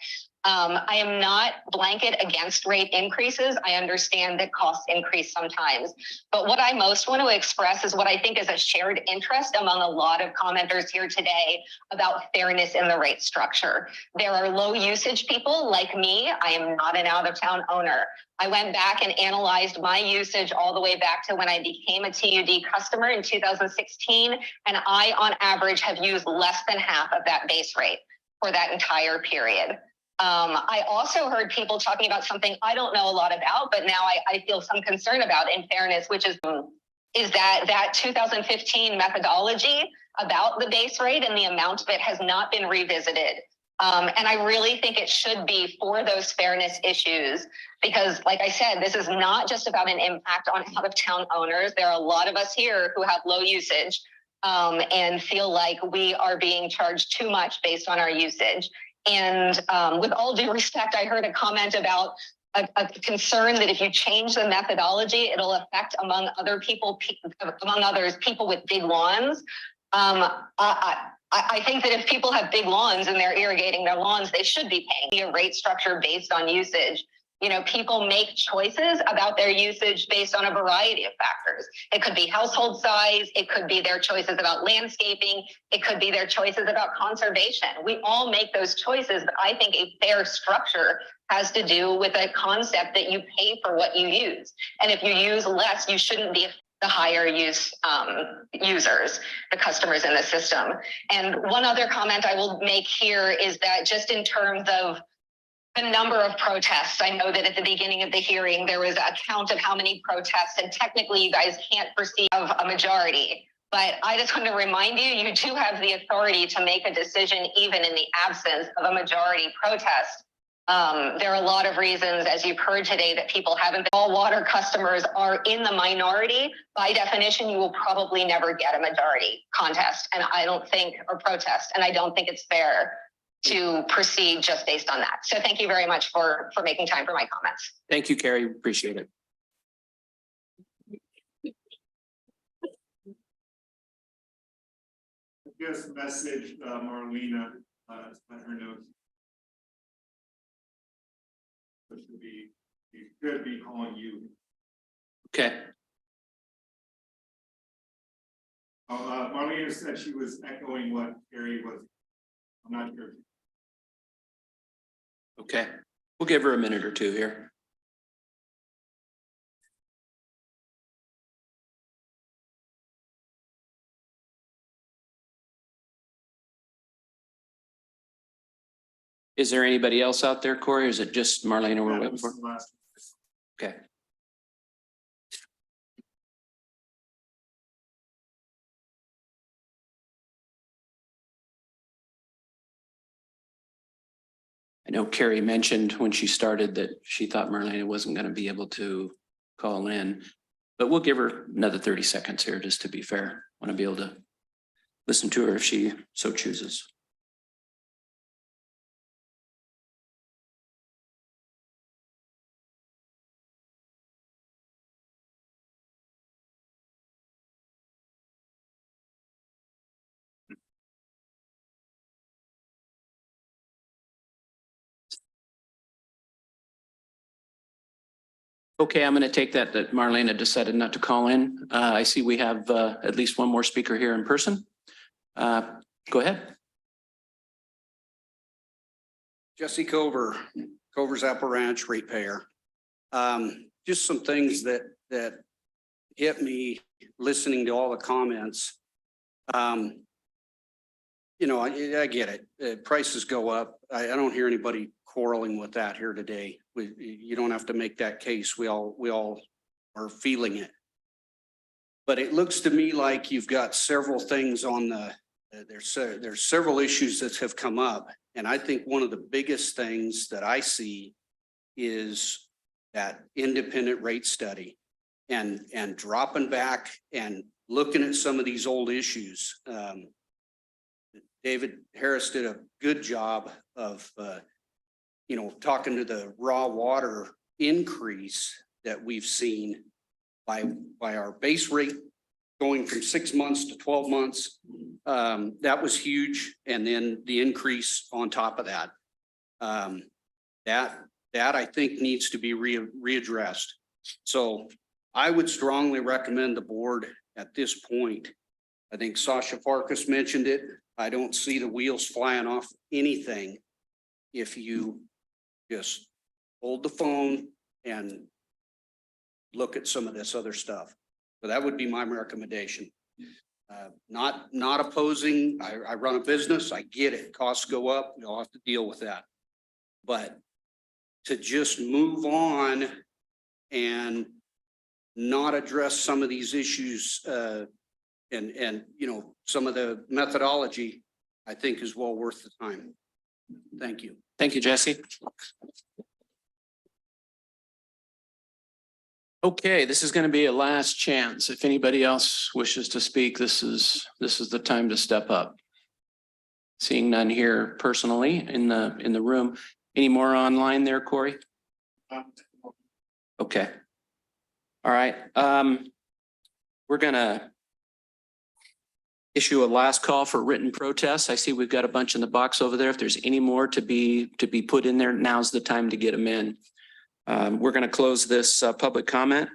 D: I am not blanket against rate increases. I understand that costs increase sometimes, but what I most want to express is what I think is a shared interest among a lot of commenters here today about fairness in the rate structure. There are low usage people like me. I am not an out of town owner. I went back and analyzed my usage all the way back to when I became a TUD customer in 2016. And I, on average, have used less than half of that base rate for that entire period. I also heard people talking about something I don't know a lot about, but now I feel some concern about, in fairness, which is that 2015 methodology about the base rate and the amount of it has not been revisited. And I really think it should be for those fairness issues, because like I said, this is not just about an impact on out of town owners. There are a lot of us here who have low usage and feel like we are being charged too much based on our usage. And with all due respect, I heard a comment about a concern that if you change the methodology, it'll affect, among others, people with big lawns. I think that if people have big lawns and they're irrigating their lawns, they should be paying a rate structure based on usage. You know, people make choices about their usage based on a variety of factors. It could be household size. It could be their choices about landscaping. It could be their choices about conservation. We all make those choices, but I think a fair structure has to do with a concept that you pay for what you use. And if you use less, you shouldn't be the higher use users, the customers in the system. And one other comment I will make here is that just in terms of the number of protests, I know that at the beginning of the hearing, there was a count of how many protests, and technically you guys can't perceive a majority. But I just want to remind you, you do have the authority to make a decision even in the absence of a majority protest. There are a lot of reasons, as you've heard today, that people haven't been. All water customers are in the minority. By definition, you will probably never get a majority contest, and I don't think, or protest, and I don't think it's fair to proceed just based on that. So thank you very much for making time for my comments.
A: Thank you, Carrie. Appreciate it.
H: Just message Marlena, let her know. She could be calling you.
A: Okay.
H: Marlena said she was echoing what Carrie was. I'm not sure.
A: Okay. We'll give her a minute or two here. Is there anybody else out there, Corey, or is it just Marlena we're waiting for? Okay. I know Carrie mentioned when she started that she thought Marlena wasn't going to be able to call in, but we'll give her another 30 seconds here just to be fair. Want to be able to listen to her if she so chooses. Okay, I'm going to take that Marlena decided not to call in. I see we have at least one more speaker here in person. Go ahead.
J: Jesse Cover, Cover's Apple Ranch ratepayer. Just some things that hit me listening to all the comments. You know, I get it. Prices go up. I don't hear anybody quarreling with that here today. You don't have to make that case. We all are feeling it. But it looks to me like you've got several things on the, there's several issues that have come up. And I think one of the biggest things that I see is that independent rate study and dropping back and looking at some of these old issues. David Harris did a good job of, you know, talking to the raw water increase that we've seen by our base rate going from 6 months to 12 months. That was huge. And then the increase on top of that, that I think needs to be readdressed. So I would strongly recommend the board at this point. I think Sasha Farkas mentioned it. I don't see the wheels flying off anything if you just hold the phone and look at some of this other stuff. So that would be my recommendation. Not opposing. I run a business. I get it. Costs go up. You'll have to deal with that. But to just move on and not address some of these issues and you know, some of the methodology, I think is well worth the time. Thank you.
A: Thank you, Jesse. Okay, this is going to be a last chance. If anybody else wishes to speak, this is the time to step up. Seeing none here personally in the room. Any more online there, Corey? Okay. All right. We're gonna issue a last call for written protests. I see we've got a bunch in the box over there. If there's any more to be put in there, now's the time to get them in. We're going to close this public comment,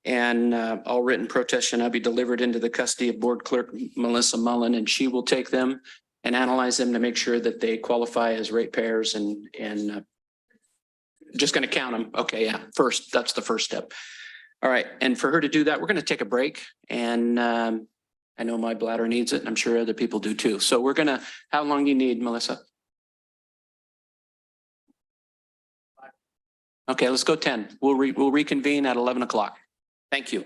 A: and all written protests shall now be delivered into the custody of Board Clerk Melissa Mullen, and she will take them and analyze them to make sure that they qualify as ratepayers and just going to count them. Okay, yeah, first, that's the first step. All right, and for her to do that, we're going to take a break, and I know my bladder needs it, and I'm sure other people do too. So we're gonna, how long do you need, Melissa? Okay, let's go 10. We'll reconvene at 11 o'clock. Thank you.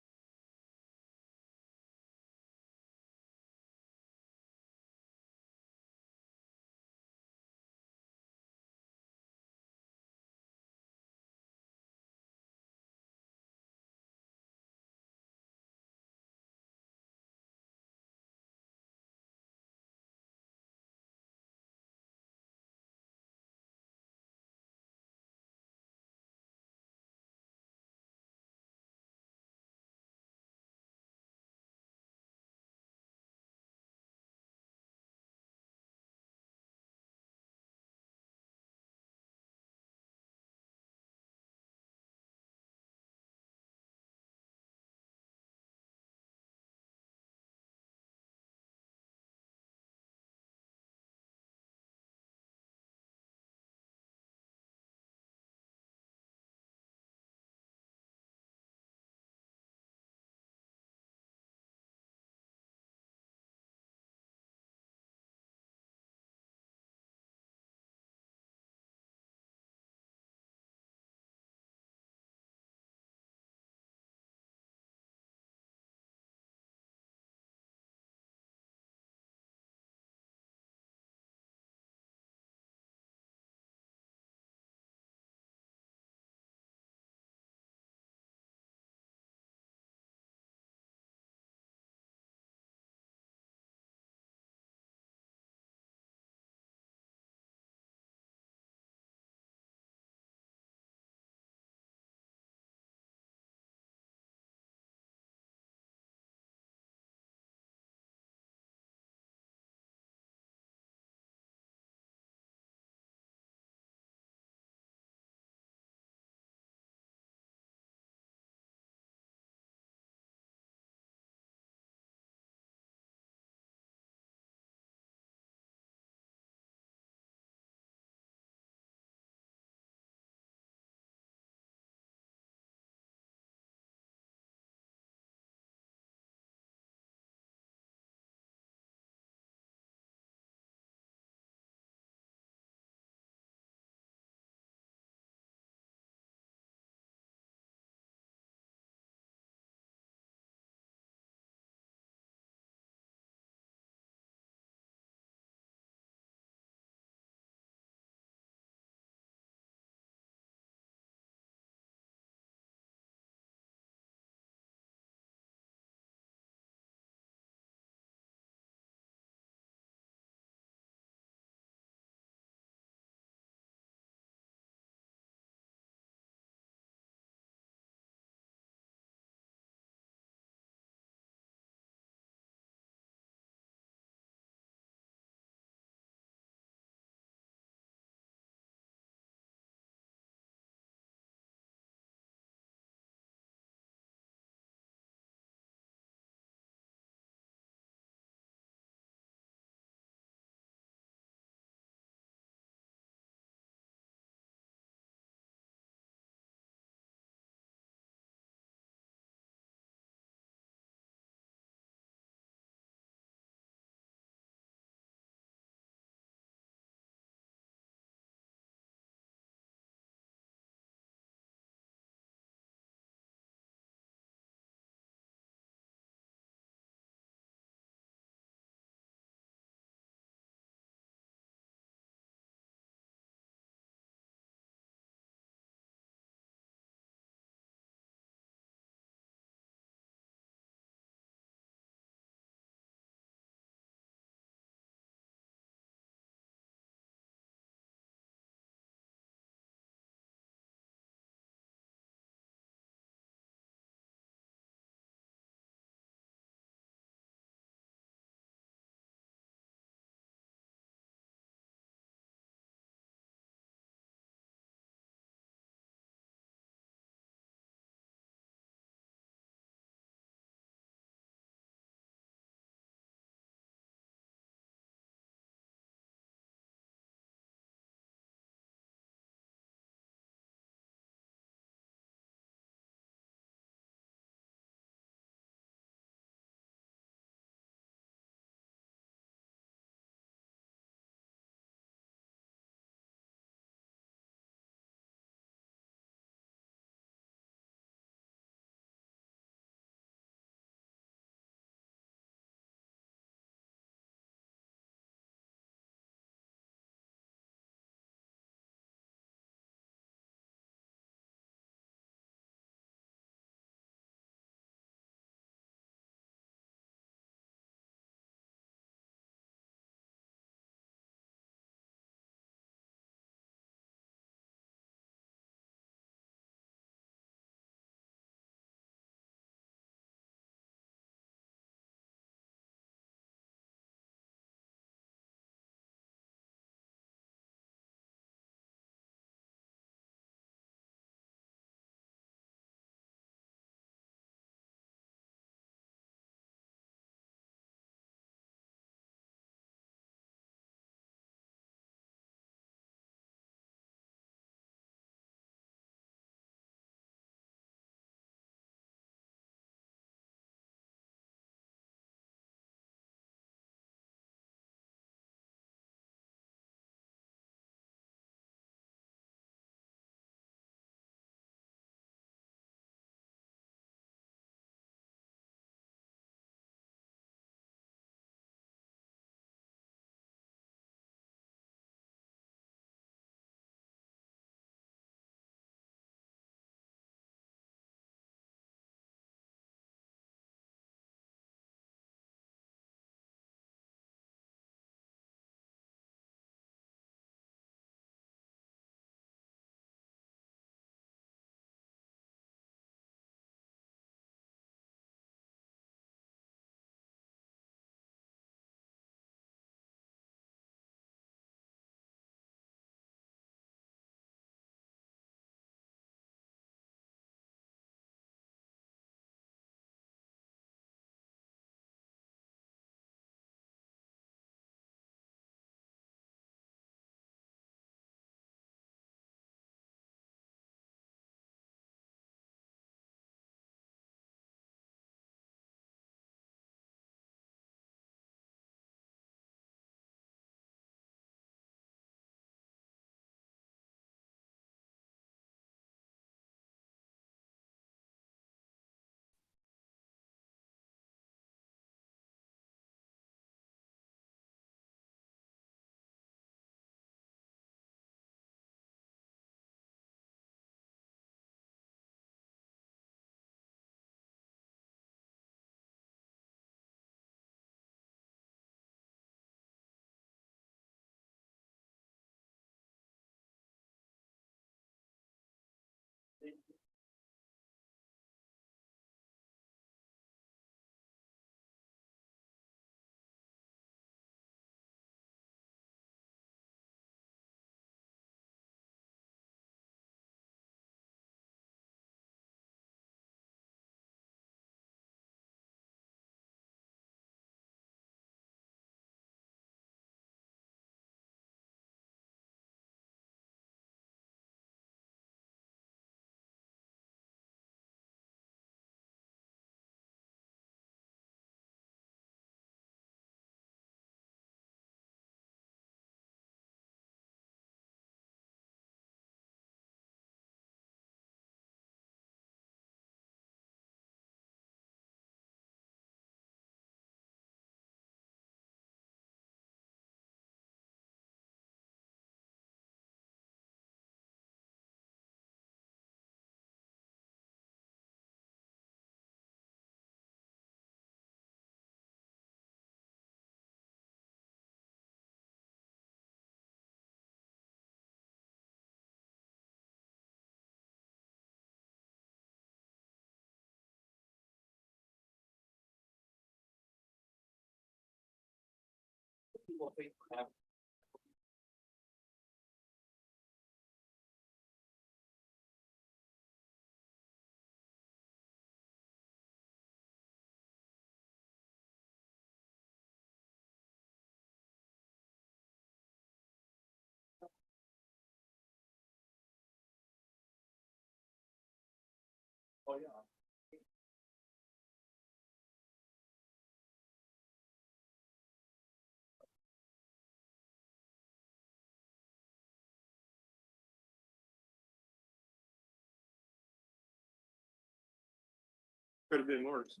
H: Could have been worse.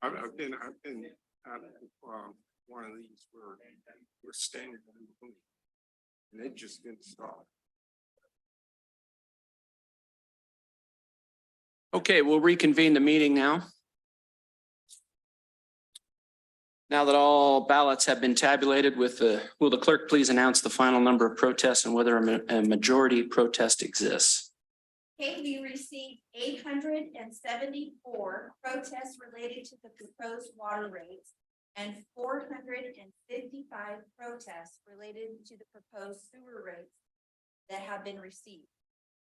H: I've been at one of these where we're standing and it just didn't stop.
A: Okay, we'll reconvene the meeting now. Now that all ballots have been tabulated will the clerk please announce the final number of protests and whether a majority protest exists?
V: Okay, we received 874 protests related to the proposed water rates and 455 protests related to the proposed sewer rates that have been received.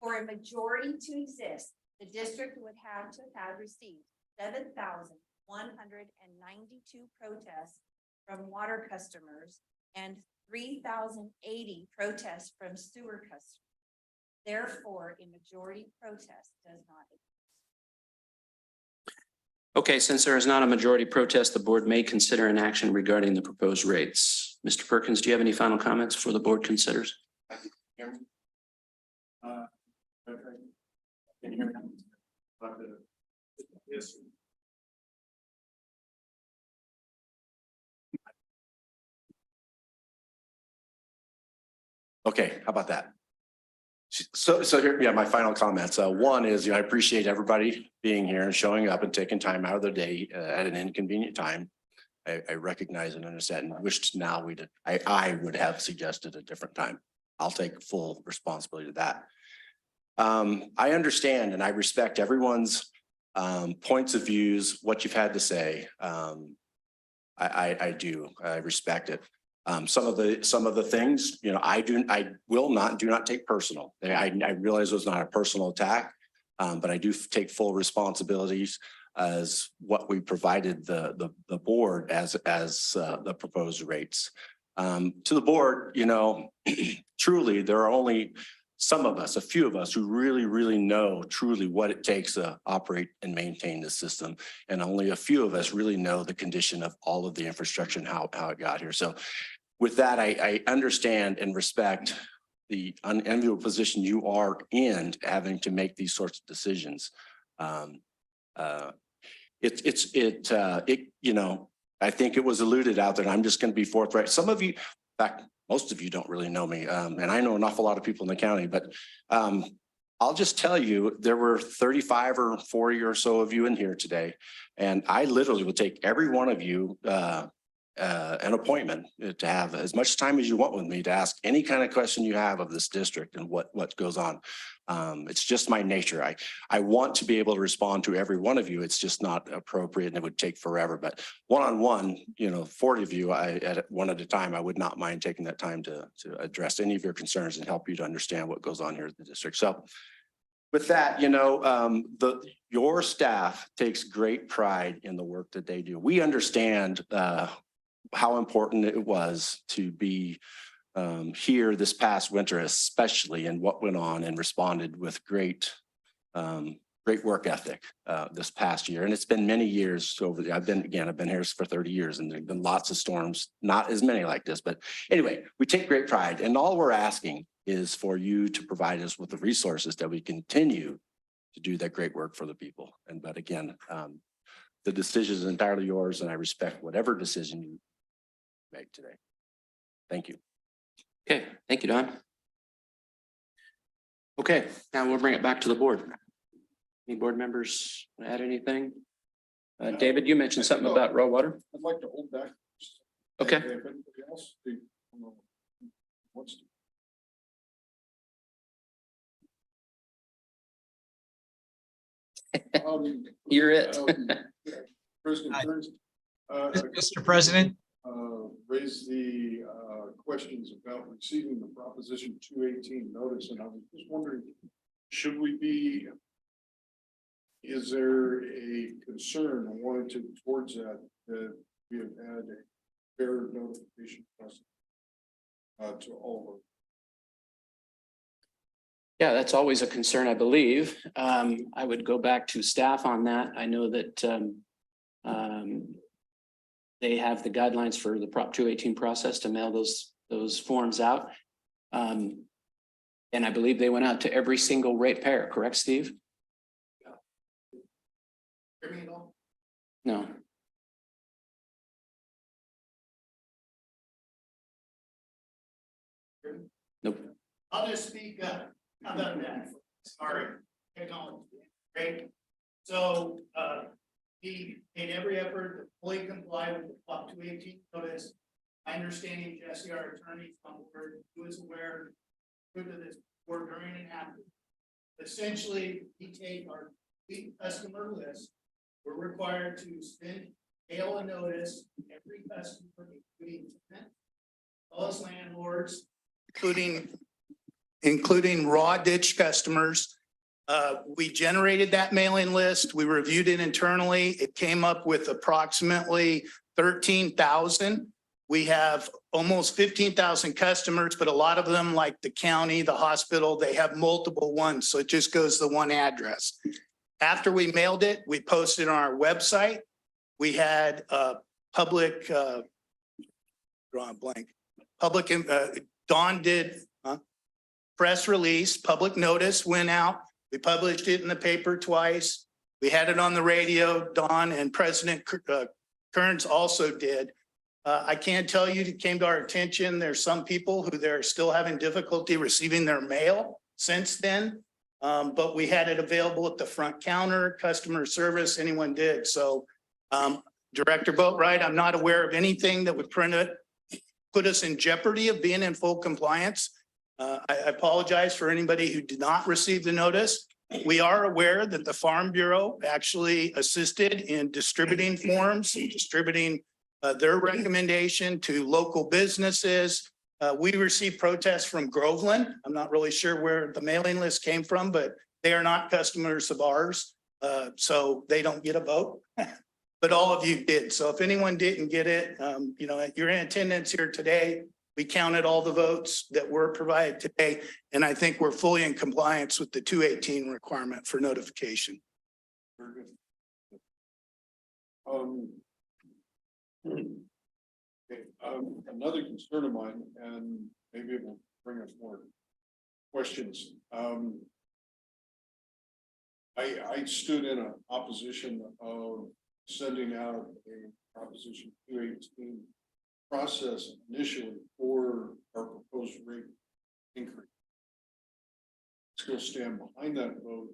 V: For a majority to exist, the district would have to have received 7,192 protests from water customers and 3,080 protests from sewer customers. Therefore, a majority protest does not exist.
A: Okay, since there is not a majority protest, the board may consider an action regarding the proposed rates. Mr. Perkins, do you have any final comments before the board considers?
H: Can you hear me? Yes.
L: Okay, how about that? So here, yeah, my final comments. One is, I appreciate everybody being here and showing up and taking time out of their day at an inconvenient time. I recognize and understand and wished now I would have suggested a different time. I'll take full responsibility to that. I understand and I respect everyone's points of views, what you've had to say. I do, I respect it. Some of the things, I do not take personal. I realize it was not a personal attack, but I do take full responsibilities as what we provided the board as the proposed rates. To the board, truly, there are only some of us, a few of us who really know truly what it takes to operate and maintain the system. And only a few of us really know the condition of all of the infrastructure and how it got here. So with that, I understand and respect the unenviable position you are in having to make these sorts of decisions. I think it was alluded out there, and I'm just going to be forthright. Some of you, in fact, most of you don't really know me, and I know an awful lot of people in the county, but I'll just tell you, there were 35 or 40 or so of you in here today, and I literally will take every one of you an appointment to have as much time as you want with me to ask any kind of question you have of this district and what goes on. It's just my nature. I want to be able to respond to every one of you. It's just not appropriate and it would take forever. But one-on-one, 40 of you, at one at a time, I would not mind taking that time to address any of your concerns and help you to understand what goes on here at the district. So with that, your staff takes great pride in the work that they do. We understand how important it was to be here this past winter, especially, and what went on and responded with great work ethic this past year. And it's been many years I've been here for 30 years and there've been lots of storms, not as many like this, but anyway, we take great pride, and all we're asking is for you to provide us with the resources that we continue to do that great work for the people. But again, the decision is entirely yours, and I respect whatever decision you make today. Thank you.
A: Okay, thank you, Don. Okay, now we'll bring it back to the board. Any board members want to add anything? David, you mentioned something about raw water.
U: I'd like to hold back.
A: Okay.
U: If anybody else wants to.
A: You're it.
H: President Burns,
W: Mr. President,
H: raised the questions about receiving the Proposition 218 notice, and I was just wondering, should we be, is there a concern warranted towards that we have had a fair notification process to all of us?
A: Yeah, that's always a concern, I believe. I would go back to staff on that. I know that they have the guidelines for the Prop 218 process to mail those forms out. And I believe they went out to every single ratepayer, correct, Steve?
E: Hear me at all?
A: No. Nope.
E: I'll just speak up. How about that? Sorry, technology, great. So, he made every effort to fully comply with the Prop 218 notice. My understanding, Jesse, our attorney, from board, who is aware of this before, during, and after. Essentially, we take our customer list. We're required to mail a notice to every customer, including tenant, as well as landlords, including raw ditch customers. We generated that mailing list. We reviewed it internally. It came up with approximately 13,000. We have almost 15,000 customers, but a lot of them, like the county, the hospital, they have multiple ones. So it just goes to one address. After we mailed it, we posted on our website. We had public, drawing a blank, Dawn did press release, public notice went out. We published it in the paper twice. We had it on the radio. Dawn and President Kearns also did. I can tell you, it came to our attention, there's some people who they're still having difficulty receiving their mail since then. But we had it available at the front counter, customer service, anyone did. So Director Boatwright, I'm not aware of anything that would put us in jeopardy of being in full compliance. I apologize for anybody who did not receive the notice. We are aware that the Farm Bureau actually assisted in distributing forms and distributing their recommendation to local businesses. We received protests from Groveland. I'm not really sure where the mailing list came from, but they are not customers of ours. So they don't get a vote, but all of you did. So if anyone didn't get it, you know, you're in attendance here today. We counted all the votes that were provided today, and I think we're fully in compliance with the 218 requirement for notification.
H: Very good. Okay, another concern of mine, and maybe it will bring us more questions. I stood in an opposition of sending out a Proposition 218 process initially for our proposed rate increase. Still stand behind that vote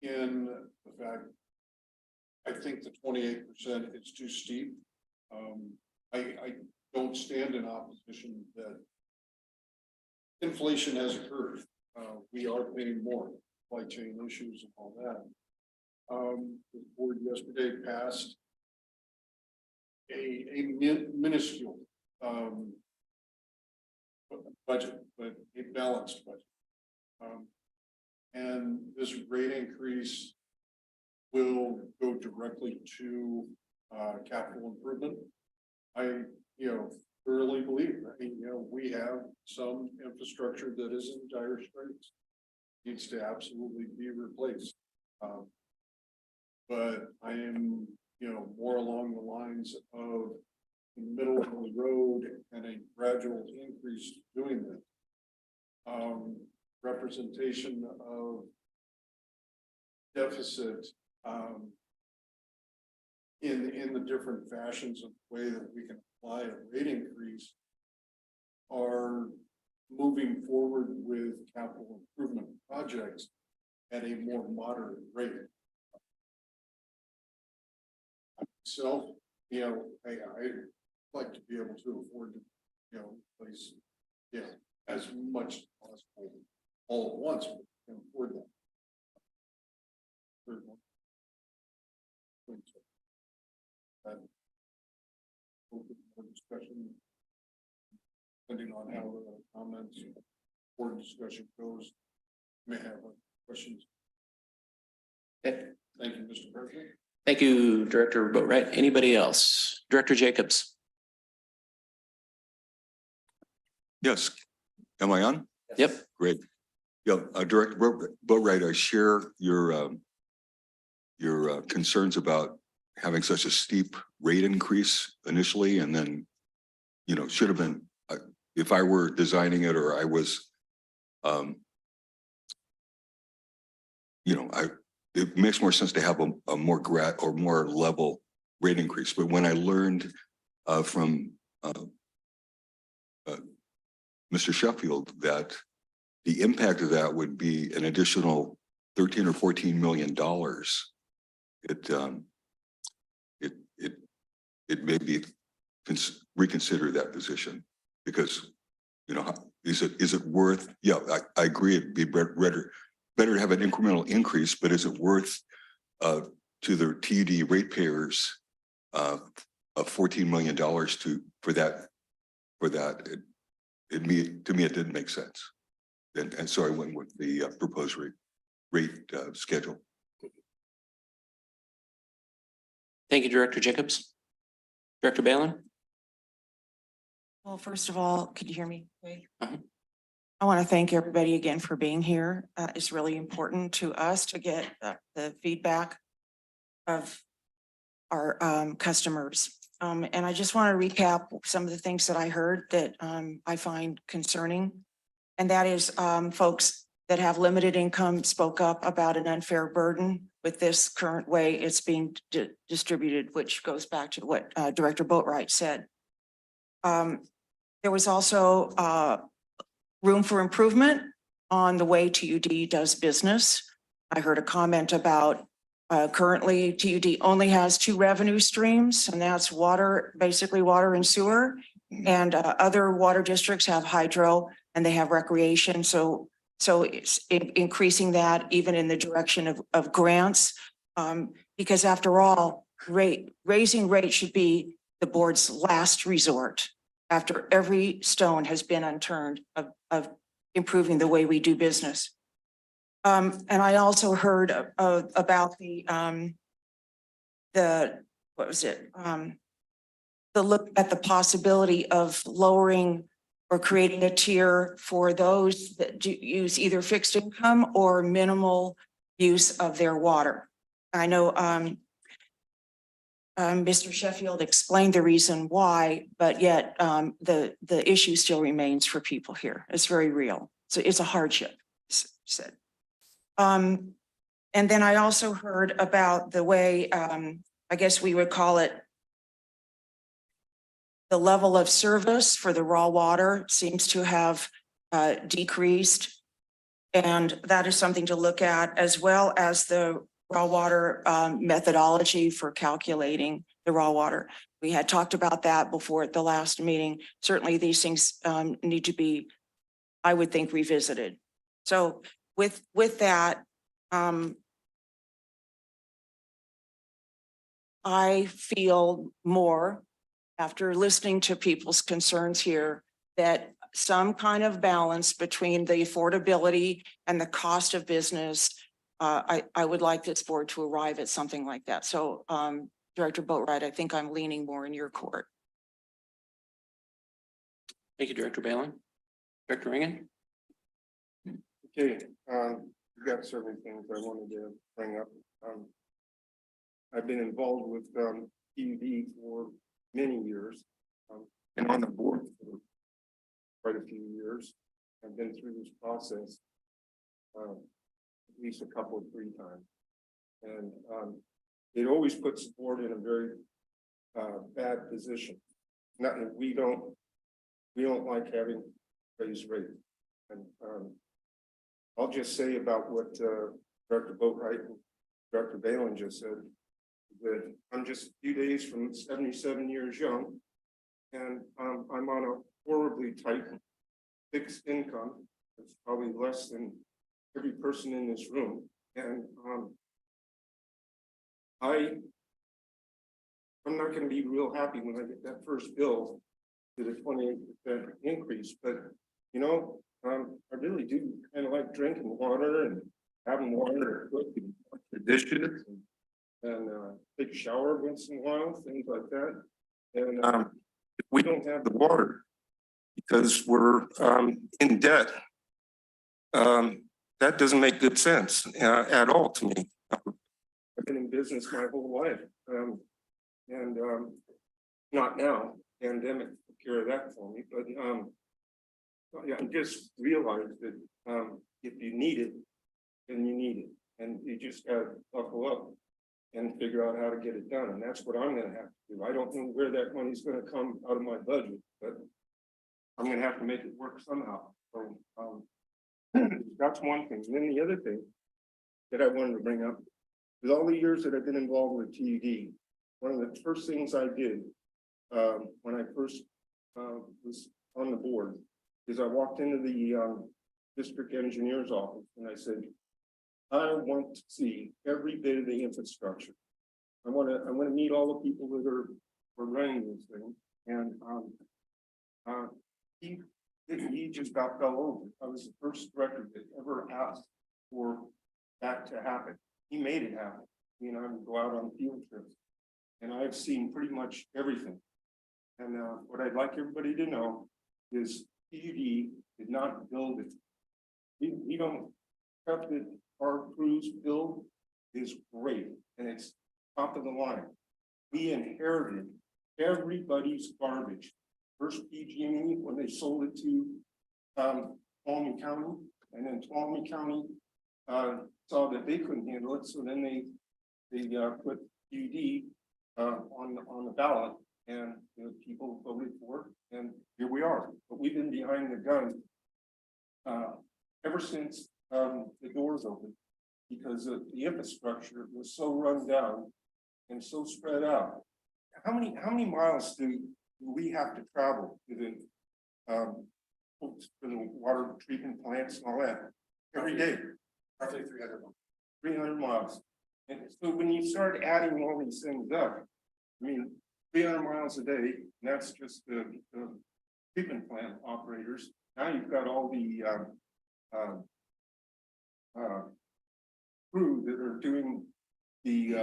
H: in the fact I think the 28% is too steep. I don't stand in opposition that inflation has occurred. We are paying more, supply chain issues and all that. The board yesterday passed a minuscule budget, but a balanced budget. And this rate increase will go directly to capital improvement. I, thoroughly believe that, we have some infrastructure that is in dire straits, needs to absolutely be replaced. But I am, more along the lines of middle of the road and a gradual increase doing that. Representation of deficit in the different fashions of the way that we can apply a rate increase are moving forward with capital improvement projects at a more moderate rate. So, I'd like to be able to afford to, place, as much as possible all at once, but can afford that. depending on how the comments or discussion goes, may have questions.
A: Okay.
H: Thank you, Mr. President.
A: Thank you, Director Boatright. Anybody else? Director Jacobs?
M: Yes. Am I on?
A: Yep.
M: Great. Yeah, Director Boatright, I share your concerns about having such a steep rate increase initially, and then, you know, should have been, if I were designing it or I was, you know, it makes more sense to have a more more level rate increase. But when I learned from Mr. Sheffield that the impact of that would be an additional $13 or $14 million, it made me reconsider that position, because, you know, is it worth? Yeah, I agree. It'd be better to have an incremental increase, but is it worth to the TUD ratepayers of $14 million for that? To me, it didn't make sense, and so I went with the proposed rate schedule.
A: Thank you, Director Jacobs. Director Balin?
F: Well, first of all, could you hear me?
A: Uh-huh.
F: I want to thank everybody again for being here. It's really important to us to get the feedback of our customers. And I just want to recap some of the things that I heard that I find concerning. And that is folks that have limited income spoke up about an unfair burden with this current way it's being distributed, which goes back to what Director Boatright said. There was also room for improvement on the way TUD does business. I heard a comment about currently TUD only has 2 revenue streams, and that's water, basically water and sewer. And other water districts have hydro and they have recreation. So it's increasing that even in the direction of grants, because after all, raising rates should be the board's last resort after every stone has been unturned of improving the way we do business. And I also heard about the what was it? The look at the possibility of lowering or creating a tier for those that use either fixed income or minimal use of their water. I know Mr. Sheffield explained the reason why, but yet the issue still remains for people here. It's very real. So it's a hardship, said. And then I also heard about the way, I guess we would call it, the level of service for the raw water seems to have decreased. And that is something to look at, as well as the raw water methodology for calculating the raw water. We had talked about that before at the last meeting. Certainly these things need to be, I would think, revisited. So with that, I feel more after listening to people's concerns here that some kind of balance between the affordability and the cost of business, I would like this board to arrive at something like that. So Director Boatright, I think I'm leaning more in your court.
A: Thank you, Director Balin. Director Ringen?
H: Okay, we've got several things I wanted to bring up. I've been involved with TUD for many years, and on the board for quite a few years. I've been through this process at least a couple of 3 times, and it always puts the board in a very bad position. Not that we don't like having raised rates, and I'll just say about what Dr. Boatright and Dr. Balin just said, that I'm just a few days from 77 years young, and I'm on a horribly tight fixed income. It's probably less than every person in this room, and I'm not going to be real happy when I get that first bill
K: to the 28% increase, but you know, I really do kind of like drinking water and having water, cook and wash the dishes and take a shower once in a while, things like that. And if we don't have the water because we're in debt, that doesn't make good sense at all to me. I've been in business my whole life, and not now. Pandemic took care of that for me, but yeah, I just realized that if you need it, then you need it, and you just gotta buckle up and figure out how to get it done, and that's what I'm gonna have to do. I don't know where that money's gonna come out of my budget, but I'm gonna have to make it work somehow. So that's one thing. And then the other thing that I wanted to bring up, with all the years that I've been involved with TUD, one of the first things I did when I first was on the board is I walked into the district engineer's office and I said, I want to see every bit of the infrastructure. I want to meet all the people that are running this thing. And he just got fell over. I was the first director that ever asked for that to happen. He made it happen. You know, I would go out on field trips, and I've seen pretty much everything. And what I'd like everybody to know is TUD did not build it. We don't have that our crews build is great, and it's top of the line. We inherited everybody's garbage. First PG&E when they sold it to Tuolumne County, and then Tuolumne County saw that they couldn't handle it, so then they put TUD on the ballot, and people voted for it, and here we are. But we've been behind the gun ever since the doors opened, because the infrastructure was so run down and so spread out. How many miles do we have to travel to the water treatment plants and all that every day? Roughly 300 miles. 300 miles. And so when you start adding all these things up, I mean, 300 miles a day, and that's just the treatment plant operators. Now you've got all the crew that are doing the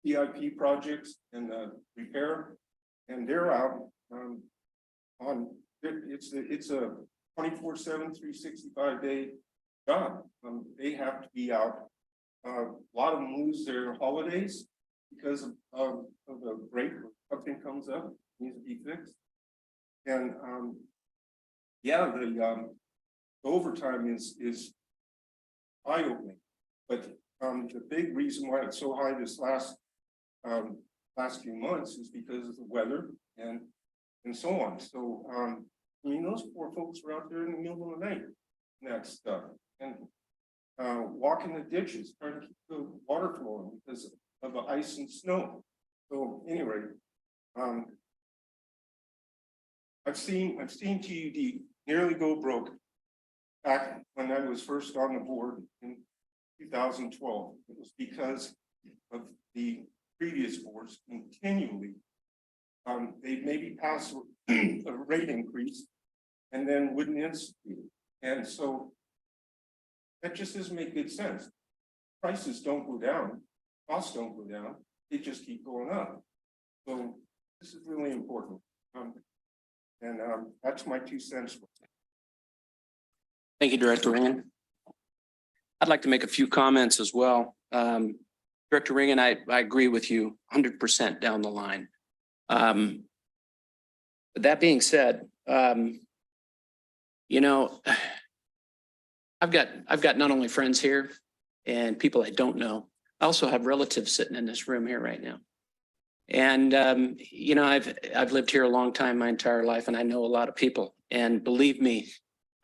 K: PIP projects and the repair, and they're out on it's a 24/7, 365-day job. They have to be out. A lot of them lose their holidays because of a break or something comes up, needs to be fixed. And yeah, the overtime is eye-opening. But the big reason why it's so high this last few months is because of the weather and so on. So I mean, those poor folks were out there in the middle of the night and that stuff, and walking the ditches, trying to keep the water flowing because of the ice and snow. So anyway, I've seen TUD nearly go broke back when I was first on the board in 2012. It was because of the previous boards continually. They maybe pass a rate increase and then wouldn't institute it. And so that just doesn't make good sense. Prices don't go down, costs don't go down, they just keep going up. So this is really important. And that's my 2 cents.
A: Thank you, Director Ringen. I'd like to make a few comments as well. Director Ringen, I agree with you 100% down the line. That being said, you know, I've got not only friends here and people I don't know, I also have relatives sitting in this room here right now. And you know, I've lived here a long time, my entire life, and I know a lot of people. And believe me,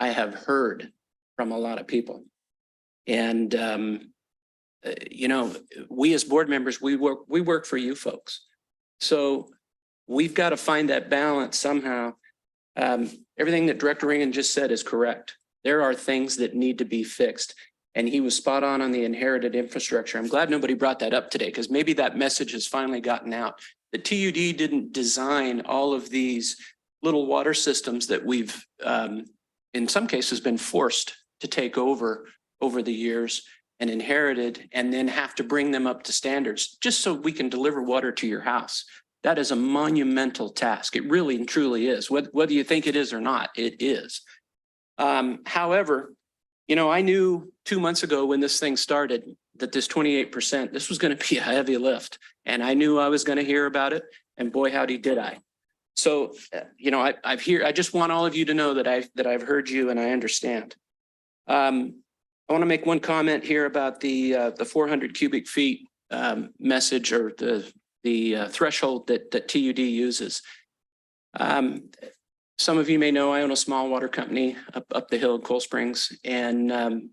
A: I have heard from a lot of people. And you know, we as board members, we work for you folks. So we've got to find that balance somehow. Everything that Director Ringen just said is correct. There are things that need to be fixed. And he was spot on the inherited infrastructure. I'm glad nobody brought that up today, because maybe that message has finally gotten out. The TUD didn't design all of these little water systems that we've, in some cases, been forced to take over the years and inherited, and then have to bring them up to standards just so we can deliver water to your house. That is a monumental task. It really and truly is. Whether you think it is or not, it is. However, you know, I knew 2 months ago when this thing started that this 28%, this was going to be a heavy lift. And I knew I was going to hear about it. And boy, howdy did I. So, you know, I just want all of you to know that I've heard you and I understand. I want to make one comment here about the 400 cubic feet message, or the threshold that TUD uses. Some of you may know I own a small water company up the hill in Cold Springs, and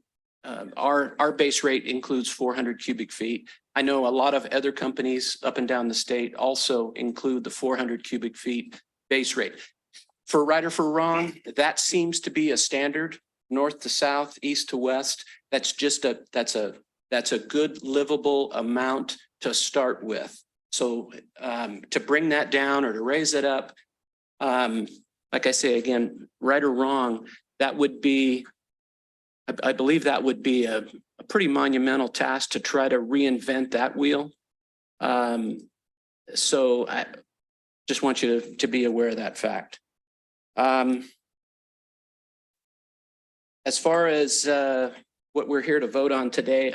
A: our base rate includes 400 cubic feet. I know a lot of other companies up and down the state also include the 400 cubic feet base rate. For right or for wrong, that seems to be a standard, north to south, east to west. That's just that's a good livable amount to start with. So to bring that down or to raise it up, like I say again, right or wrong, that would be, I believe that would be a pretty monumental task to try to reinvent that wheel. So I just want you to be aware of that fact. As far as what we're here to vote on today,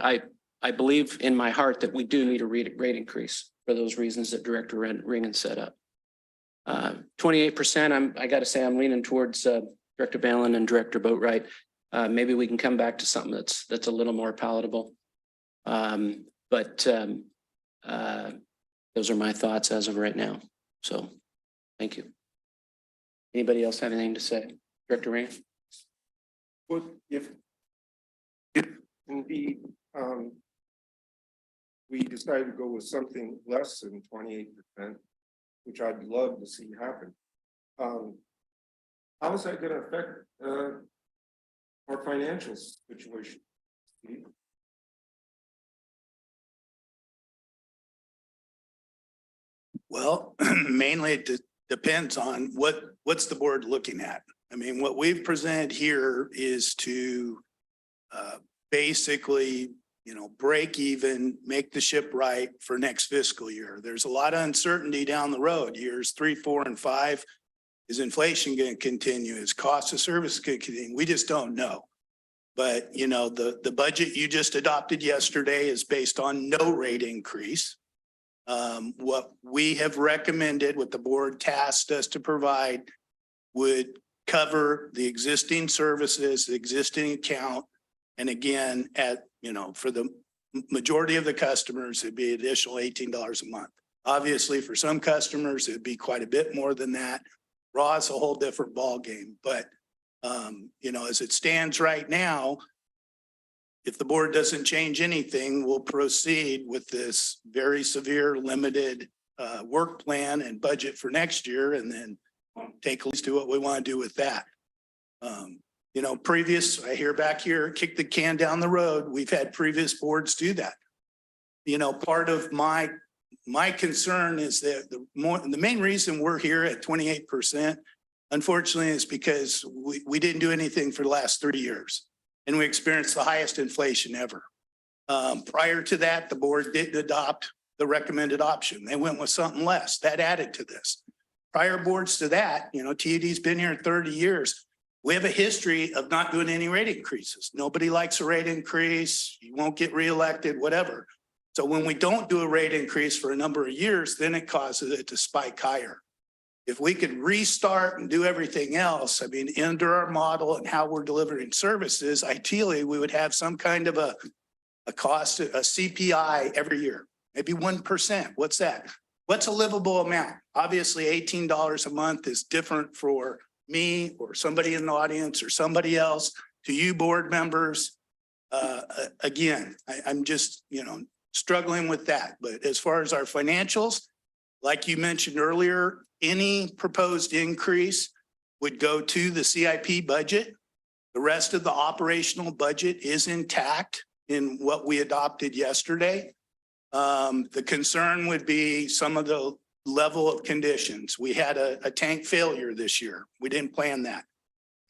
A: I believe in my heart that we do need a rate increase for those reasons that Director Ringen set up. 28%, I got to say I'm leaning towards Director Balin and Director Boatwright. Maybe we can come back to something that's a little more palatable. But those are my thoughts as of right now. So thank you. Anybody else have anything to say? Director Ringen?
K: What if indeed we decide to go with something less than 28%, which I'd love to see happen? How is that going to affect our financial situation?
E: Well, mainly it depends on what's the board looking at. I mean, what we've presented here is to basically, you know, break even, make the ship right for next fiscal year. There's a lot of uncertainty down the road, years 3, 4, and 5. Is inflation going to continue? Is cost of service going to continue? We just don't know. But, you know, the budget you just adopted yesterday is based on no rate increase. What we have recommended, what the board tasked us to provide, would cover the existing services, the existing account. And again, you know, for the majority of the customers, it'd be additional $18 a month. Obviously, for some customers, it'd be quite a bit more than that. Raw is a whole different ballgame. But, you know, as it stands right now, if the board doesn't change anything, we'll proceed with this very severe limited work plan and budget for next year, and then take a look to what we want to do with that. You know, I hear back here, kick the can down the road. We've had previous boards do that. You know, part of my concern is that the main reason we're here at 28%, unfortunately, is because we didn't do anything for the last 3 years. And we experienced the highest inflation ever. Prior to that, the board didn't adopt the recommended option. They went with something less. That added to this. Prior boards to that, you know, TUD's been here 30 years. We have a history of not doing any rate increases. Nobody likes a rate increase. You won't get reelected, whatever. So when we don't do a rate increase for a number of years, then it causes it to spike higher. If we could restart and do everything else, I mean, under our model and how we're delivering services, ideally, we would have some kind of a cost, a CPI every year, maybe 1%. What's that? What's a livable amount? Obviously, $18 a month is different for me or somebody in the audience or somebody else. To you board members, again, I'm just, you know, struggling with that. But as far as our financials, like you mentioned earlier, any proposed increase would go to the CIP budget. The rest of the operational budget is intact in what we adopted yesterday. The concern would be some of the level of conditions. We had a tank failure this year. We didn't plan that.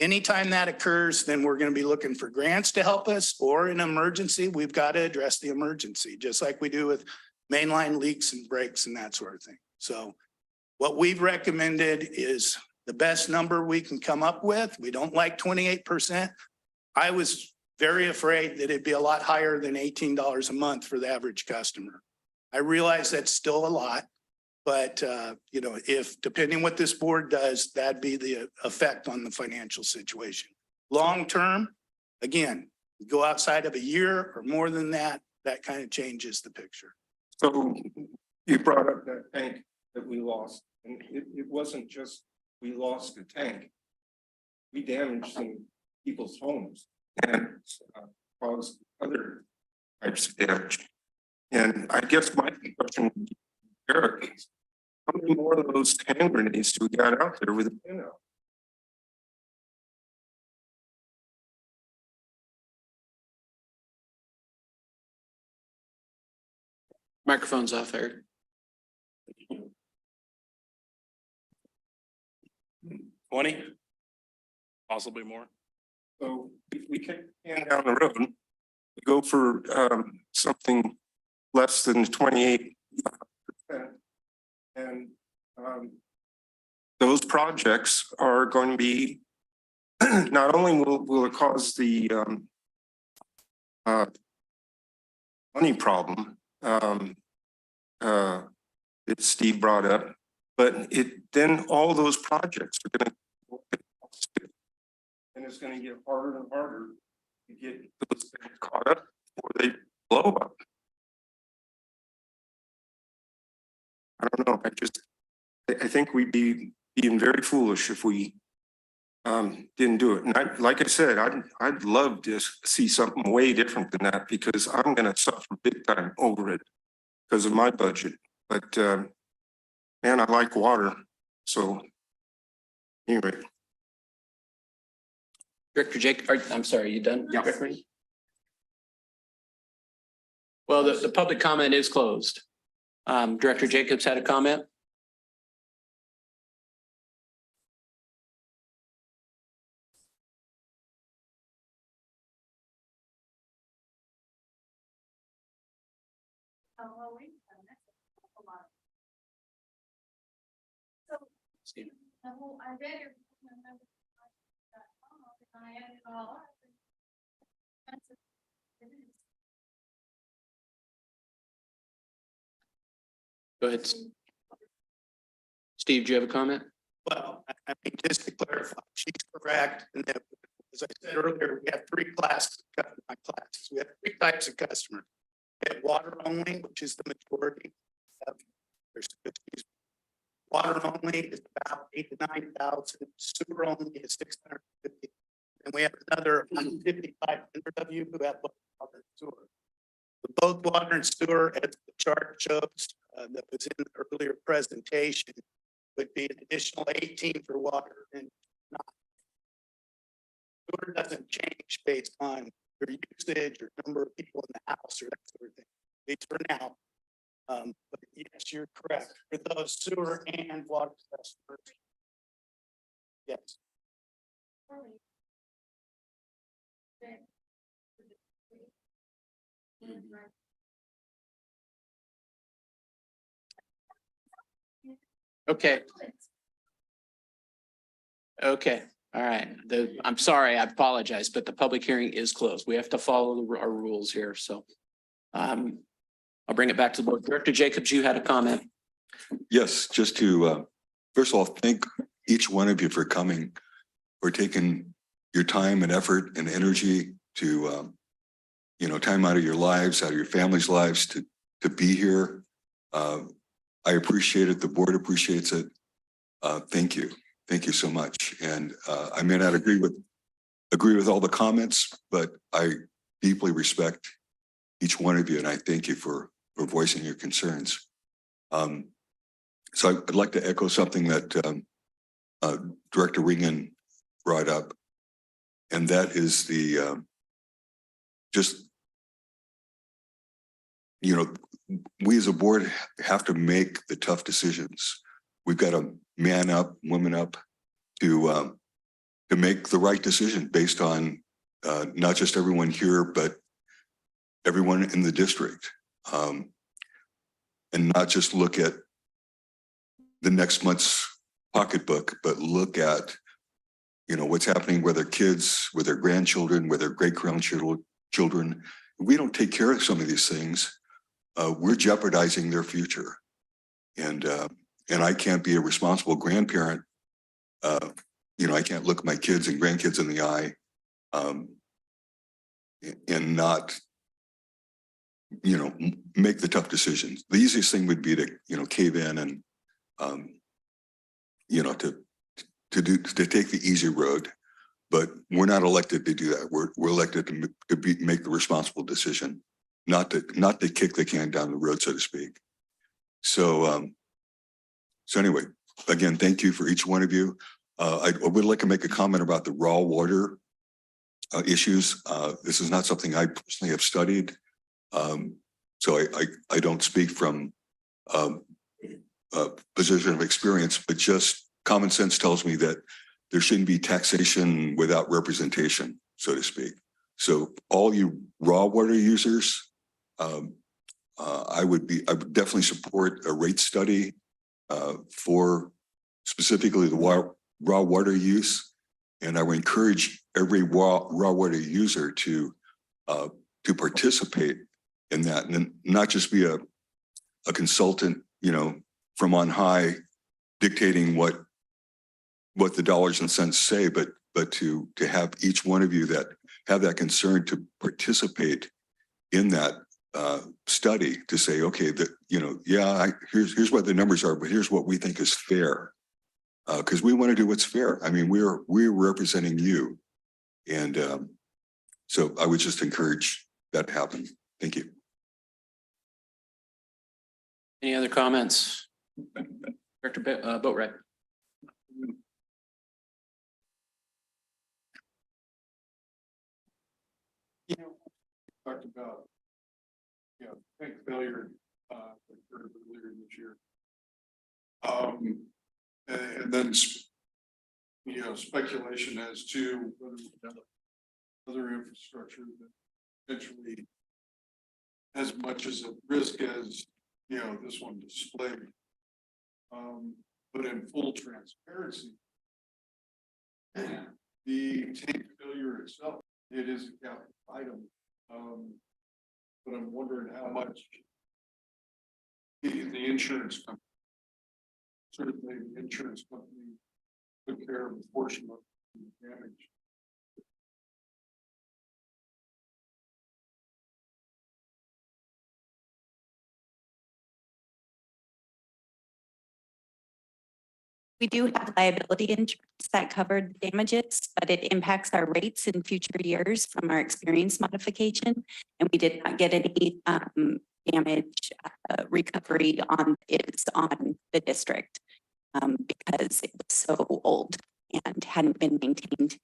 E: Anytime that occurs, then we're going to be looking for grants to help us, or in an emergency, we've got to address the emergency, just like we do with mainline leaks and breaks and that sort of thing. So what we've recommended is the best number we can come up with. We don't like 28%. I was very afraid that it'd be a lot higher than $18 a month for the average customer. I realize that's still a lot, but you know, if depending what this board does, that'd be the effect on the financial situation. Long term, again, go outside of a year or more than that, that kind of changes the picture.
K: So you brought up that tank that we lost, and it wasn't just we lost a tank. We damaged some people's homes and caused other types of damage. And I guess my question, Eric, is how many more of those hand grenades do we got out there with a pin out?
A: Microphone's off, Eric. 20, possibly more.
K: So if we can down the road, we go for something less than 28%. And those projects are going to be, not only will it cause the money problem that Steve brought up, but then all those projects are going to, and it's going to get harder and harder to get those things caught up before they blow up. I don't know. I think we'd be being very foolish if we didn't do it. And like I said, I'd love to see something way different than that, because I'm going to suffer big time over it because of my budget. But man, I like water. So anyway.
A: Director Jake, I'm sorry, you done?
K: Yeah.
A: Well, the public comment is closed. Director Jacobs had a comment.
I: I read your. I added it all up.
A: Go ahead. Steve, do you have a comment?
E: Well, I mean, just to clarify, she's correct. And that, as I said earlier, we have three classes. We have three types of customers. We have water only, which is the majority. Water only is about 8,000 to 9,000. Sewer only is 650. And we have another 5,500 of you who have both water and sewer. Both water and sewer, as the chart shows, that was in the earlier presentation, would be an additional 18 for water and not. Sewer doesn't change based on your usage or number of people in the house or that sort of thing. It's for now. But yes, you're correct. For those sewer and water customers. Yes.
A: Okay. Okay. All right. I'm sorry. I apologize, but the public hearing is closed. We have to follow our rules here. So I'll bring it back to the board. Director Jacobs, you had a comment.
M: Yes, just to, first of all, thank each one of you for coming, for taking your time and effort and energy to, you know, time out of your lives, out of your family's lives to be here. I appreciate it. The board appreciates it. Thank you. Thank you so much. And I may not agree with all the comments, but I deeply respect each one of you, and I thank you for voicing your concerns. So I'd like to echo something that Director Regan brought up, and that is the just, you know, we as a board have to make the tough decisions. We've got to man up, woman up to make the right decision based on not just everyone here, but everyone in the district. And not just look at the next month's pocketbook, but look at, you know, what's happening with their kids, with their grandchildren, with their great-grandchildren. If we don't take care of some of these things, we're jeopardizing their future. And I can't be a responsible grandparent. You know, I can't look my kids and grandkids in the eye and not, you know, make the tough decisions. The easiest thing would be to, you know, cave in and, you know, to take the easy road. But we're not elected to do that. We're elected to make the responsible decision, not to kick the can down the road, so to speak. So anyway, again, thank you for each one of you. I would like to make a comment about the raw water issues. This is not something I personally have studied. So I don't speak from a position of experience, but just common sense tells me that there shouldn't be taxation without representation, so to speak. So all you raw water users, I would definitely support a rate study for specifically the raw water use. And I would encourage every raw water user to participate in that, and not just be a consultant, you know, from on high dictating what the dollars and cents say, but to have each one of you that have that concern to participate in that study, to say, okay, that, you know, yeah, here's what the numbers are, but here's what we think is fair, because we want to do what's fair. I mean, we're representing you, and so I would just encourage that to happen. Thank you.
A: Any other comments? Director Boatright.
H: You know, talked about, you know, tank failure earlier this year. And then, you know, speculation as to whether we have other infrastructure that potentially as much as a risk as, you know, this one displayed. But in full transparency, the tank failure itself, it is a capital item. But I'm wondering how much the insurance company, certainly the insurance company, took care of a portion of the damage.
N: We do have liability insurance that covered the damages, but it impacts our rates in future years from our experience modification. And we did not get any damage recovery on the district because it was so old and hadn't been maintained,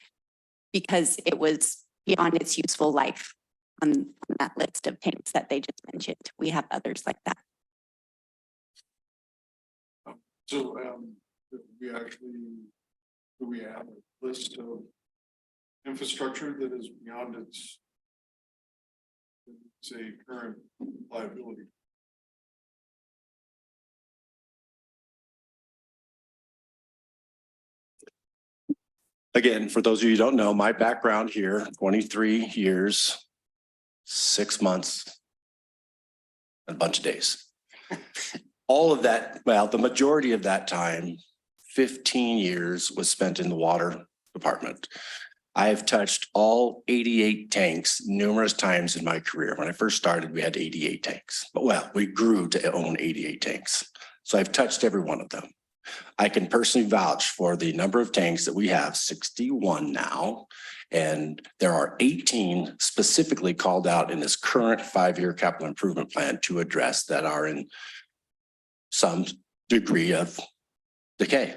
N: because it was beyond its useful life on that list of tanks that they just mentioned. We have others like that.
H: So do we have a list of infrastructure that is beyond its, say, current liability?
L: Again, for those of you who don't know, my background here, 23 years, 6 months, and a bunch of days. All of that, well, the majority of that time, 15 years, was spent in the water department. I have touched all 88 tanks numerous times in my career. When I first started, we had 88 tanks, but well, we grew to own 88 tanks. So I've touched every one of them. I can personally vouch for the number of tanks that we have, 61 now, and there are 18 specifically called out in this current 5-year capital improvement plan to address that are in some degree of decay.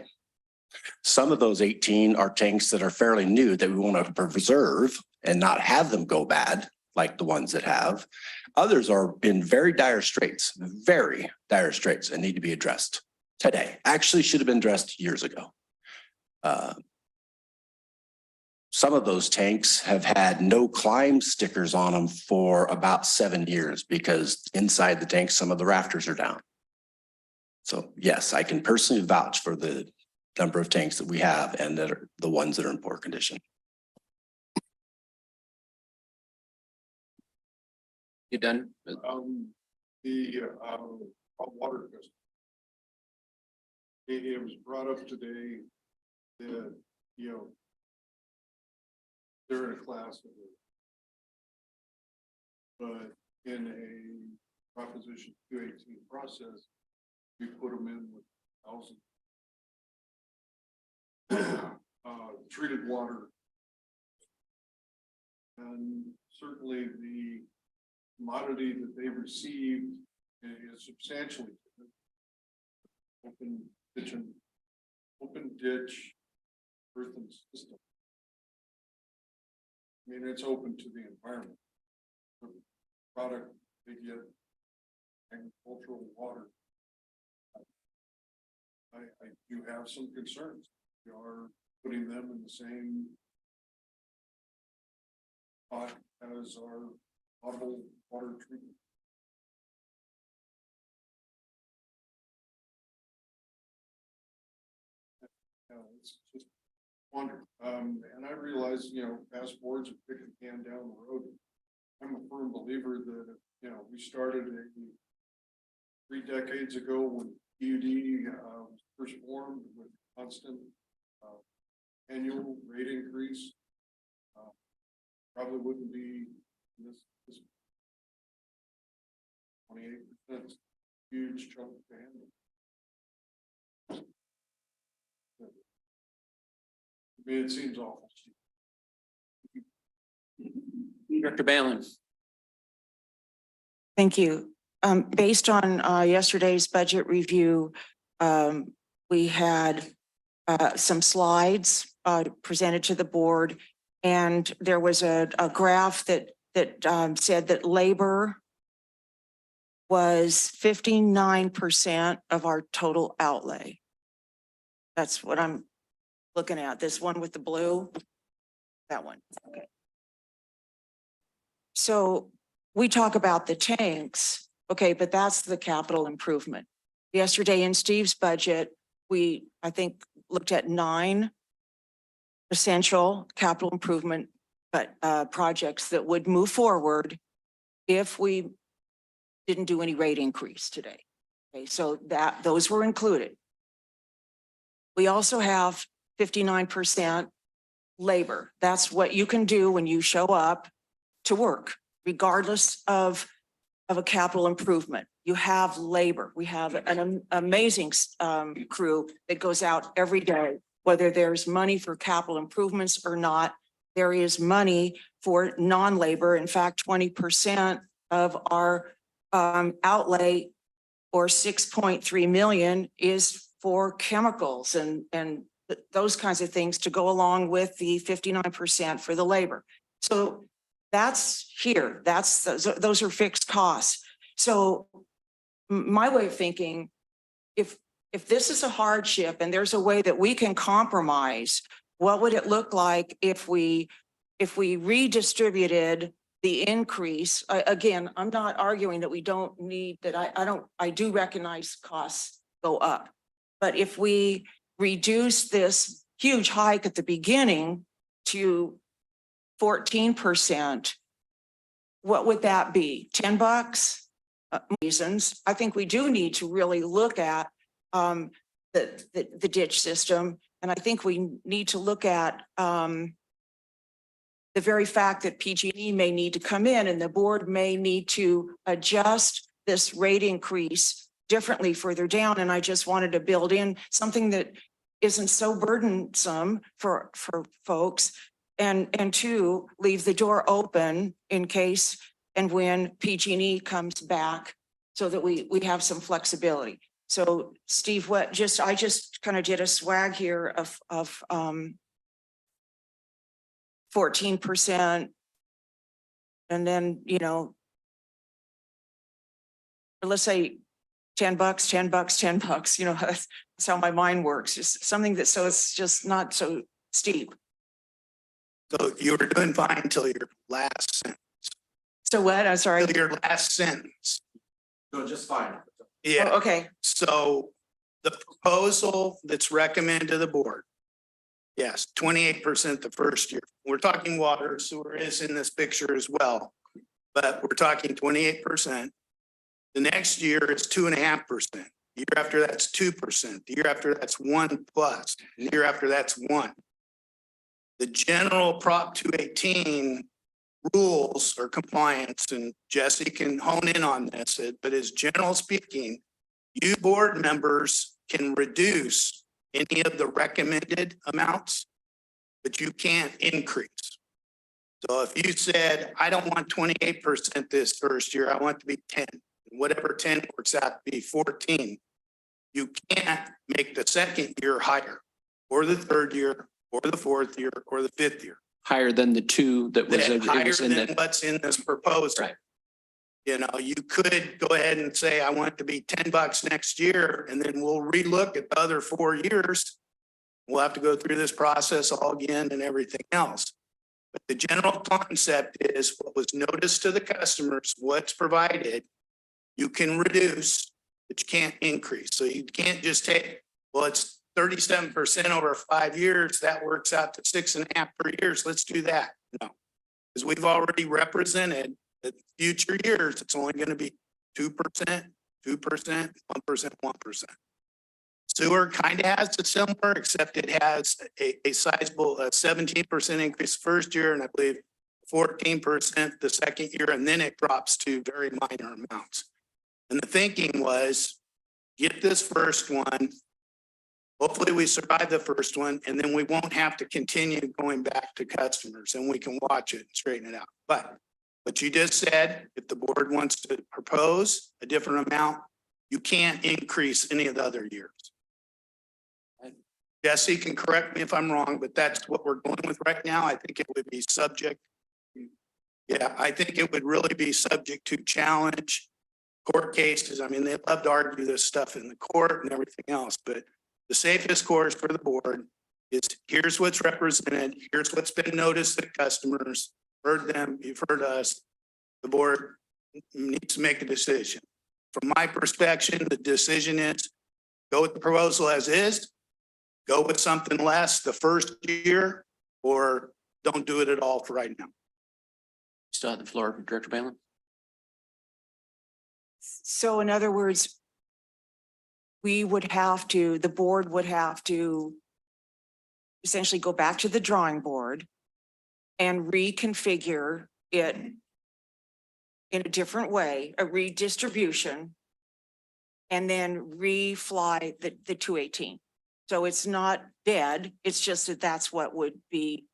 L: Some of those 18 are tanks that are fairly new that we want to preserve and not have them go bad, like the ones that have. Others are in very dire straits and need to be addressed today. Actually should have been addressed years ago. Some of those tanks have had no climb stickers on them for about 7 years because inside the tank, some of the rafters are down. So yes, I can personally vouch for the number of tanks that we have and that are the ones that are in poor condition.
A: You done?
H: The water business. It was brought up today that, you know, they're in a class of it. But in a Proposition 218 process, we put them in with 1,000 treated water. And certainly the commodity that they received is substantially different. Open kitchen, open ditch, earthen system. I mean, it's open to the environment. The product they get agricultural water. I do have some concerns. We are putting them in the same spot as our bottled water treatment. It's just wonder. And I realize, you know, past boards have kicked the can down the road. I'm a firm believer that, you know, we started 3 decades ago when TUD was first formed with constant annual rate increase. Probably wouldn't be this 28%, huge chunk of handle. I mean, it seems awful.
A: Director Balin.
F: Thank you. Based on yesterday's budget review, we had some slides presented to the board, and there was a graph that said that labor was 59% of our total outlay. That's what I'm looking at. This one with the blue, that one. Okay. So we talk about the tanks, okay, but that's the capital improvement. Yesterday in Steve's budget, I think, looked at 9 essential capital improvement projects that would move forward if we didn't do any rate increase today. Okay, so those were included. We also have 59% labor. That's what you can do when you show up to work, regardless of a capital improvement. You have labor. We have an amazing crew that goes out every day, whether there's money for capital improvements or not. There is money for non-labor. In fact, 20% of our outlay, or 6.3 million, is for chemicals and those kinds of things to go along with the 59% for the labor. So that's here. Those are fixed costs. So my way of thinking, if this is a hardship and there's a way that we can compromise, what would it look like if we redistributed the increase? Again, I'm not arguing that we don't need that. I do recognize costs go up, but if we reduce this huge hike at the beginning to 14%, what would that be? $10? Reasons. I think we do need to really look at the ditch system. And I think we need to look at the very fact that PG&E may need to come in and the board may need to adjust this rate increase differently further down. And I just wanted to build in something that isn't so burdensome for folks. And 2, leave the door open in case and when PG&E comes back so that we have some flexibility. So Steve, I just kind of did a swag here of 14% And then, or let's say $10, $10, $10, that's how my mind works. Just something that, so it's just not so steep.
E: So you were doing fine until your last sentence.
F: So what? I'm sorry.
E: Till your last sentence.
L: So just fine.
E: Yeah.
F: Oh, okay.
E: So the proposal that's recommended to the board. Yes, 28% the first year. We're talking water, sewer is in this picture as well. But we're talking 28%. The next year is 2.5%. The year after that's 2%. The year after that's 1+. The year after that's 1. The general Prop 218 rules or compliance, and Jesse can hone in on this, but as general speaking, you board members can reduce any of the recommended amounts, but you can't increase. So if you said, I don't want 28% this first year, I want it to be 10, whatever 10 works out to be 14, you can't make the second year higher, or the third year, or the fourth year, or the fifth year.
A: Higher than the two that was.
E: Higher than what's in this proposal.
A: Right.
E: You could go ahead and say, I want it to be $10 next year, and then we'll relook at the other 4 years. We'll have to go through this process all again and everything else. But the general concept is what was noticed to the customers, what's provided, you can reduce, but you can't increase. So you can't just take, well, it's 37% over 5 years. That works out to 6.5 per year. So let's do that. No, because we've already represented that future years, it's only going to be 2%, 2%, 1%, 1%. Sewer kind of has a similar, except it has a sizable 17% increase first year, and I believe 14% the second year, and then it drops to very minor amounts. And the thinking was, get this first one. Hopefully we survive the first one, and then we won't have to continue going back to customers, and we can watch it and straighten it out. But what you just said, if the board wants to propose a different amount, you can't increase any of the other years. Jesse can correct me if I'm wrong, but that's what we're going with right now. I think it would be subject. Yeah, I think it would really be subject to challenge, court cases. I mean, they love to argue this stuff in the court and everything else, but the safest course for the board is here's what's represented. Here's what's been noticed to customers. Heard them, you've heard us. The board needs to make a decision. From my perspective, the decision is go with the proposal as is, go with something less the first year, or don't do it at all for right now.
A: Still have the floor, Director Balin.
F: So in other words, the board would have to essentially go back to the drawing board and reconfigure it in a different way, a redistribution, and then refly the 218. So it's not dead. It's just that that's what would be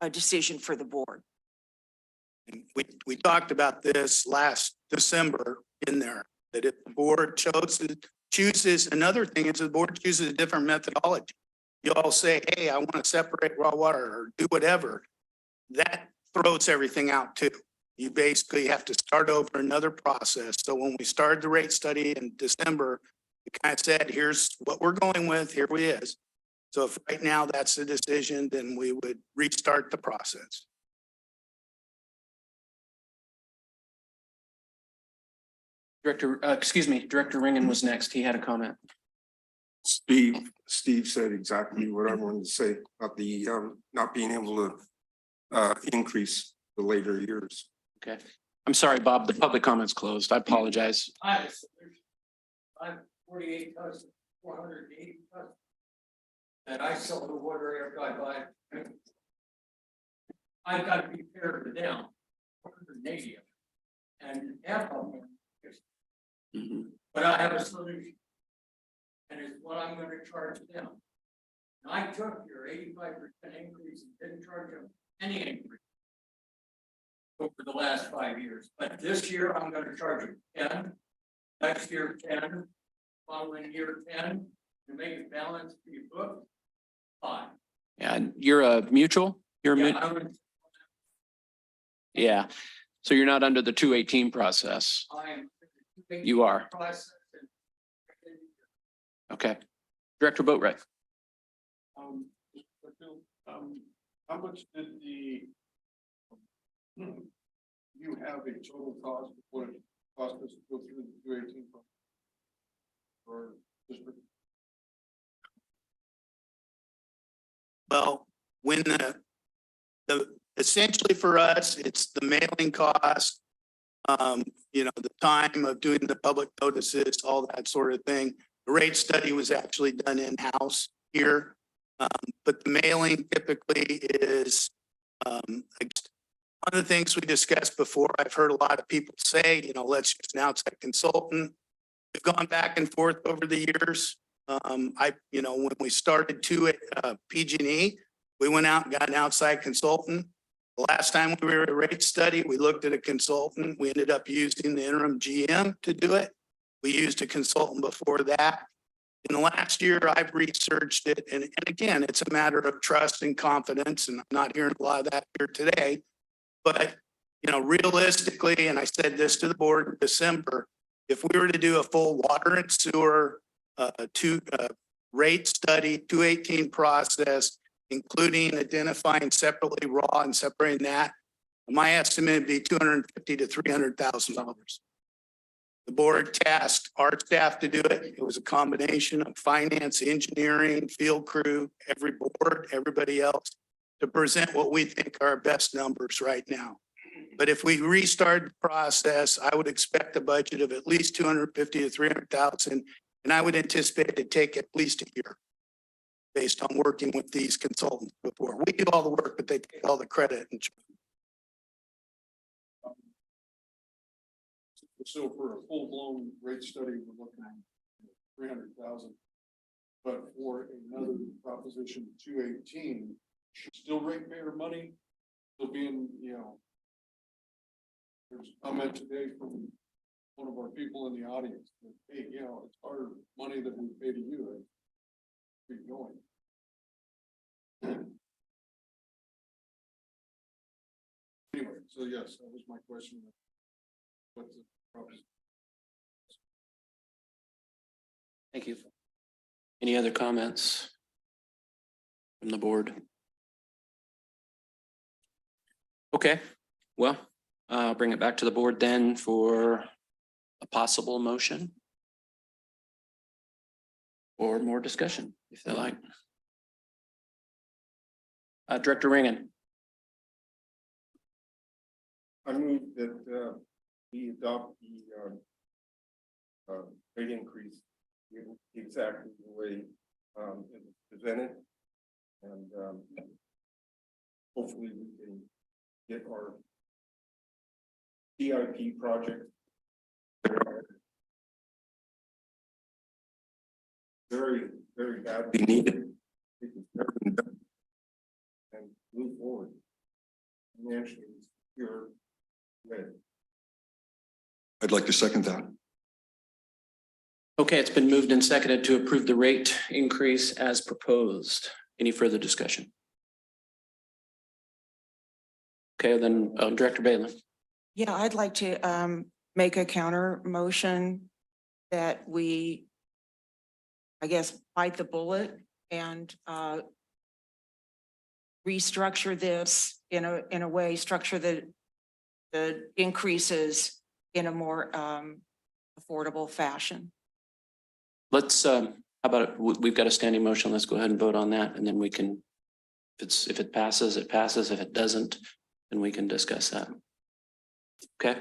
F: a decision for the board.
E: And we talked about this last December in there, that if the board chooses, another thing is the board chooses a different methodology. You all say, hey, I want to separate raw water or do whatever. That throws everything out too. You basically have to start over another process. So when we started the rate study in December, we kind of said, here's what we're going with, here we is. So if right now that's the decision, then we would restart the process.
A: Director Ringen was next. He had a comment.
K: Steve said exactly what I wanted to say about the not being able to increase the later years.
A: Okay. I'm sorry, Bob, the public comment's closed. I apologize.
C: I'm 48 customers, 480 customers. And I sell the water after I buy it. I've got to be fair to them, 480 of them. And half of them. But I have a solution. And it's what I'm going to charge them. And I took your 85% increase and didn't charge them any increase over the last 5 years. But this year I'm going to charge them 10, next year 10, following year 10, to make it balance for your book, 5.
A: Yeah, you're a mutual? You're a
C: Yeah,
A: mutual? Yeah. So you're not under the 218 process? You are. Okay. Director Boatright.
H: How much did you have a total cost of what it cost us to go through the 218 or district?
E: Well, when essentially for us, it's the mailing cost, the time of doing the public notices, all that sort of thing. The rate study was actually done in-house here. But the mailing typically is, one of the things we discussed before. I've heard a lot of people say, let's use an outside consultant. We've gone back and forth over the years. When we started at PG&E, we went out and got an outside consultant. The last time we were at a rate study, we looked at a consultant. We ended up using the interim GM to do it. We used a consultant before that. In the last year, I've researched it. And again, it's a matter of trust and confidence. And I'm not hearing a lot of that here today. But, realistically, and I said this to the board in December, if we were to do a full water and sewer rate study, 218 process, including identifying separately raw and separating that, my estimate would be $250,000 to $300,000. The board tasked our staff to do it. It was a combination of finance, engineering, field crew, every board, everybody else, to present what we think are our best numbers right now. But if we restart the process, I would expect a budget of at least $250,000 to $300,000, and I would anticipate it to take at least a year based on working with these consultants before. We do all the work, but they take all the credit.
H: So for a full-blown rate study, we're looking at 300,000. But for another proposition 218, should still ratepayer money, still being, there's a comment today from one of our people in the audience that, hey, it's our money that we pay to you and keep going. Anyway, so yes, that was my question. What's the proposition?
A: Thank you. Any other comments from the board? Okay, well, I'll bring it back to the board then for a possible motion or more discussion, if they like. Director Ringen.
H: I move that we adopt the rate increase exactly the way it was presented, and hopefully we can get our CIP project very, very badly needed. And move forward. Financially, secure.
M: I'd like to second that.
A: Okay, it's been moved and seconded to approve the rate increase as proposed. Any further discussion? Okay, then Director Balin.
F: Yeah, I'd like to make a counter motion that we, I guess, bite the bullet and restructure this in a way, structure the increases in a more affordable fashion.
A: Let's, how about it? We've got a standing motion. Let's go ahead and vote on that. And then we can, if it passes, it passes. If it doesn't, then we can discuss that. Okay.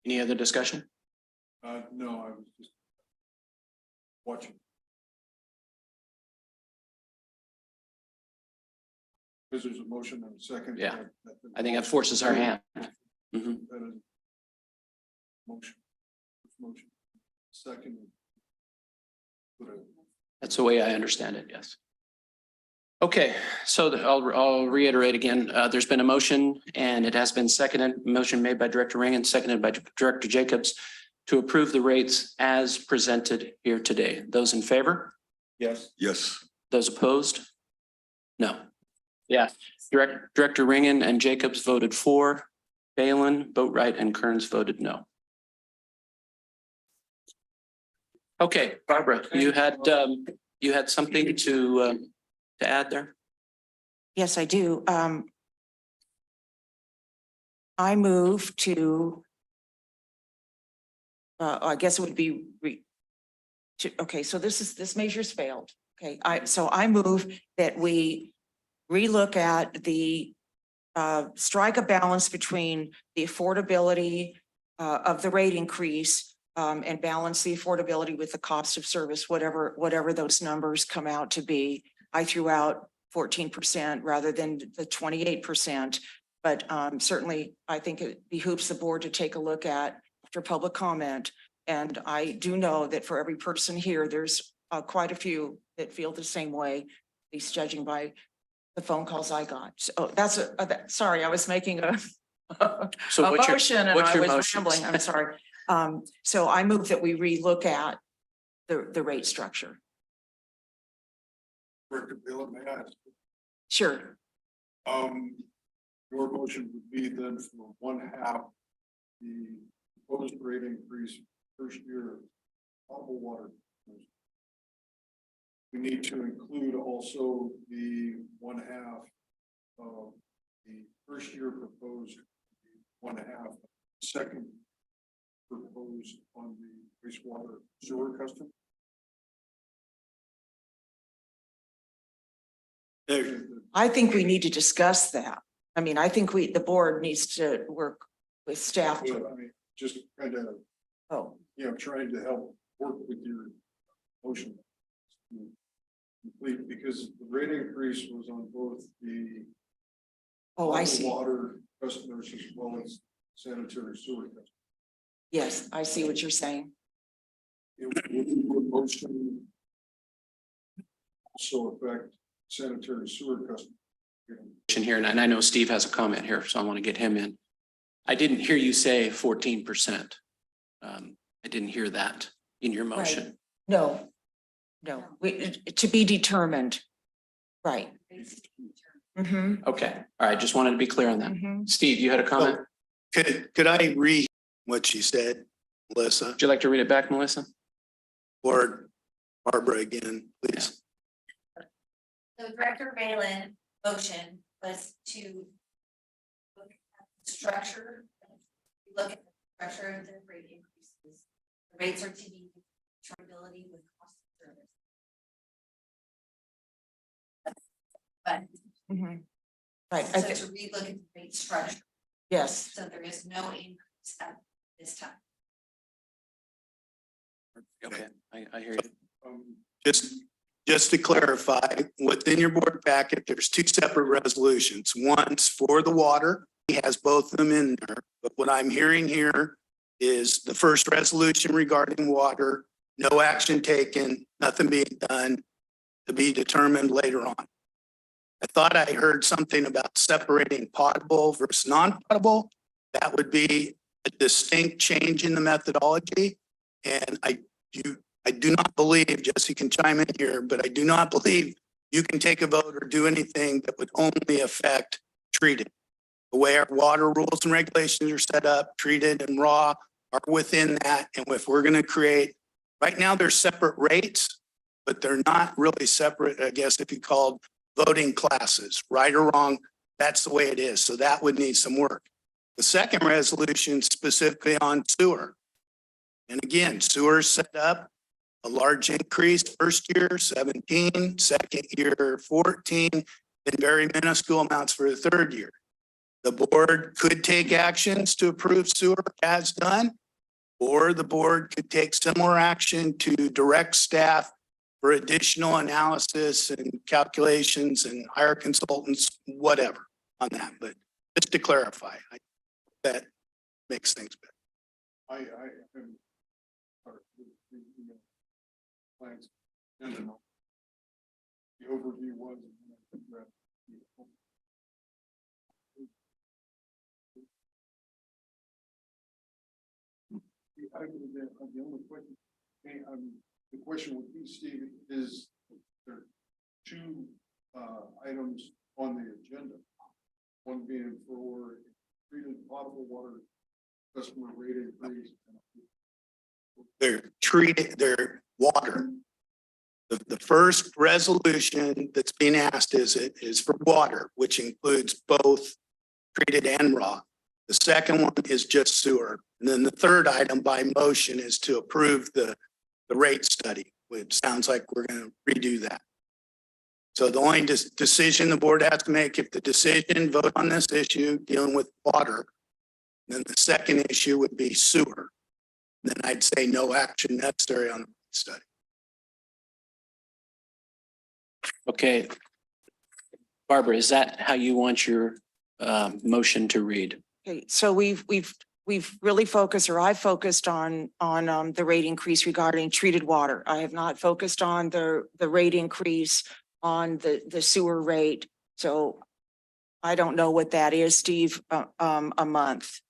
A: Any other discussion?
H: No, I was just watching. Because there's a motion and a second.
A: Yeah. I think that forces our hand. Mm-hmm.
H: Motion. Second.
A: That's the way I understand it, yes. Okay, so I'll reiterate again, there's been a motion and it has been seconded, motion made by Director Ringen, seconded by Director Jacobs to approve the rates as presented here today. Those in favor?
H: Yes.
M: Yes.
A: Those opposed? No. Yeah, Director Ringen and Jacobs voted for, Balin, Boatright, and Kearns voted no. Okay, Barbara, you had something to add there?
F: Yes, I do. I move to, I guess it would be okay, so this measure's failed. Okay, so I move that we relook at the strike a balance between the affordability of the rate increase and balance the affordability with the cost of service, whatever those numbers come out to be. I threw out 14% rather than the 28%, but certainly I think it behooves the board to take a look at after public comment. And I do know that for every person here, there's quite a few that feel the same way, at least judging by the phone calls I got. So sorry, I was making a
A: So what's
F: motion and
A: what's
F: I
A: your
F: was
A: motion?
F: rambling. I'm sorry. So I move that we relook at the rate structure.
H: Director Bill, may I ask?
F: Sure.
H: Your motion would be then for 1/2 the proposed rate increase first year potable water. We need to include also the 1/2 of the first year proposed, 1/2 second proposed on the wastewater sewer custom.
F: I think we need to discuss that. I mean, I think the board needs to work with staff.
H: Well, I mean, just kind of, trying to help work with your motion. Complete, because the rate increase was on both the
F: I see.
H: water customers as well as sanitary sewer customers.
F: Yes, I see what you're saying.
H: It would motion also affect sanitary sewer customers.
A: Here, and I know Steve has a comment here, so I want to get him in. I didn't hear you say 14%. I didn't hear that in your motion.
F: Right. No, to be determined. Right. Mm-hmm.
A: Okay, all right, just wanted to be clear on that.
F: Mm-hmm.
A: Steve, you had a comment?
E: Could I read what she said, Melissa?
A: Would you like to read it back, Melissa?
E: Or Barbara again, please?
O: So Director Balin motion was to look at the structure, look at the structure of the rate increases. The rates are to be affordability with cost of service. But
F: Right.
O: so to relook at the rate structure.
F: Yes.
O: So there is no increase at this time.
A: Okay, I hear you.
E: Just to clarify, what's in your board packet, there's two separate resolutions. One's for the water. He has both of them in there. But what I'm hearing here is the first resolution regarding water, no action taken, nothing being done, to be determined later on. I thought I heard something about separating potable versus non-potable. That would be a distinct change in the methodology. And I do not believe, Jesse can chime in here, but I do not believe you can take a vote or do anything that would only affect treated. The way our water rules and regulations are set up, treated and raw are within that. And if we're going to create, right now they're separate rates, but they're not really separate, I guess, if you called voting classes, right or wrong, that's the way it is. So that would need some work. The second resolution specifically on sewer. And again, sewer set up a large increase first year, 17, second year, 14, and very minuscule amounts for the third year. The board could take actions to approve sewer as done, or the board could take similar action to direct staff for additional analysis and calculations and hire consultants, whatever on that. But just to clarify, that makes things better.
H: Plans. The overview was. The only question, the question would be, Steve, is there two items on the agenda. One being for treated potable water customer rate increase.
E: They're treated, they're water. The first resolution that's being asked is for water, which includes both treated and raw. The second one is just sewer. And then the third item by motion is to approve the rate study, which sounds like we're going to redo that. So the only decision the board has to make, if the decision vote on this issue dealing with water, then the second issue would be sewer. Then I'd say no action necessary on the study.
A: Okay. Barbara, is that how you want your motion to read?
F: Okay, so we've really focused, or I've focused on the rate increase regarding treated water. I have not focused on the rate increase on the sewer rate. So I don't know what that is, Steve, a month.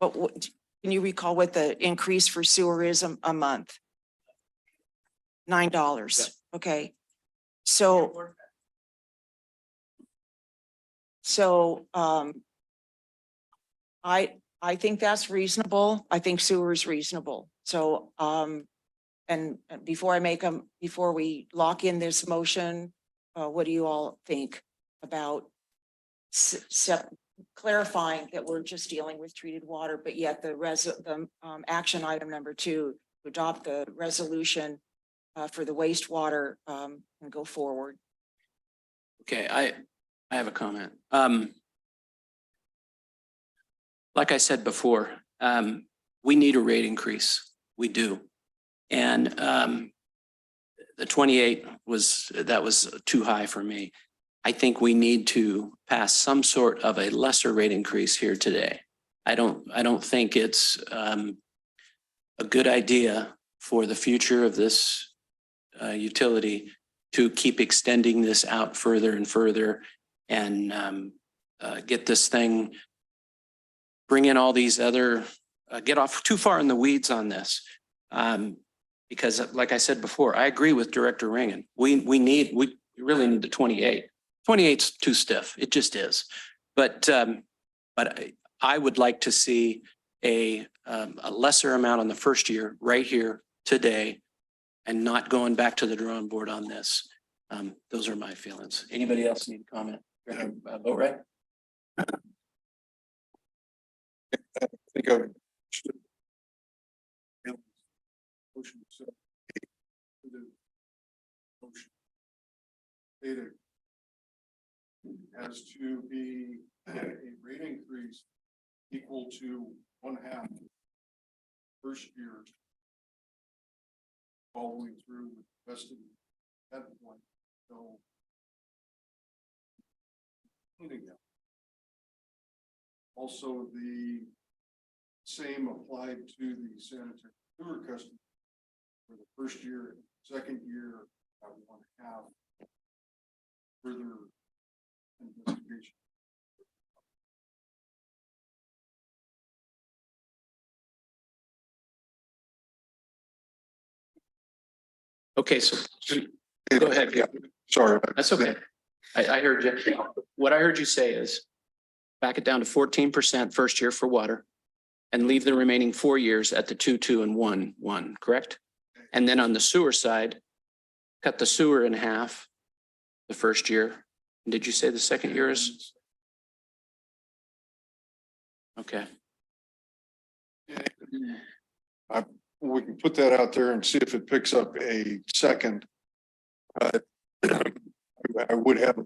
F: But what, can you recall what the increase for sewer is a month? $9. Yeah. Okay. So I think that's reasonable. I think sewer is reasonable. So and before we lock in this motion, what do you all think about clarifying that we're just dealing with treated water, but yet the action item number 2, to adopt the resolution for the wastewater and go forward?
A: Okay, I have a comment. Like I said before, we need a rate increase. We do. And the 28 was too high for me. I think we need to pass some sort of a lesser rate increase here today. I don't think it's a good idea for the future of this utility to keep extending this out further and further and get this thing, bring in all these other, get off too far in the weeds on this. Because like I said before, I agree with Director Ringen. We really need the 28. 28's too stiff. It just is. But I would like to see a lesser amount on the first year right here today and not going back to the drawing board on this. Those are my feelings. Anybody else need to comment? Vote right.
H: I think I would. Motion stated has to be a rate increase equal to 1/2 first year, following through with the rest of that point. So also the same applied to the sanitary sewer customer for the first year, second year, 1/2 further investigation.
A: Okay, so go ahead.
H: Yeah, sorry.
A: That's okay. I heard you. What I heard you say is back it down to 14% first year for water and leave the remaining 4 years at the 2, 2, and 1, 1, correct? And then on the sewer side, cut the sewer in half the first year. Did you say the second year is? Okay.
H: We can put that out there and see if it picks up a second. I would have.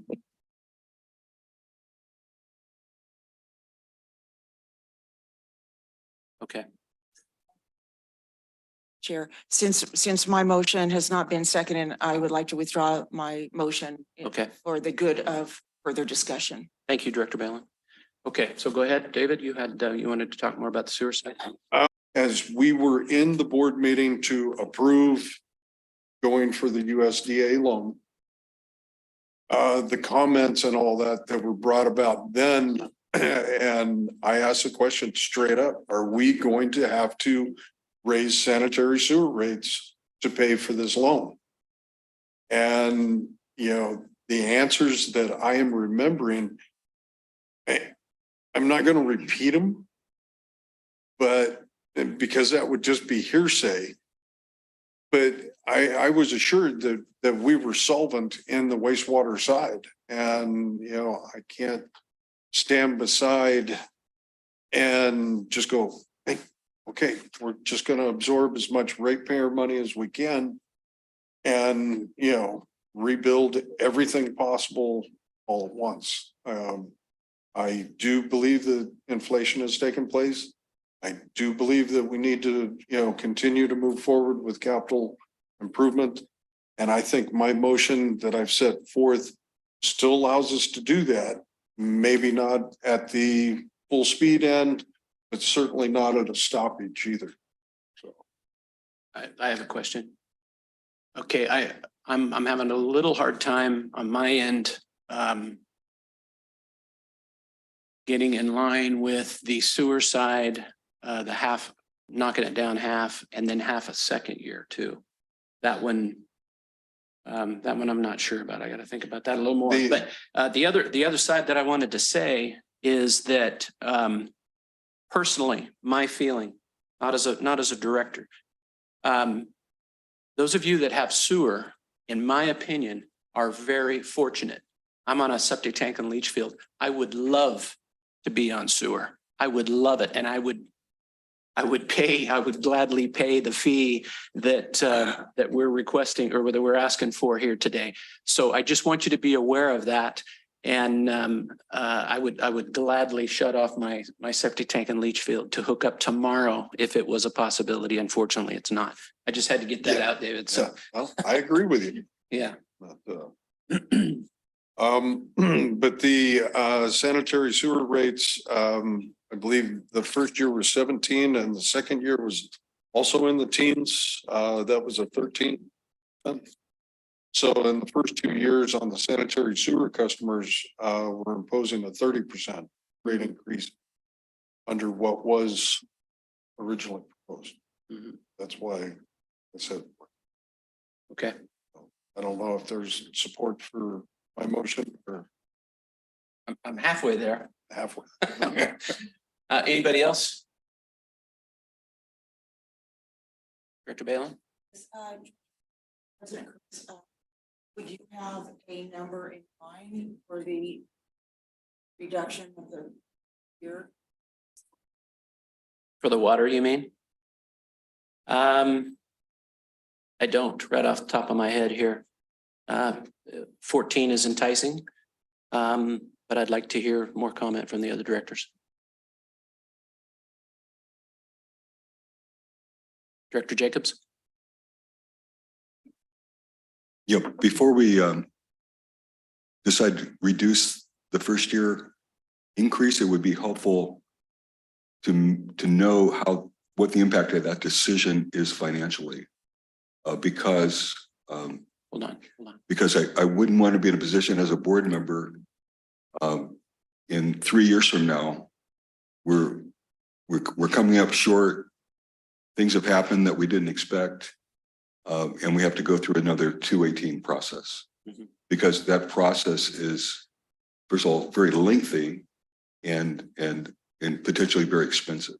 A: Okay.
F: Chair, since my motion has not been seconded, I would like to withdraw my motion.
A: Okay.
F: For the good of further discussion.
A: Thank you, Director Balin. Okay, so go ahead, David. You had you wanted to talk more about the sewer side.
H: As we were in the board meeting to approve going for the USDA loan, the comments and all that were brought about then, and I asked the question straight up: are we going to have to raise sanitary sewer rates to pay for this loan? And the answers that I am remembering, I'm not going to repeat them, but because that would just be hearsay. But I was assured that we were solvent in the wastewater side, and I can't stand beside and just go, hey, okay, we're just going to absorb as much ratepayer money as we can, and rebuild everything possible all at once. I do believe that inflation has taken place. I do believe that we need to, continue to move forward with capital improvement. And I think my motion that I've set forth still allows us to do that. Maybe not at the full speed end, but certainly not at a stoppage either. So
A: I have a question. Okay, I'm having a little hard time on my end getting in line with the sewer side, the half, knocking it down half, and then half a second year too. That one I'm not sure about. I got to think about that a little more. But the other side that I wanted to say is that personally, my feeling, not as a director, those of you that have sewer, in my opinion, are very fortunate. I'm on a septic tank and leach field. I would love to be on sewer. I would love it. And I would gladly pay the fee that we're requesting or that we're asking for here today. So I just want you to be aware of that. And I would gladly shut off my septic tank and leach field to hook up tomorrow if it was a possibility. Unfortunately, it's not. I just had to get that out, David. So
H: well, I agree with you.
A: yeah.
H: But the sanitary sewer rates, I believe the first year was 17 and the second year was also in the teens. That was a 13. So in the first 2 years on the sanitary sewer customers, we're imposing a 30% rate increase under what was originally proposed.
A: Mm-hmm.
H: That's why I said.
A: Okay.
H: I don't know if there's support for my motion or.
A: I'm halfway there.
H: Halfway.
A: Anybody else? Director Balin?
F: Would you have a number in mind for the reduction of the year?
A: For the water, you mean? I don't right off the top of my head here. 14 is enticing, but I'd like to hear more comment from the other directors. Director Jacobs?
M: Yeah, before we decide to reduce the first year increase, it would be helpful to know what the impact of that decision is financially. Because
A: hold on.
M: Because I wouldn't want to be in a position as a board member in 3 years from now, we're coming up short. Things have happened that we didn't expect. And we have to go through another 218 process. Mm-hmm. Because that process is, first of all, very lengthy and potentially very expensive.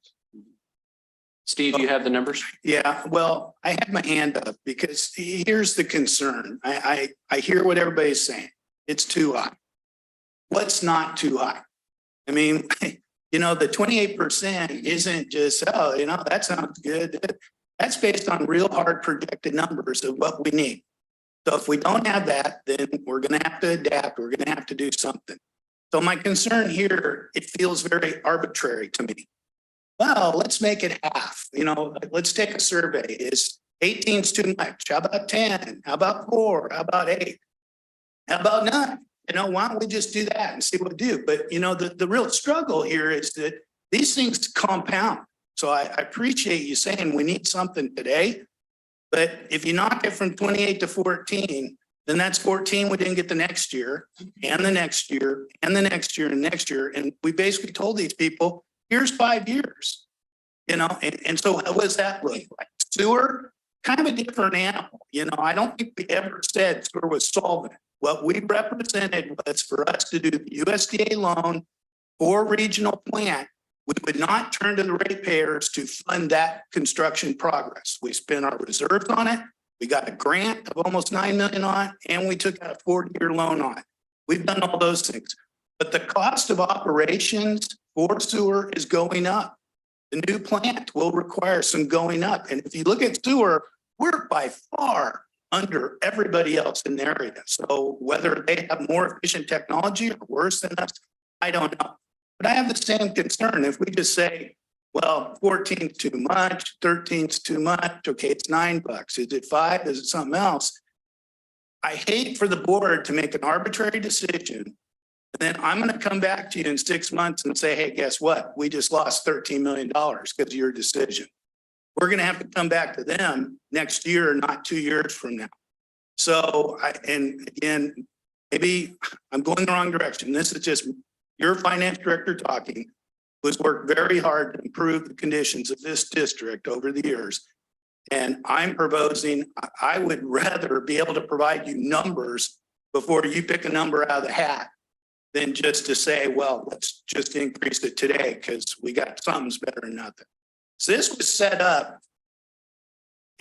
A: Steve, you have the numbers?
E: Yeah, well, I had my hand up because here's the concern. I hear what everybody's saying. It's too high. What's not too high? I mean, the 28% isn't just, that sounds good. That's based on real hard projected numbers of what we need. So if we don't have that, then we're going to have to adapt. We're going to have to do something. So my concern here, it feels very arbitrary to me. Well, let's make it half. Let's take a survey. Is 18 too much? How about 10? How about 4? How about 8? How about none? Why don't we just do that and see what we do? But, the real struggle here is that these things compound. So I appreciate you saying we need something today. But if you knock it from 28 to 14, then that's 14 we didn't get the next year and the next year and the next year and next year. And we basically told these people, here's 5 years, and so what does that look like? Sewer, kind of a different animal. I don't think we ever said sewer was solvent. What we represented was for us to do the USDA loan for regional plant. We would not turn to the ratepayers to fund that construction progress. We spent our reserves on it. We got a grant of almost 9 million on it, and we took out a 40-year loan on it. We've done all those things. But the cost of operations for sewer is going up. The new plant will require some going up. And if you look at sewer, we're by far under everybody else in the area. So whether they have more efficient technology or worse than us, I don't know. But I have the same concern. If we just say, well, 14 is too much, 13 is too much, okay, it's $9. Is it 5? Is it something else? I hate for the board to make an arbitrary decision. And then I'm going to come back to you in 6 months and say, hey, guess what? We just lost $13 million because of your decision. We're going to have to come back to them next year, not 2 years from now. So, and again, maybe I'm going the wrong direction. This is just your finance director talking, who's worked very hard to improve the conditions of this district over the years. And I'm proposing, I would rather be able to provide you numbers before you pick a number out of the hat than just to say, well, let's just increase it today because we got something's better than nothing. So this was set up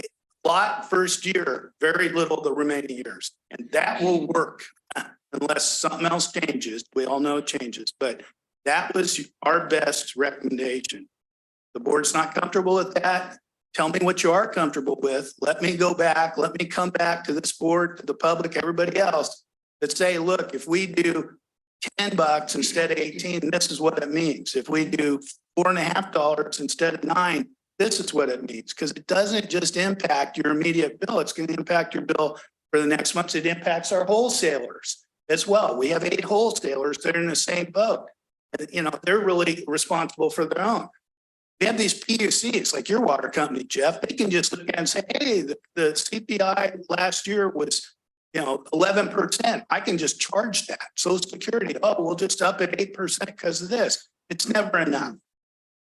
E: a lot first year, very little the remaining years. And that will work unless something else changes. We all know it changes, but that was our best recommendation. The board's not comfortable with that. Tell me what you are comfortable with. Let me go back. Let me come back to this board, to the public, everybody else that say, look, if we do $10 instead of 18, this is what it means. If we do $4.50 instead of 9, this is what it means. Because it doesn't just impact your immediate bill. It's going to impact your bill for the next month. It impacts our wholesalers as well. We have 8 wholesalers that are in the same boat. And, you know, they're really responsible for their own. We have these PUCs like your water company, Jeff. They can just look at and say, hey, the CPI last year was, 11%. I can just charge that. Social Security, oh, we'll just up it 8% because of this. It's never enough.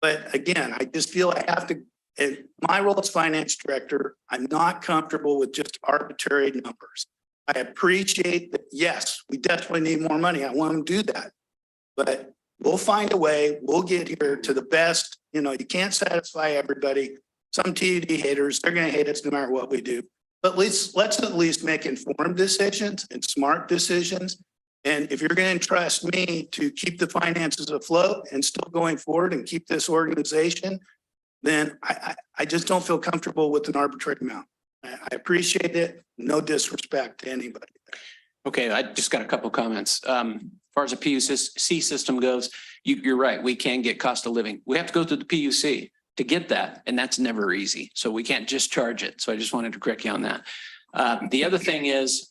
E: But again, I just feel I have to, in my role as finance director, I'm not comfortable with just arbitrary numbers. I appreciate that, yes, we definitely need more money. I want to do that. But we'll find a way. We'll get here to the best. You can't satisfy everybody. Some TUD haters, they're going to hate us no matter what we do. But let's at least make informed decisions and smart decisions. And if you're going to trust me to keep the finances afloat and still going forward and keep this organization, then I just don't feel comfortable with an arbitrary amount. I appreciate it. No disrespect to anybody.
A: Okay, I just got a couple comments. As far as the PUC system goes, you're right. We can get cost of living. We have to go through the PUC to get that, and that's never easy. So we can't just charge it. So I just wanted to correct you on that. The other thing is,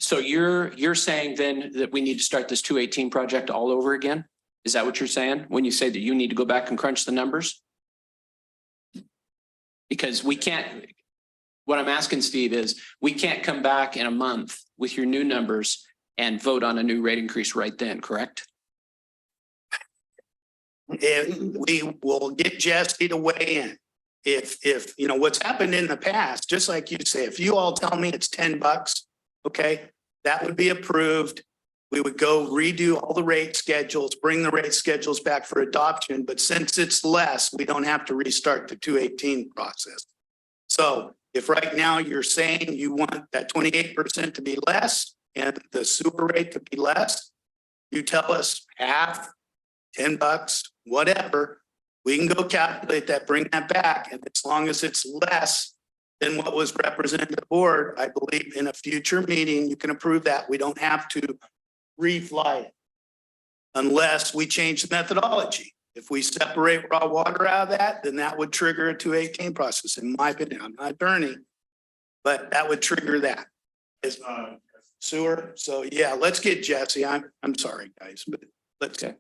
A: so you're saying then that we need to start this 218 project all over again? Is that what you're saying when you say that you need to go back and crunch the numbers? Because we can't, what I'm asking, Steve, is we can't come back in a month with your new numbers and vote on a new rate increase right then, correct?
E: And we will get Jesse to weigh in. If what's happened in the past, just like you say, if you all tell me it's $10, okay, that would be approved. We would go redo all the rate schedules, bring the rate schedules back for adoption. But since it's less, we don't have to restart the 218 process. So if right now you're saying you want that 28% to be less and the super rate to be less, you tell us half, $10, whatever, we can go calculate that, bring that back. And as long as it's less than what was represented to the board, I believe in a future meeting, you can approve that. We don't have to refly it unless we change the methodology. If we separate raw water out of that, then that would trigger a 218 process. In my opinion, I'm not Bernie, but that would trigger that. Sewer. So yeah, let's get Jesse. I'm sorry, guys, but let's go.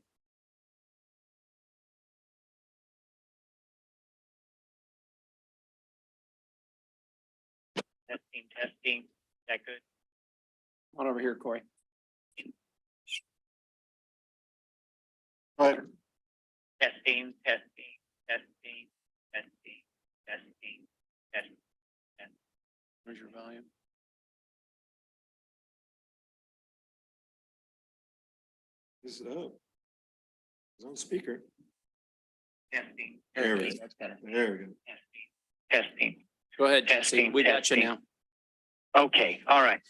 C: Testing. Is that good?
A: Come on over here, Corey.
C: Testing.
A: Where's your volume?
K: Is it up? It's on speaker.
B: Testing.
K: There we go. There we go.
B: Testing.
A: Go ahead, Jesse.
B: Testing,
A: We got you
B: testing.
A: now.
B: Okay, all right.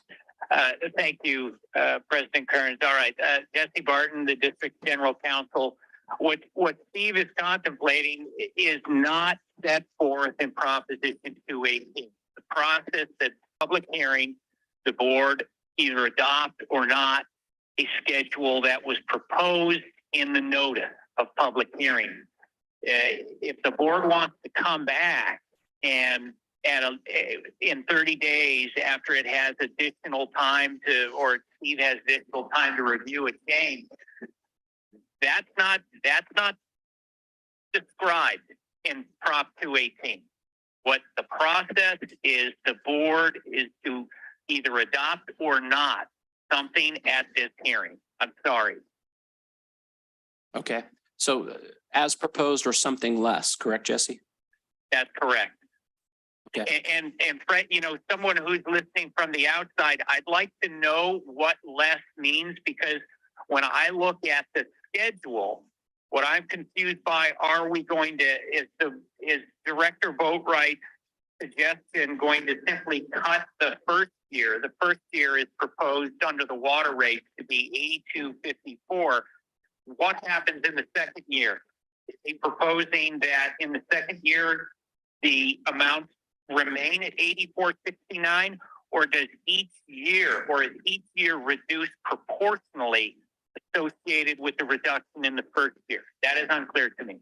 B: Thank you, President Kearns. All right, Jesse Barton, the District General Counsel. What Steve is contemplating is not set forth in Proposition 218. The process that public hearing, the board either adopt or not a schedule that was proposed in the notice of public hearing. If the board wants to come back and in 30 days after it has additional time or Steve has additional time to review a change, that's not described in Prop 218. What the process is, the board is to either adopt or not something at this hearing. I'm sorry.
A: Okay, so as proposed or something less, correct, Jesse?
B: That's correct.
A: Okay.
B: And Fred, someone who's listening from the outside, I'd like to know what less means, because when I look at the schedule, what I'm confused by, are we going to, is Director Boatwright's suggestion going to simply cut the first year? The first year is proposed under the water rates to be $82.54. What happens in the second year? Is he proposing that in the second year, the amounts remain at $84.69, or does each year, or is each year reduced proportionally associated with the reduction in the first year? That is unclear to me.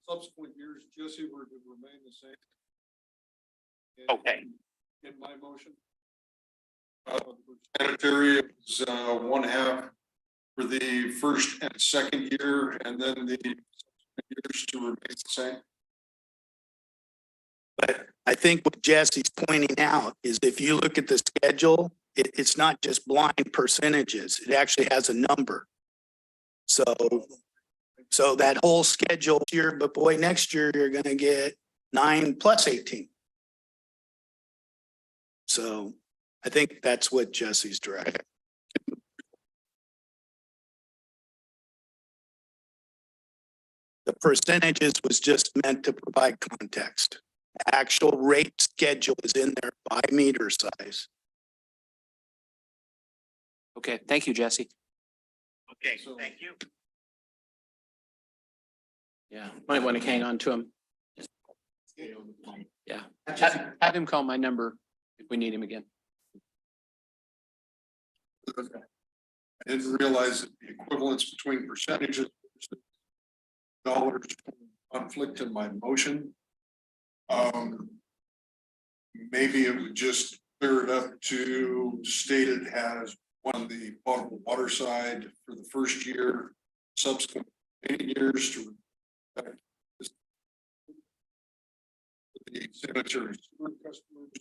H: Subsequent years, Jesse, were to remain the same.
B: Okay.
H: In my motion. Sanitary is 1/2 for the first and second year, and then the years to remain the same.
E: But I think what Jesse's pointing out is if you look at the schedule, it's not just blind percentages. It actually has a number. So that whole schedule here, but boy, next year you're gonna get 9 plus 18. So I think that's what Jesse's directing. The percentages was just meant to provide context. The actual rate schedule is in there by meter size.
A: Okay, thank you, Jesse.
B: Okay, thank you.
A: Yeah, might want to hang on to him. Yeah, have him call my number if we need him again.
H: I didn't realize that the equivalence between percentages, dollars conflict in my motion. Maybe it would just clear it up to state it has on the potable water side for the first year, subsequent 8 years to the sanitary sewer customers.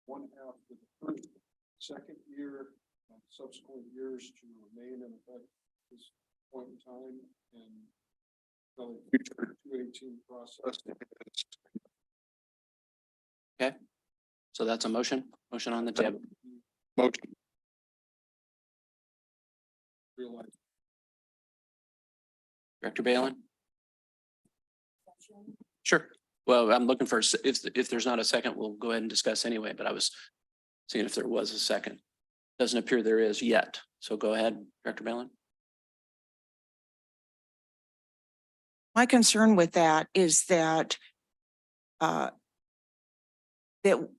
H: 1/2 for the first, second year, and subsequent years to remain in effect at this point in time, and the future 218 process.
A: Okay, so that's a motion on the table.
H: Motion. Realize.
A: Director Balin? Sure. Well, I'm looking for, if there's not a second, we'll go ahead and discuss anyway, but I was seeing if there was a second. Doesn't appear there is yet. So go ahead, Director Balin.
F: My concern with that is that that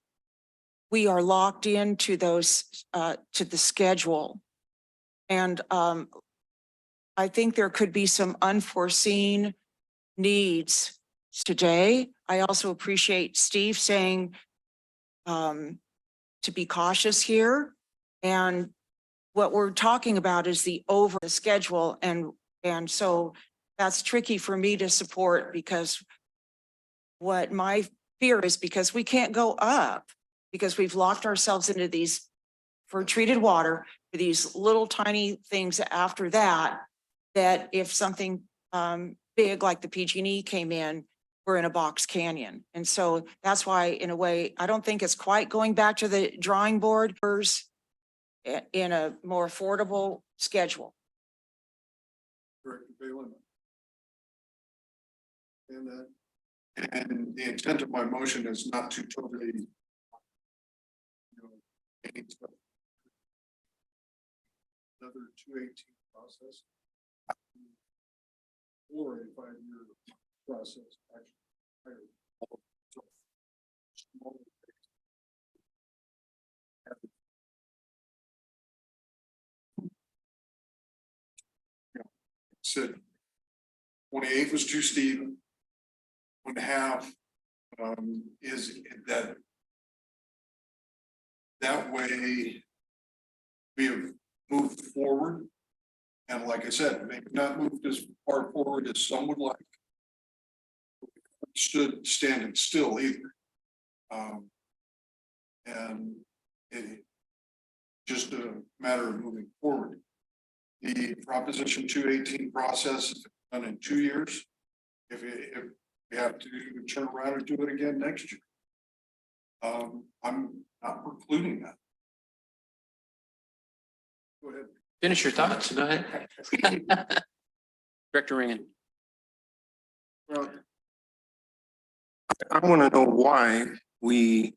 F: we are locked into those to the schedule. And I think there could be some unforeseen needs today. I also appreciate Steve saying to be cautious here. And what we're talking about is the over the schedule. And so that's tricky for me to support, because what my fear is, because we can't go up, because we've locked ourselves into these for treated water, for these little tiny things after that, that if something big like the PG&E came in, we're in a box canyon. And so that's why, in a way, I don't think it's quite going back to the drawing board. in a more affordable schedule.
H: Director Balin. And the intent of my motion is not to totally, change another 218 process or a 5-year process. Actually, said 28 was too steep. 1.5 is that way we have moved forward. And like I said, maybe not moved as far forward as some would like. Stood standing still either. And it just a matter of moving forward. The Proposition 218 process is done in 2 years. If we have to turn around and do it again next year, I'm not precluding that. Go ahead.
A: Finish your thoughts. Go ahead. Director Ringen.
H: Well,
B: I want to know why we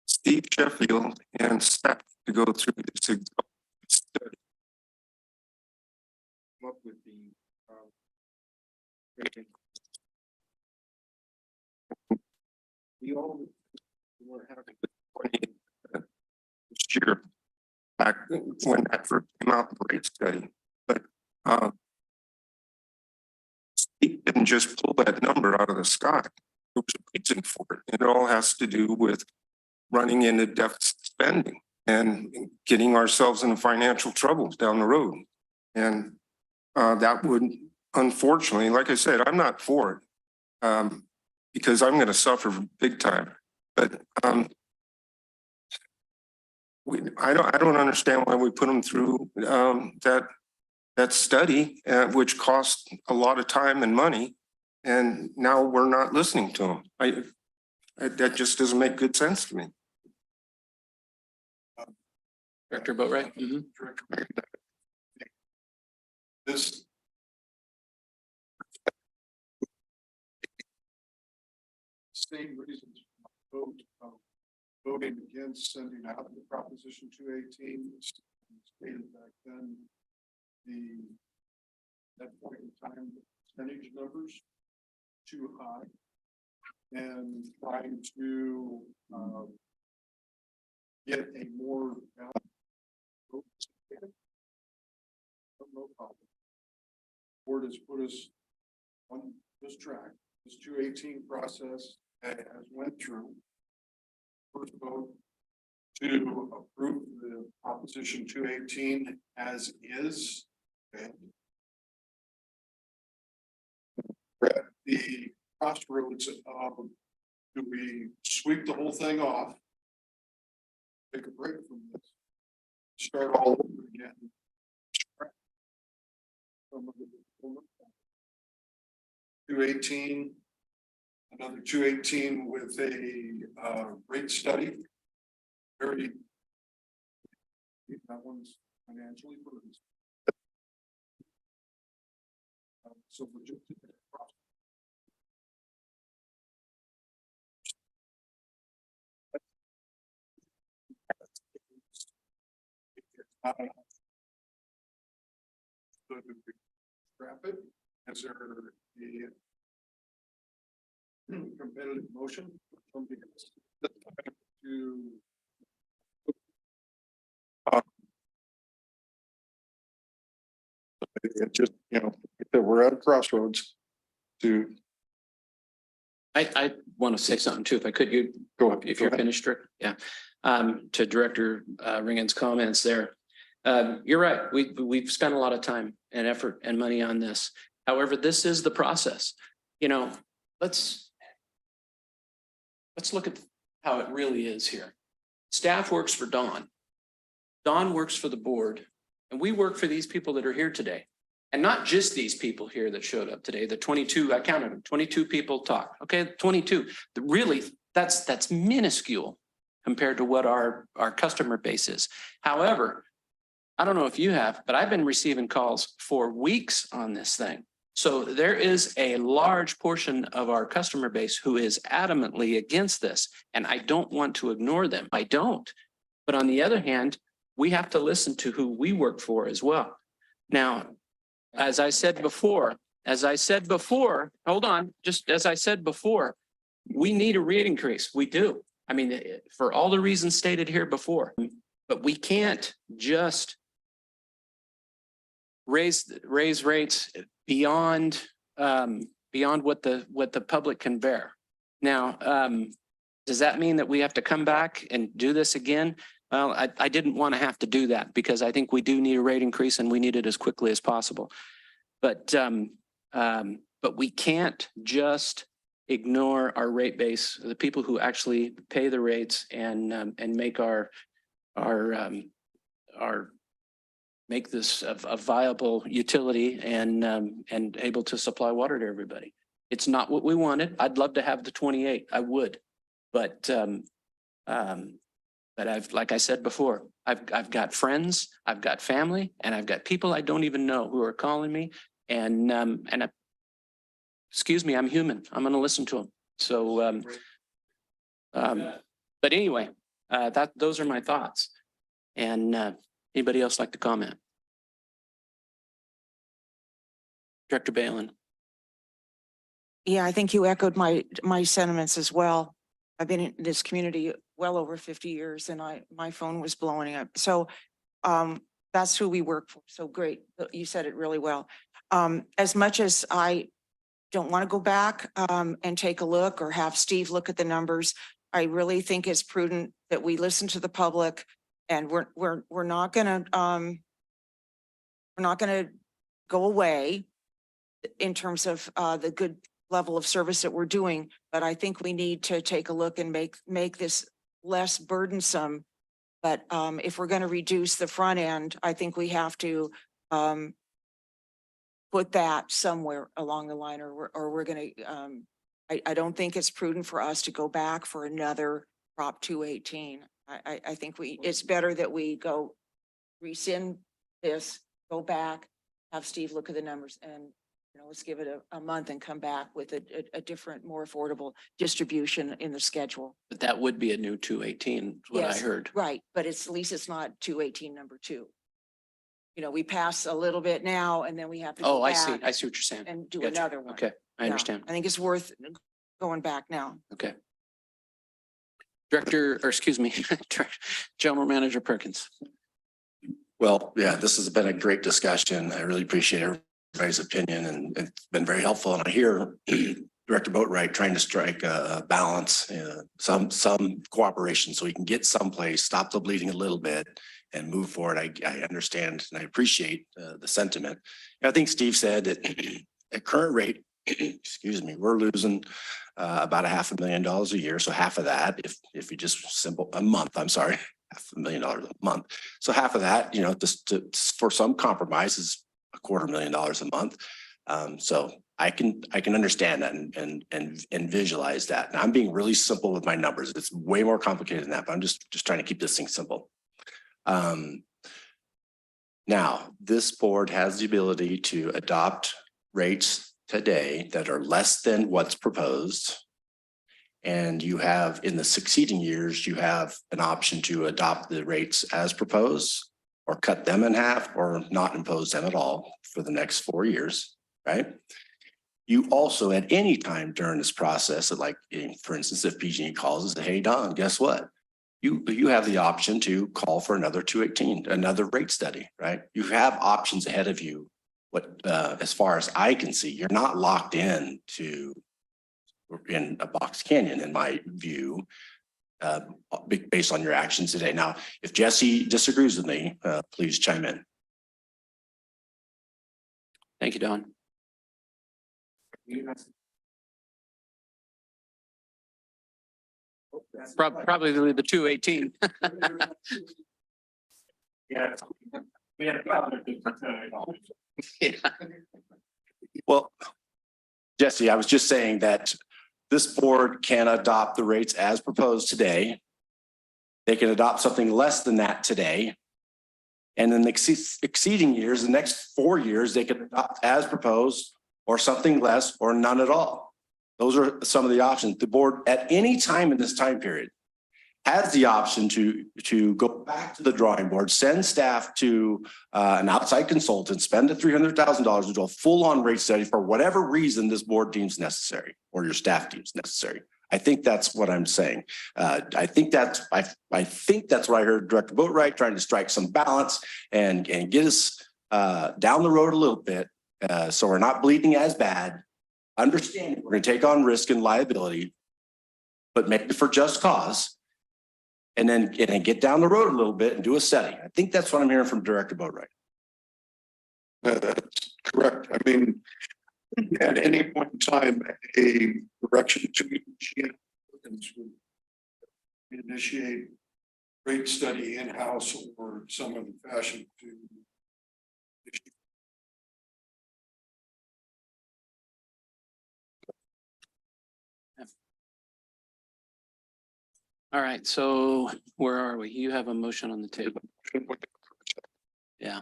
B: Steve Sheffield and staff to go through this study.
H: Up with the we all were having
B: this year back when that first came out, the rate study, but Steve didn't just pull that number out of the sky. There was a reason for it. It all has to do with running into deficit spending and getting ourselves into financial trouble down the road. And that would, unfortunately, like I said, I'm not for it because I'm going to suffer big time. But I don't understand why we put them through that study, which cost a lot of time and money, and now we're not listening to them. That just doesn't make good sense to me.
A: Director Boatright.
H: This same reasons for voting against sending out the Proposition 218 stated back then. That point in time, the percentage numbers too high, and trying to get a more no problem. Board has put us on this track. This 218 process has went through. First vote to approve the Proposition 218 as is. Okay. We're at the crossroads of, do we sweep the whole thing off, take a break from this, start all over again? 218, another 218 with a rate study. Very, that one's financially burdened. So we're just scrap it. Is there a competitive motion from the to it just, that we're at a crossroads to.
A: I want to say something too, if I could. You
H: go ahead.
A: If you're finished, Rick. Yeah. To Director Ringen's comments there. You're right. We've spent a lot of time and effort and money on this. However, this is the process. Let's look at how it really is here. Staff works for Dawn. Dawn works for the board, and we work for these people that are here today. And not just these people here that showed up today, the 22, I counted them, 22 people talked. Okay, 22. Really, that's minuscule compared to what our customer base is. However, I don't know if you have, but I've been receiving calls for weeks on this thing. So there is a large portion of our customer base who is adamantly against this, and I don't want to ignore them. I don't. But on the other hand, we have to listen to who we work for as well. Now, as I said before, hold on, just as I said before, we need a rate increase. We do. I mean, for all the reasons stated here before, but we can't just raise rates beyond what the public can bear. Now, does that mean that we have to come back and do this again? Well, I didn't want to have to do that because I think we do need a rate increase and we need it as quickly as possible. But we can't just ignore our rate base, the people who actually pay the rates and make make this a viable utility and able to supply water to everybody. It's not what we wanted. I'd love to have the 28. I would, but like I said before, I've got friends, I've got family, and I've got people I don't even know who are calling me, and excuse me, I'm human. I'm going to listen to them. So, but anyway, those are my thoughts. And anybody else like to comment? Director Balin.
F: Yeah, I think you echoed my sentiments as well. I've been in this community well over 50 years and my phone was blowing up. So that's who we work for. So great. You said it really well. As much as I don't want to go back and take a look or have Steve look at the numbers, I really think it's prudent that we listen to the public, and we're not gonna go away in terms of the good level of service that we're doing, but I think we need to take a look and make this less burdensome. But if we're going to reduce the front end, I think we have to put that somewhere along the line, or we're going to. I don't think it's prudent for us to go back for another Prop 218. I think it's better that we go rescind this, go back, have Steve look at the numbers, and let's give it a month and come back with a different, more affordable distribution in the schedule.
A: But that would be a new 218, is what I heard.
F: Right, but at least it's not 218 number 2. We pass a little bit now, and then we have to go
A: I
F: back
A: see. I see what you're saying.
F: and do
A: Gotcha.
F: another one.
A: Okay, I understand.
F: I think it's worth going back now.
A: Okay. General Manager Perkins.
L: Well, yeah, this has been a great discussion. I really appreciate everybody's opinion, and it's been very helpful. And I hear Director Boatwright trying to strike a balance, some cooperation so we can get someplace, stop the bleeding a little bit and move forward. I understand and I appreciate the sentiment. I think Steve said that at current rate, excuse me, we're losing about $500,000 a year. So half of that, if you just a month, I'm sorry, $500,000 a month. So half of that, just for some compromise is $250,000 a month. So I can understand that and visualize that. And I'm being really simple with my numbers. It's way more complicated than that, but I'm just trying to keep this thing simple. Now, this board has the ability to adopt rates today that are less than what's proposed. And you have, in the succeeding years, you have an option to adopt the rates as proposed, or cut them in half, or not impose them at all for the next 4 years, right? You also, at any time during this process, like for instance, if PG&E calls and says, hey, Don, guess what? You have the option to call for another 218, another rate study, right? You have options ahead of you. What, as far as I can see, you're not locked in a box canyon, in my view, based on your actions today. Now, if Jesse disagrees with me, please chime in.
A: Thank you, Don. Probably the 218.
H: Yeah. We had
A: Yeah.
L: Well, Jesse, I was just saying that this board can adopt the rates as proposed today. They can adopt something less than that today. And in the exceeding years, the next 4 years, they can adopt as proposed or something less or none at all. Those are some of the options. The board at any time in this time period has the option to go back to the drawing board, send staff to an outside consultant, spend the $300,000 to do a full-on rate study for whatever reason this board deems necessary or your staff deems necessary. I think that's what I'm saying. I think that's what I heard Director Boatwright trying to strike some balance and get us down the road a little bit, so we're not bleeding as bad. Understanding we're going to take on risk and liability, but maybe for just cause. And then get down the road a little bit and do a study. I think that's what I'm hearing from Director Boatwright.
U: That's correct. I mean, at any point in time, a direction to initiate rate study in-house or some other fashion to.
A: All right, so where are we? You have a motion on the table. Yeah.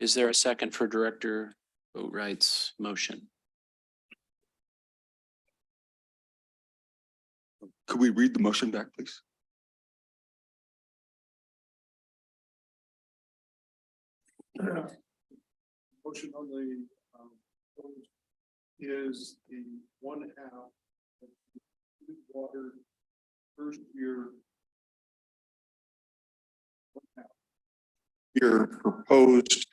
A: Is there a second for Director Boatwright's motion?
M: Could we read the motion back, please?
H: Motion on the, is the 1/2 of the water first year.
U: Your proposed.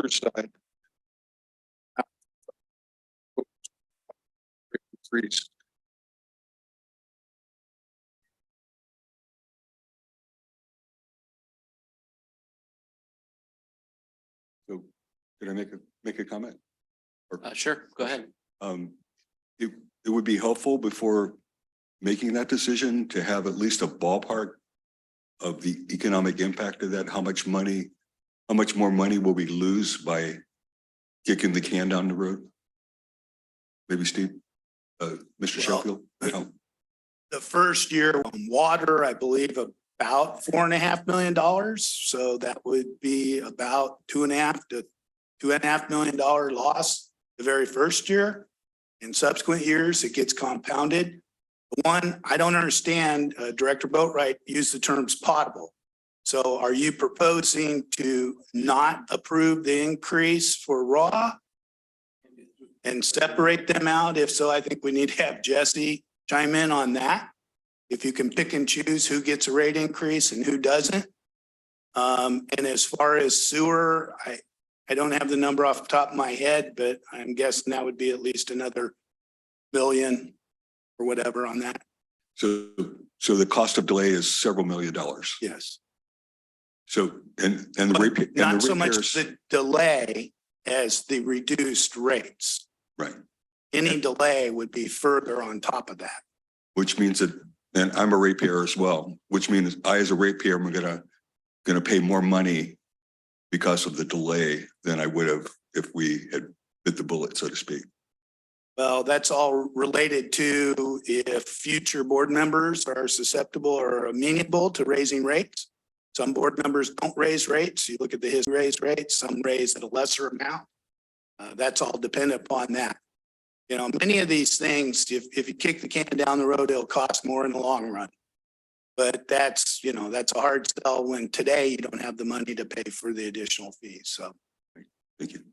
U: Side. Increase.
M: So could I make a comment?
A: Sure, go ahead.
M: It would be helpful before making that decision to have at least a ballpark of the economic impact of that, how much more money will we lose by kicking the can down the road? Maybe Steve, Mr. Sheffield? No.
E: The first year on water, I believe about $4.5 million. So that would be about $2.5 million loss the very first year. In subsequent years, it gets compounded. One, I don't understand, Director Boatwright used the terms potable. So are you proposing to not approve the increase for raw and separate them out? If so, I think we need to have Jesse chime in on that. If you can pick and choose who gets a rate increase and who doesn't. And as far as sewer, I don't have the number off the top of my head, but I'm guessing that would be at least another million or whatever on that.
M: So the cost of delay is several $1 million.
E: Yes.
M: So, and the
E: not so much the delay as the reduced rates.
M: Right.
E: Any delay would be further on top of that.
M: Which means that, and I'm a ratepayer as well, which means I, as a ratepayer, am gonna pay more money because of the delay than I would have if we had bit the bullet, so to speak.
E: Well, that's all related to if future board members are susceptible or amenable to raising rates. Some board members don't raise rates. You look at the history, raise rates, some raise at a lesser amount. That's all dependent upon that. You know, many of these things, if you kick the can down the road, it'll cost more in the long run. But that's, you know, that's a hard sell when today you don't have the money to pay for the additional fees. So.
M: Thank you.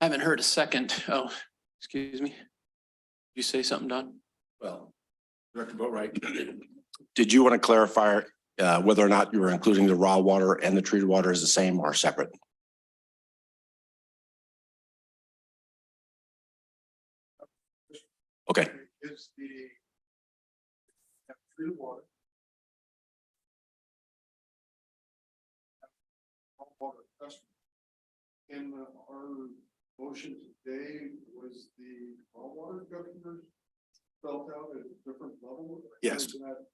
A: I haven't heard a second. Oh, excuse me. You say something, Don?
L: Well, Director Boatwright, did you want to clarify whether or not you were including the raw water and the treated water as the same or separate? Okay.
H: Is the treated water. Water customer. In our motion today was the raw water customers spelled out at a different level?
E: Yes.
H: Is that-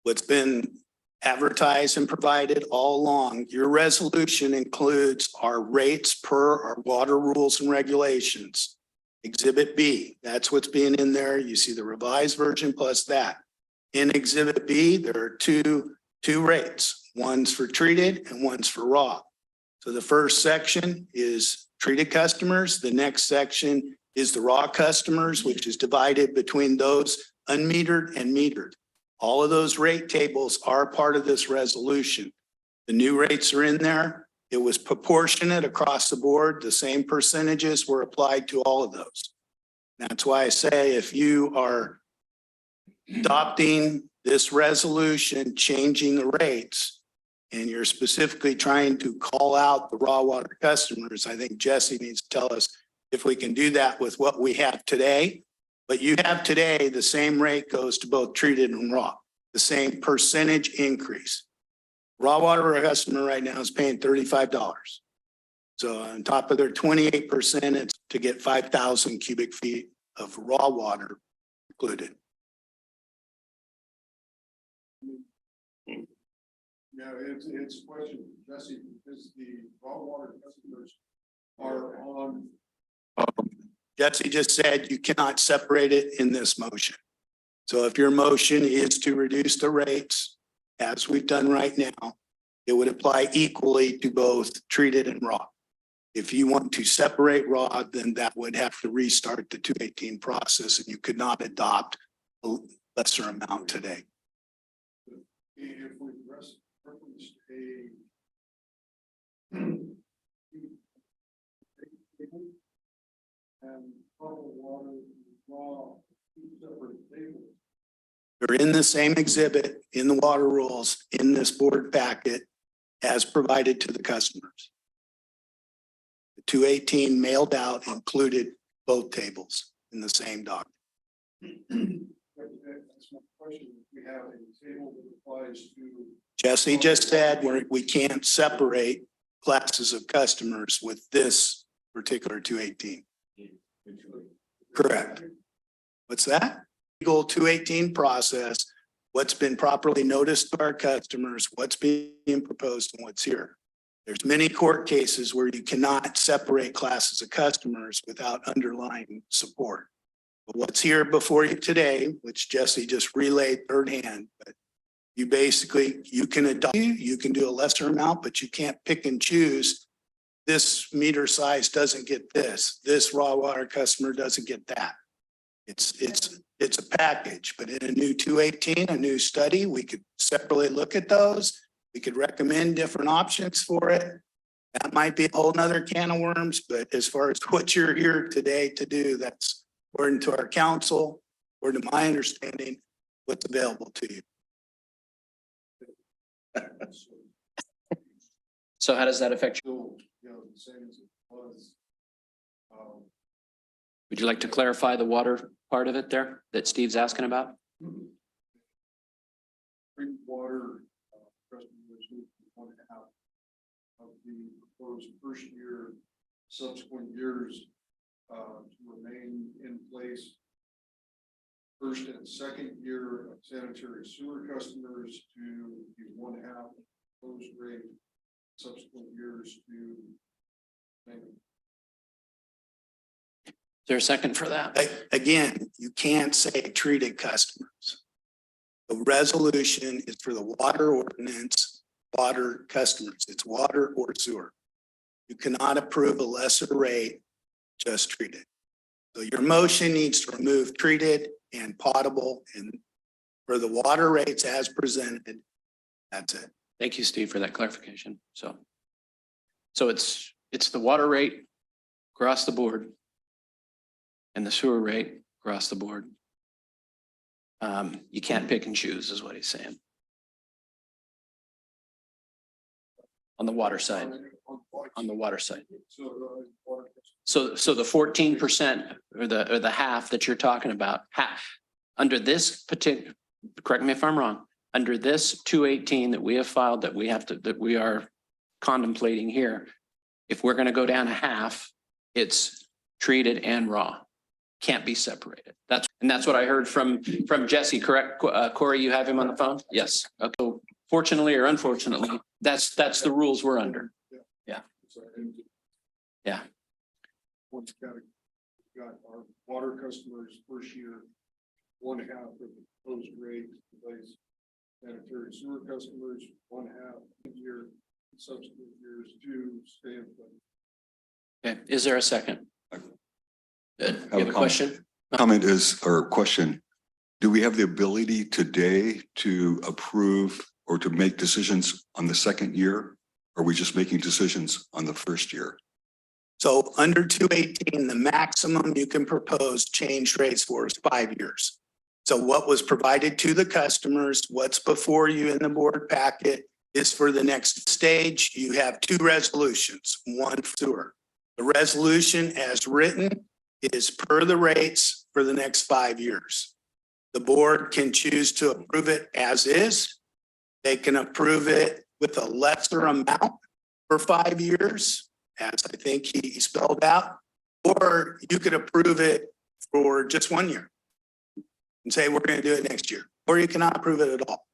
E: What's been advertised and provided all along, your resolution includes our rates per our water rules and regulations. Exhibit B, that's what's being in there. You see the revised version plus that. In Exhibit B, there are two rates. One's for treated and one's for raw. So the first section is treated customers. The next section is the raw customers, which is divided between those unmetered and metered. All of those rate tables are part of this resolution. The new rates are in there. It was proportionate across the board. The same percentages were applied to all of those. That's why I say if you are adopting this resolution, changing the rates, and you're specifically trying to call out the raw water customers, I think Jesse needs to tell us if we can do that with what we have today. But you have today, the same rate goes to both treated and raw, the same percentage increase. Raw water customer right now is paying $35. So on top of their 28%, it's to get 5,000 cubic feet of raw water included.
H: Yeah, it's a question, Jesse, because the raw water customers are on.
E: Jesse just said you cannot separate it in this motion. So if your motion is to reduce the rates, as we've done right now, it would apply equally to both treated and raw. If you want to separate raw, then that would have to restart the 218 process, and you could not adopt a lesser amount today.
H: If we reference and bottled water, raw, two separate tables.
E: They're in the same exhibit in the water rules in this board packet as provided to the customers. The 218 mailed out included both tables in the same document.
H: That's my question. We have a table that applies to.
E: Jesse just said we can't separate classes of customers with this particular 218. Correct. What's that? Legal 218 process, what's been properly noticed to our customers, what's being proposed and what's here. There's many court cases where you cannot separate classes of customers without underlying support. But what's here before you today, which Jesse just relayed third hand, but you basically, you can adopt, you can do a lesser amount, but you can't pick and choose. This meter size doesn't get this. This raw water customer doesn't get that. It's a package, but in a new 218, a new study, we could separately look at those. We could recommend different options for it. That might be a whole nother can of worms, but as far as what you're here today to do, that's according to our council, according to my understanding, what's available to you.
A: So how does that affect you?
H: You know, the same as it was.
A: Would you like to clarify the water part of it there that Steve's asking about?
H: Drink water, customers who want to have of the proposed first year, subsequent years, to remain in place. First and second year of sanitary sewer customers to be 1/2 proposed rate, subsequent years to.
A: Is there a second for that?
E: Again, you can't say treated customers. The resolution is for the water ordinance, water customers. It's water or sewer. You cannot approve a lesser rate, just treated. So your motion needs to remove treated and potable, and for the water rates as presented, that's it.
A: Thank you, Steve, for that clarification. So it's the water rate across the board and the sewer rate across the board. You can't pick and choose is what he's saying. On the water side, on the water side. So the 14% or the half that you're talking about, half under this particular, correct me if I'm wrong, under this 218 that we have filed that we are contemplating here, if we're going to go down a half, it's treated and raw. can't be separated. That's what I heard from Jesse, correct? Corey, you have him on the phone? Yes. Okay. So fortunately or unfortunately, that's the rules we're under. Yeah. Yeah.
H: One's got our water customers first year, 1/2 of the proposed rate place. Sanitary sewer customers, 1/2 year, subsequent years to stay in place.
A: Okay. Is there a second? Good. You have a question?
M: Comment is, or question, do we have the ability today to approve or to make decisions on the second year? Or are we just making decisions on the first year?
E: So under 218, the maximum you can propose change rates for is 5 years. So what was provided to the customers, what's before you in the board packet is for the next stage. You have 2 resolutions, one for sewer. The resolution as written is per the rates for the next 5 years. The board can choose to approve it as is. They can approve it with a lesser amount for 5 years, as I think he spelled out, or you could approve it for just 1 year and say, we're going to do it next year, or you cannot approve it at all.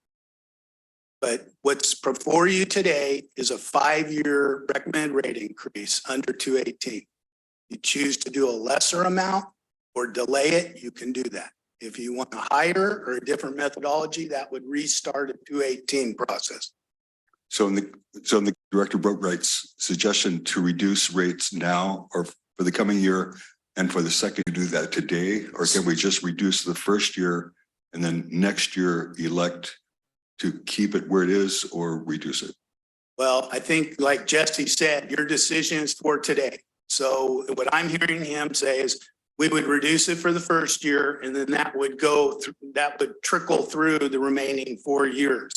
E: But what's before you today is a 5-year recommended rate increase under 218. You choose to do a lesser amount or delay it, you can do that. If you want a higher or a different methodology, that would restart a 218 process.
M: So in the Director Boatwright's suggestion to reduce rates now or for the coming year and for the second, to do that today, or can we just reduce the first year and then next year elect to keep it where it is or reduce it?
E: Well, I think like Jesse said, your decision is for today. So what I'm hearing him say is we would reduce it for the first year and then that would go through, that would trickle through the remaining 4 years.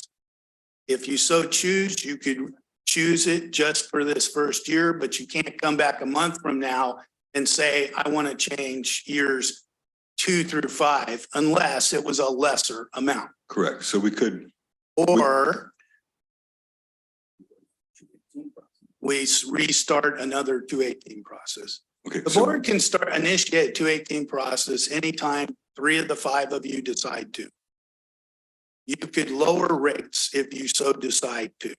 E: If you so choose, you could choose it just for this first year, but you can't come back a month from now and say, I want to change years 2 through 5, unless it was a lesser amount.
M: Correct. So we could.
E: Or we restart another 218 process.
M: Okay.
E: The board can initiate 218 process anytime 3 of the 5 of you decide to. You could lower rates if you so decide to,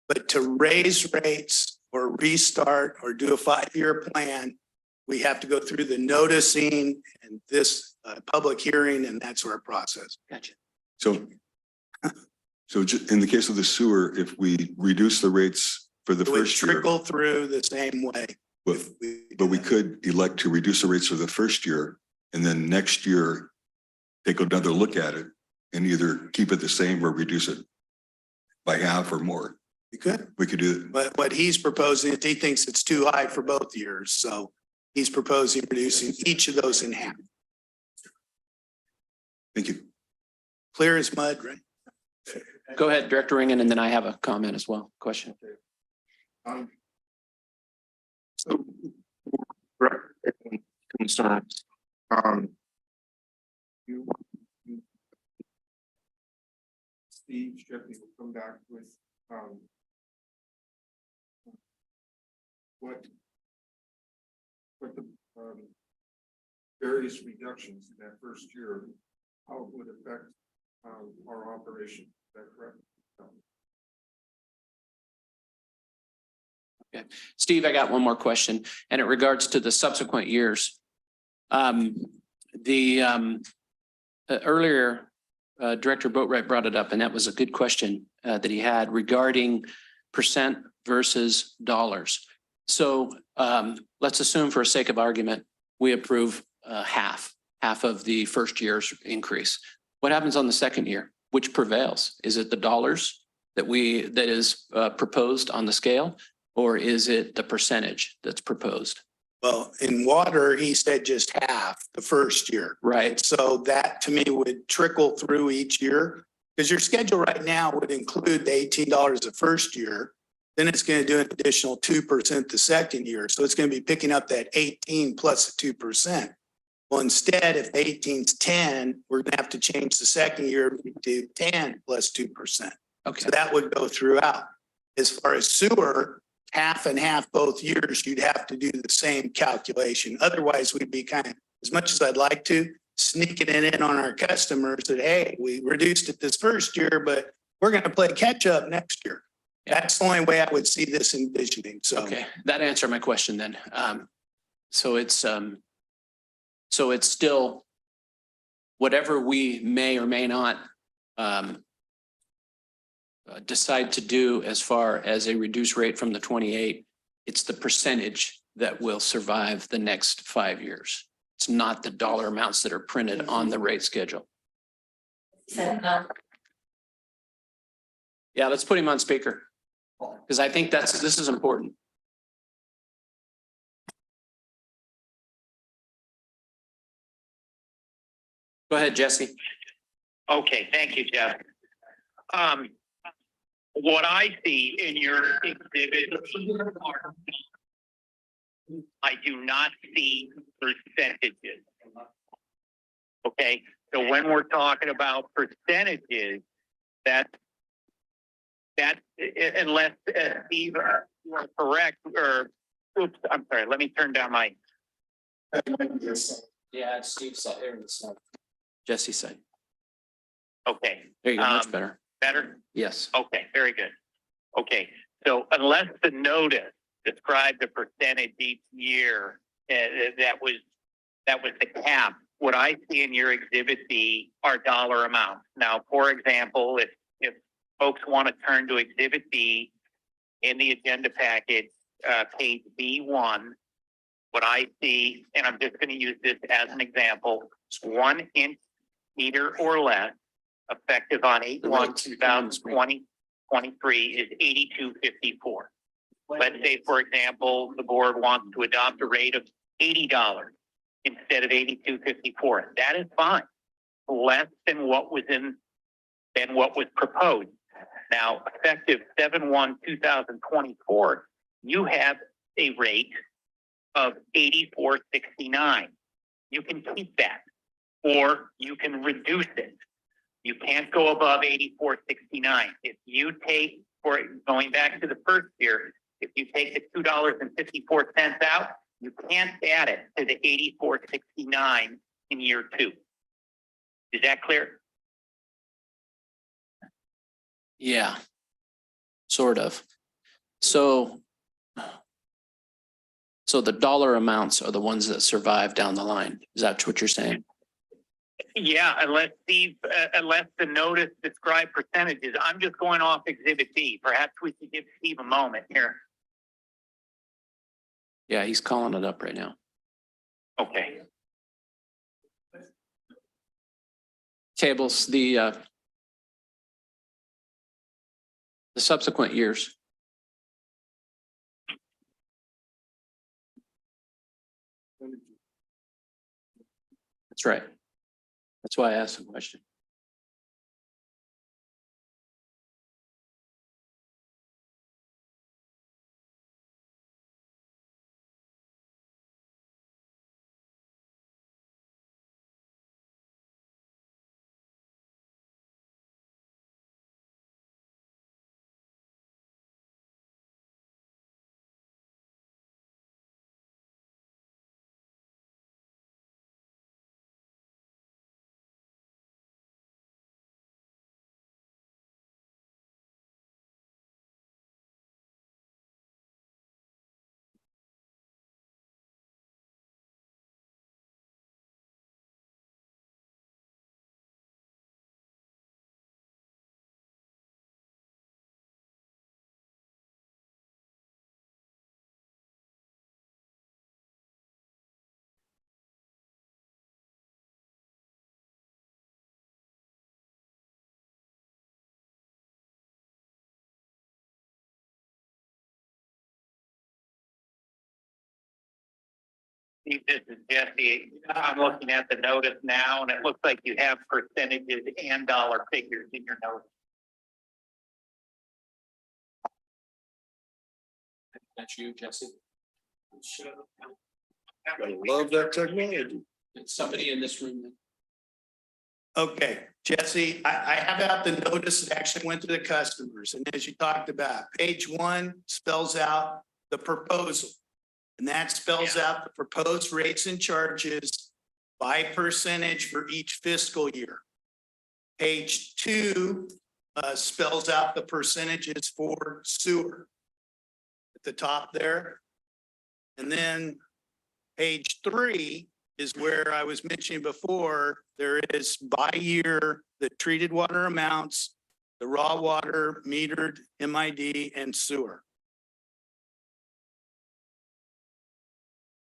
E: but to raise rates or restart or do a 5-year plan, we have to go through the noticing and this public hearing, and that's our process.
A: Gotcha.
M: So in the case of the sewer, if we reduce the rates for the
E: It would
M: first year,
E: trickle through the same way.
M: but we could elect to reduce the rates for the first year and then next year take another look at it and either keep it the same or reduce it by half or more.
E: You could.
M: We could do it.
E: But what he's proposing, he thinks it's too high for both years. So he's proposing reducing each of those in half.
M: Thank you.
E: Clear as mud, right?
A: Go ahead, Director Ringen, and then I have a comment as well. Question.
P: So, concerns.
H: Steve Jeffy will come back with what the various reductions in that first year, how it would affect our operation. Is that correct?
A: Okay. Steve, I got one more question, and it regards to the subsequent years. Earlier, Director Boatwright brought it up, and that was a good question that he had regarding percent versus dollars. So let's assume for sake of argument, we approve half of the first year's increase. What happens on the second year? Which prevails? Is it the dollars that is proposed on the scale, or is it the percentage that's proposed?
E: Well, in water, he said just half the first year.
A: Right.
E: So that to me would trickle through each year because your schedule right now would include the $18 the first year. Then it's going to do an additional 2% the second year. So it's going to be picking up that 18 plus the 2%. Well, instead, if 18's 10, we're going to have to change the second year to 10 plus 2%.
A: Okay.
E: So that would go throughout. As far as sewer, half and half both years, you'd have to do the same calculation. Otherwise, we'd be kind of as much as I'd like to, sneaking it in on our customers that, hey, we reduced it this first year, but we're going to play catch up next year. That's the only way I would see this envisioning. So.
A: Okay, that answered my question then. So it's still whatever we may or may not decide to do as far as a reduced rate from the 28, it's the percentage that will survive the next 5 years. It's not the dollar amounts that are printed on the rate schedule. Yeah, let's put him on speaker. Because I think this is important. Go ahead, Jesse.
Q: Okay, thank you, Jeff. What I see in your exhibit, I do not see percentages. Okay, so when we're talking about percentages, that unless Steve, you are correct, or oops, I'm sorry, let me turn down my.
A: Yeah, Steve said Jesse said.
Q: Okay.
A: There you go, much better.
Q: Better?
A: Yes.
Q: Okay, very good. Okay, so unless the notice described the percentage each year, that was the cap. What I see in your exhibit B are dollar amounts. Now, for example, if folks want to turn to exhibit B in the agenda package, page B1, what I see, and I'm just going to use this as an example, 1 inch meter or less, effective on 8/1/2023 is 82.54. Let's say, for example, the board wants to adopt a rate of $80 instead of 82.54. That is fine, less than what was proposed. Now, effective 7/1/2024, you have a rate of 84.69. You can keep that, or you can reduce it. You can't go above 84.69. If you take, for going back to the first year, if you take the $2.54 out, you can't add it to the 84.69 in year 2. Is that clear?
A: Yeah, sort of. So the dollar amounts are the ones that survive down the line. Is that what you're saying?
Q: Yeah, unless the notice described percentages. I'm just going off exhibit B. Perhaps we should give Steve a moment here.
A: Yeah, he's calling it up right now.
Q: Okay.
A: Tables, the subsequent years. That's right. That's why I asked the question.
Q: Steve, this is Jesse. I'm looking at the notice now, and it looks like you have percentages and dollar figures in your notice.
A: That's you, Jesse.
U: I love that technology.
A: It's somebody in this room.
E: Okay, Jesse, I have out the notice that actually went to the customers. And as you talked about, page 1 spells out the proposal. And that spells out the proposed rates and charges by percentage for each fiscal year. Page 2 spells out the percentages for sewer at the top there. And then page 3 is where I was mentioning before, there is by year, the treated water amounts, the raw water, metered, MID, and sewer.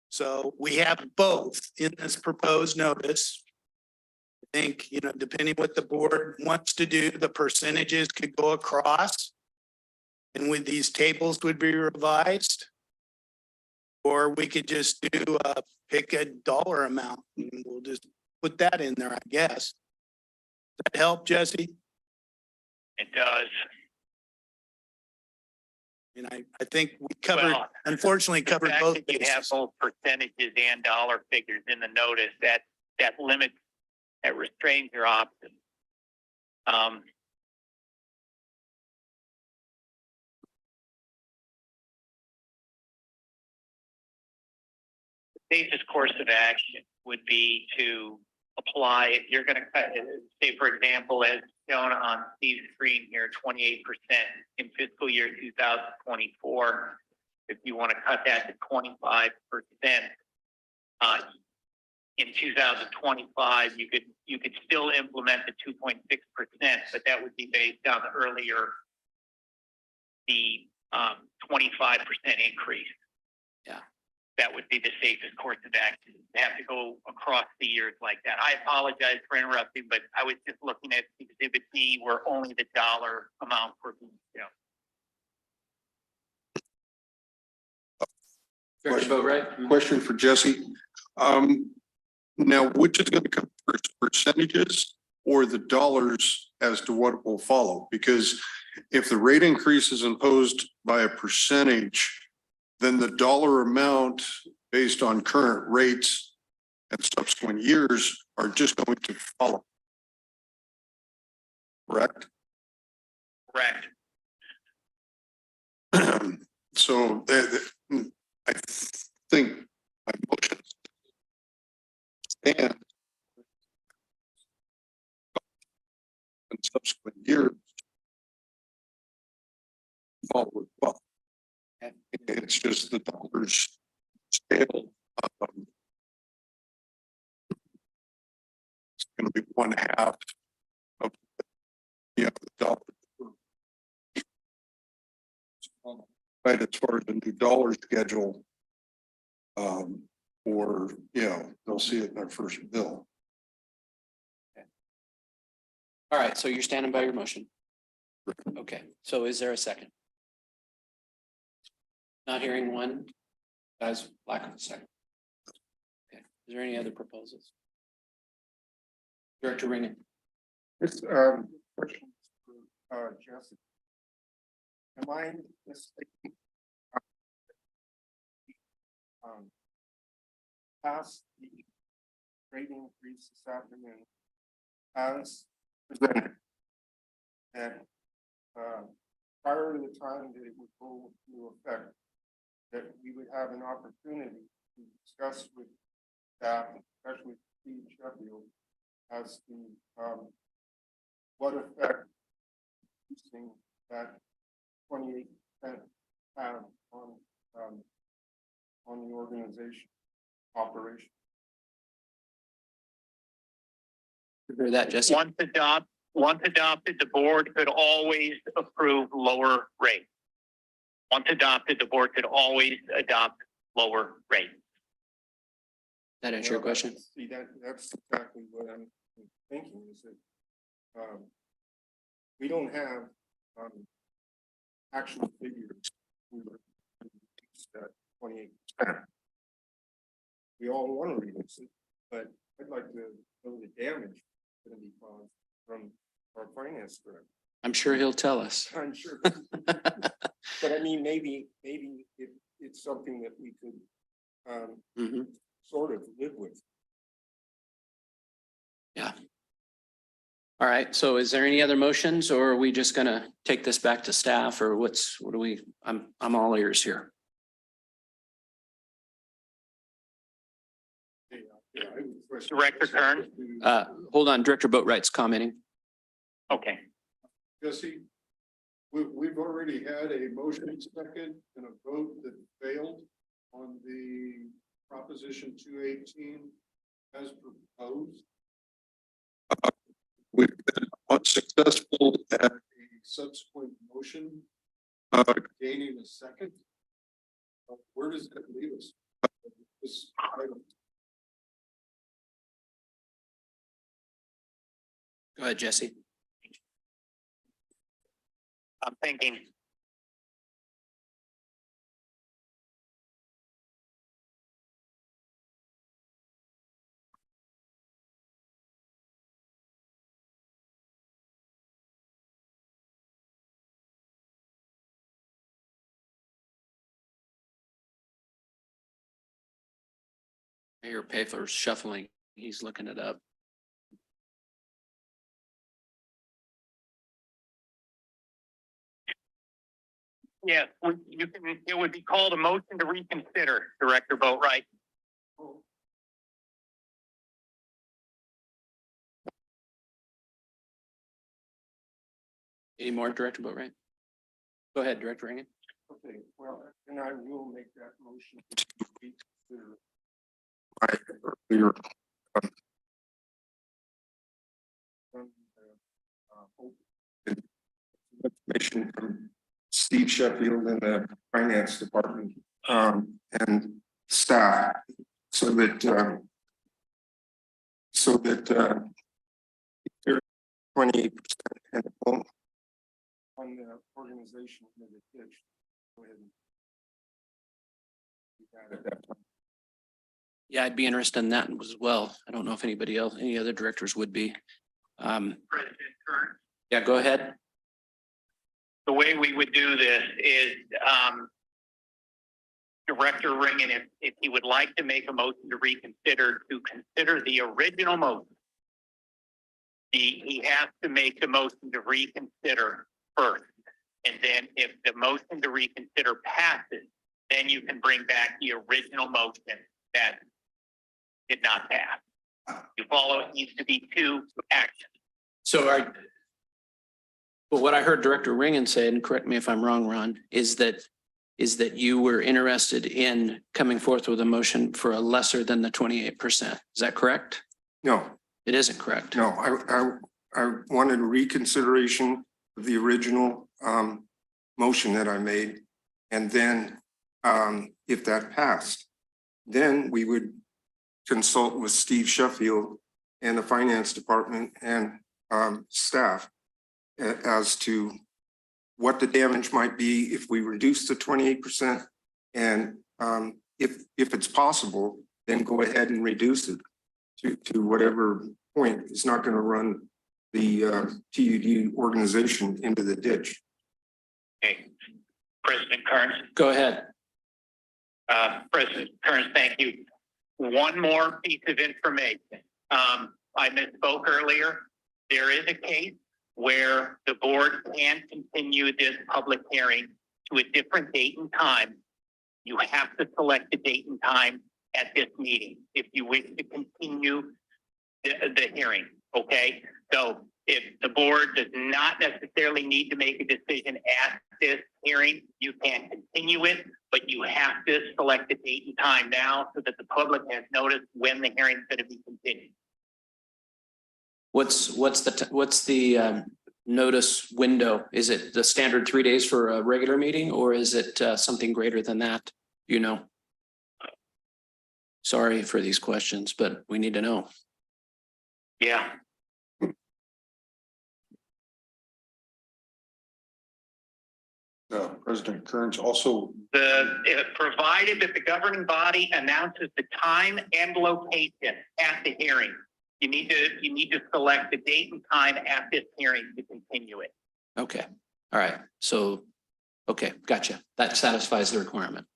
E: So we have both in this proposed notice. I think, depending what the board wants to do, the percentages could go across. And with these tables would be revised. Or we could just do pick a dollar amount and we'll just put that in there, I guess. Does that help, Jesse?
Q: It does.
E: And I think we covered, unfortunately covered
Q: The fact
E: both
Q: that you have
E: bases.
Q: both percentages and dollar figures in the notice, that limits, that restrains your options. The safest course of action would be to apply, if you're going to cut, say, for example, as shown on Steve's screen here, 28% in fiscal year 2024. If you want to cut that to 25%, in 2025, you could still implement the 2.6%, but that would be based on the 25% increase.
A: Yeah.
Q: That would be the safest course of action. To have to go across the years like that. I apologize for interrupting, but I was just looking at Exhibit B where only the dollar amount for
H: Question for Jesse. Now, which is going to come first, percentages or the dollars as to what will follow? Because if the rate increase is imposed by a percentage, then the dollar amount based on current rates and subsequent years are just going to follow. Correct?
Q: Correct.
H: So I think my motion and in subsequent years follow it well. It's just the dollars scale. It's going to be 1/2 of the dollar. Right, as far as the new dollar schedule, or they'll see it in their first bill.
A: All right, so you're standing by your motion. Okay, so is there a second? Not hearing one, guys, lack of a second. Okay, is there any other proposals? Director Ringen.
H: This question for Jesse. Am I mistaken? Past the rate increase this afternoon as presented, and prior to the time that it would go into effect, that we would have an opportunity to discuss with staff, especially Steve Sheffield, as to what effect using that 28% have on the organization operation.
A: You hear that, Jesse?
Q: Once adopted, the board could always approve lower rates. Once adopted, the board could always adopt lower rates.
A: That answer your question?
H: See, that's exactly what I'm thinking is that we don't have actual figures. We were at 28%. We all want to reduce it, but I'd like to know the damage going to be caused from our finance director.
A: I'm sure he'll tell us.
H: I'm sure. But I mean, maybe it's something that we could sort of live with.
A: Yeah. All right, so is there any other motions or are we just gonna take this back to staff or what do we, I'm all ears here.
H: Yeah, I would question.
Q: Director Kern?
A: Hold on, Director Boatright's commenting.
Q: Okay.
H: Jesse, we've already had a motion second and a vote that failed on the Proposition 218 as proposed. We've been unsuccessful at a subsequent motion gaining a second. Where does that leave us? This item?
A: Go ahead, Jesse.
Q: I'm thinking.
A: Mayor Payfler's shuffling. He's looking it up.
Q: Yes, you can, it would be called a motion to reconsider, Director Boatright.
A: Any more, Director Boatright? Go ahead, Director Rangan.
H: Okay, well, and I will make that motion to reconsider.
U: Earlier, information from Steve Sheffield in the finance department and staff so that 28% and it won't on the organization of the ditch. Go ahead and do that at that time.
A: Yeah, I'd be interested in that as well. I don't know if anybody else, any other directors would be.
Q: President Kern?
A: Yeah, go ahead.
Q: The way we would do this is, Director Rangan, if he would like to make a motion to reconsider, to consider the original motion, he has to make the motion to reconsider first. And then if the motion to reconsider passes, then you can bring back the original motion that did not pass. You follow, it needs to be two actions.
A: So but what I heard Director Rangan say, and correct me if I'm wrong, Ron, is that you were interested in coming forth with a motion for a lesser than the 28%. Is that correct?
U: No,
A: It isn't correct.
U: no, I wanted a reconsideration of the original motion that I made. And then if that passed, then we would consult with Steve Sheffield and the finance department and staff as to what the damage might be if we reduce the 28%. And if it's possible, then go ahead and reduce it to whatever point is not going to run the TUD organization into the ditch.
Q: Okay. President Kearns?
A: Go ahead.
Q: President Kearns, thank you. One more piece of information. I misspoke earlier. There is a case where the board can continue this public hearing to a different date and time. You have to select the date and time at this meeting if you wish to continue the hearing, okay? So if the board does not necessarily need to make a decision at this hearing, you can continue it, but you have to select the date and time now so that the public has noticed when the hearing is going to be continued.
A: What's the notice window? Is it the standard 3 days for a regular meeting, or is it something greater than that? You know? Sorry for these questions, but we need to know.
Q: Yeah.
U: President Kearns also.
Q: Provided that the governing body announces the time and location at the hearing. You need to select the date and time at this hearing to continue it.
A: Okay. All right. So, okay, gotcha. That satisfies the requirement.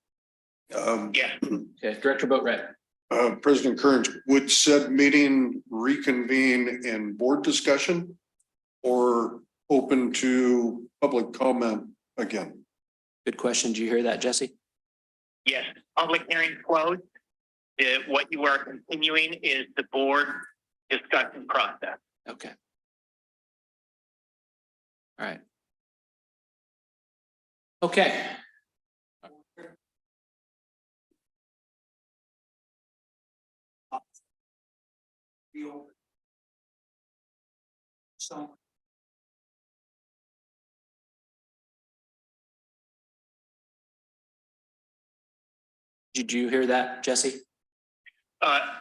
Q: Yeah.
A: Okay, Director Boatright.
H: President Kearns, would said meeting reconvene in board discussion or open to public comment again?
A: Good question. Did you hear that, Jesse?
Q: Yes. Public hearing closed. What you are continuing is the board discussion process.
A: Okay. All right. Okay. Did you hear that, Jesse?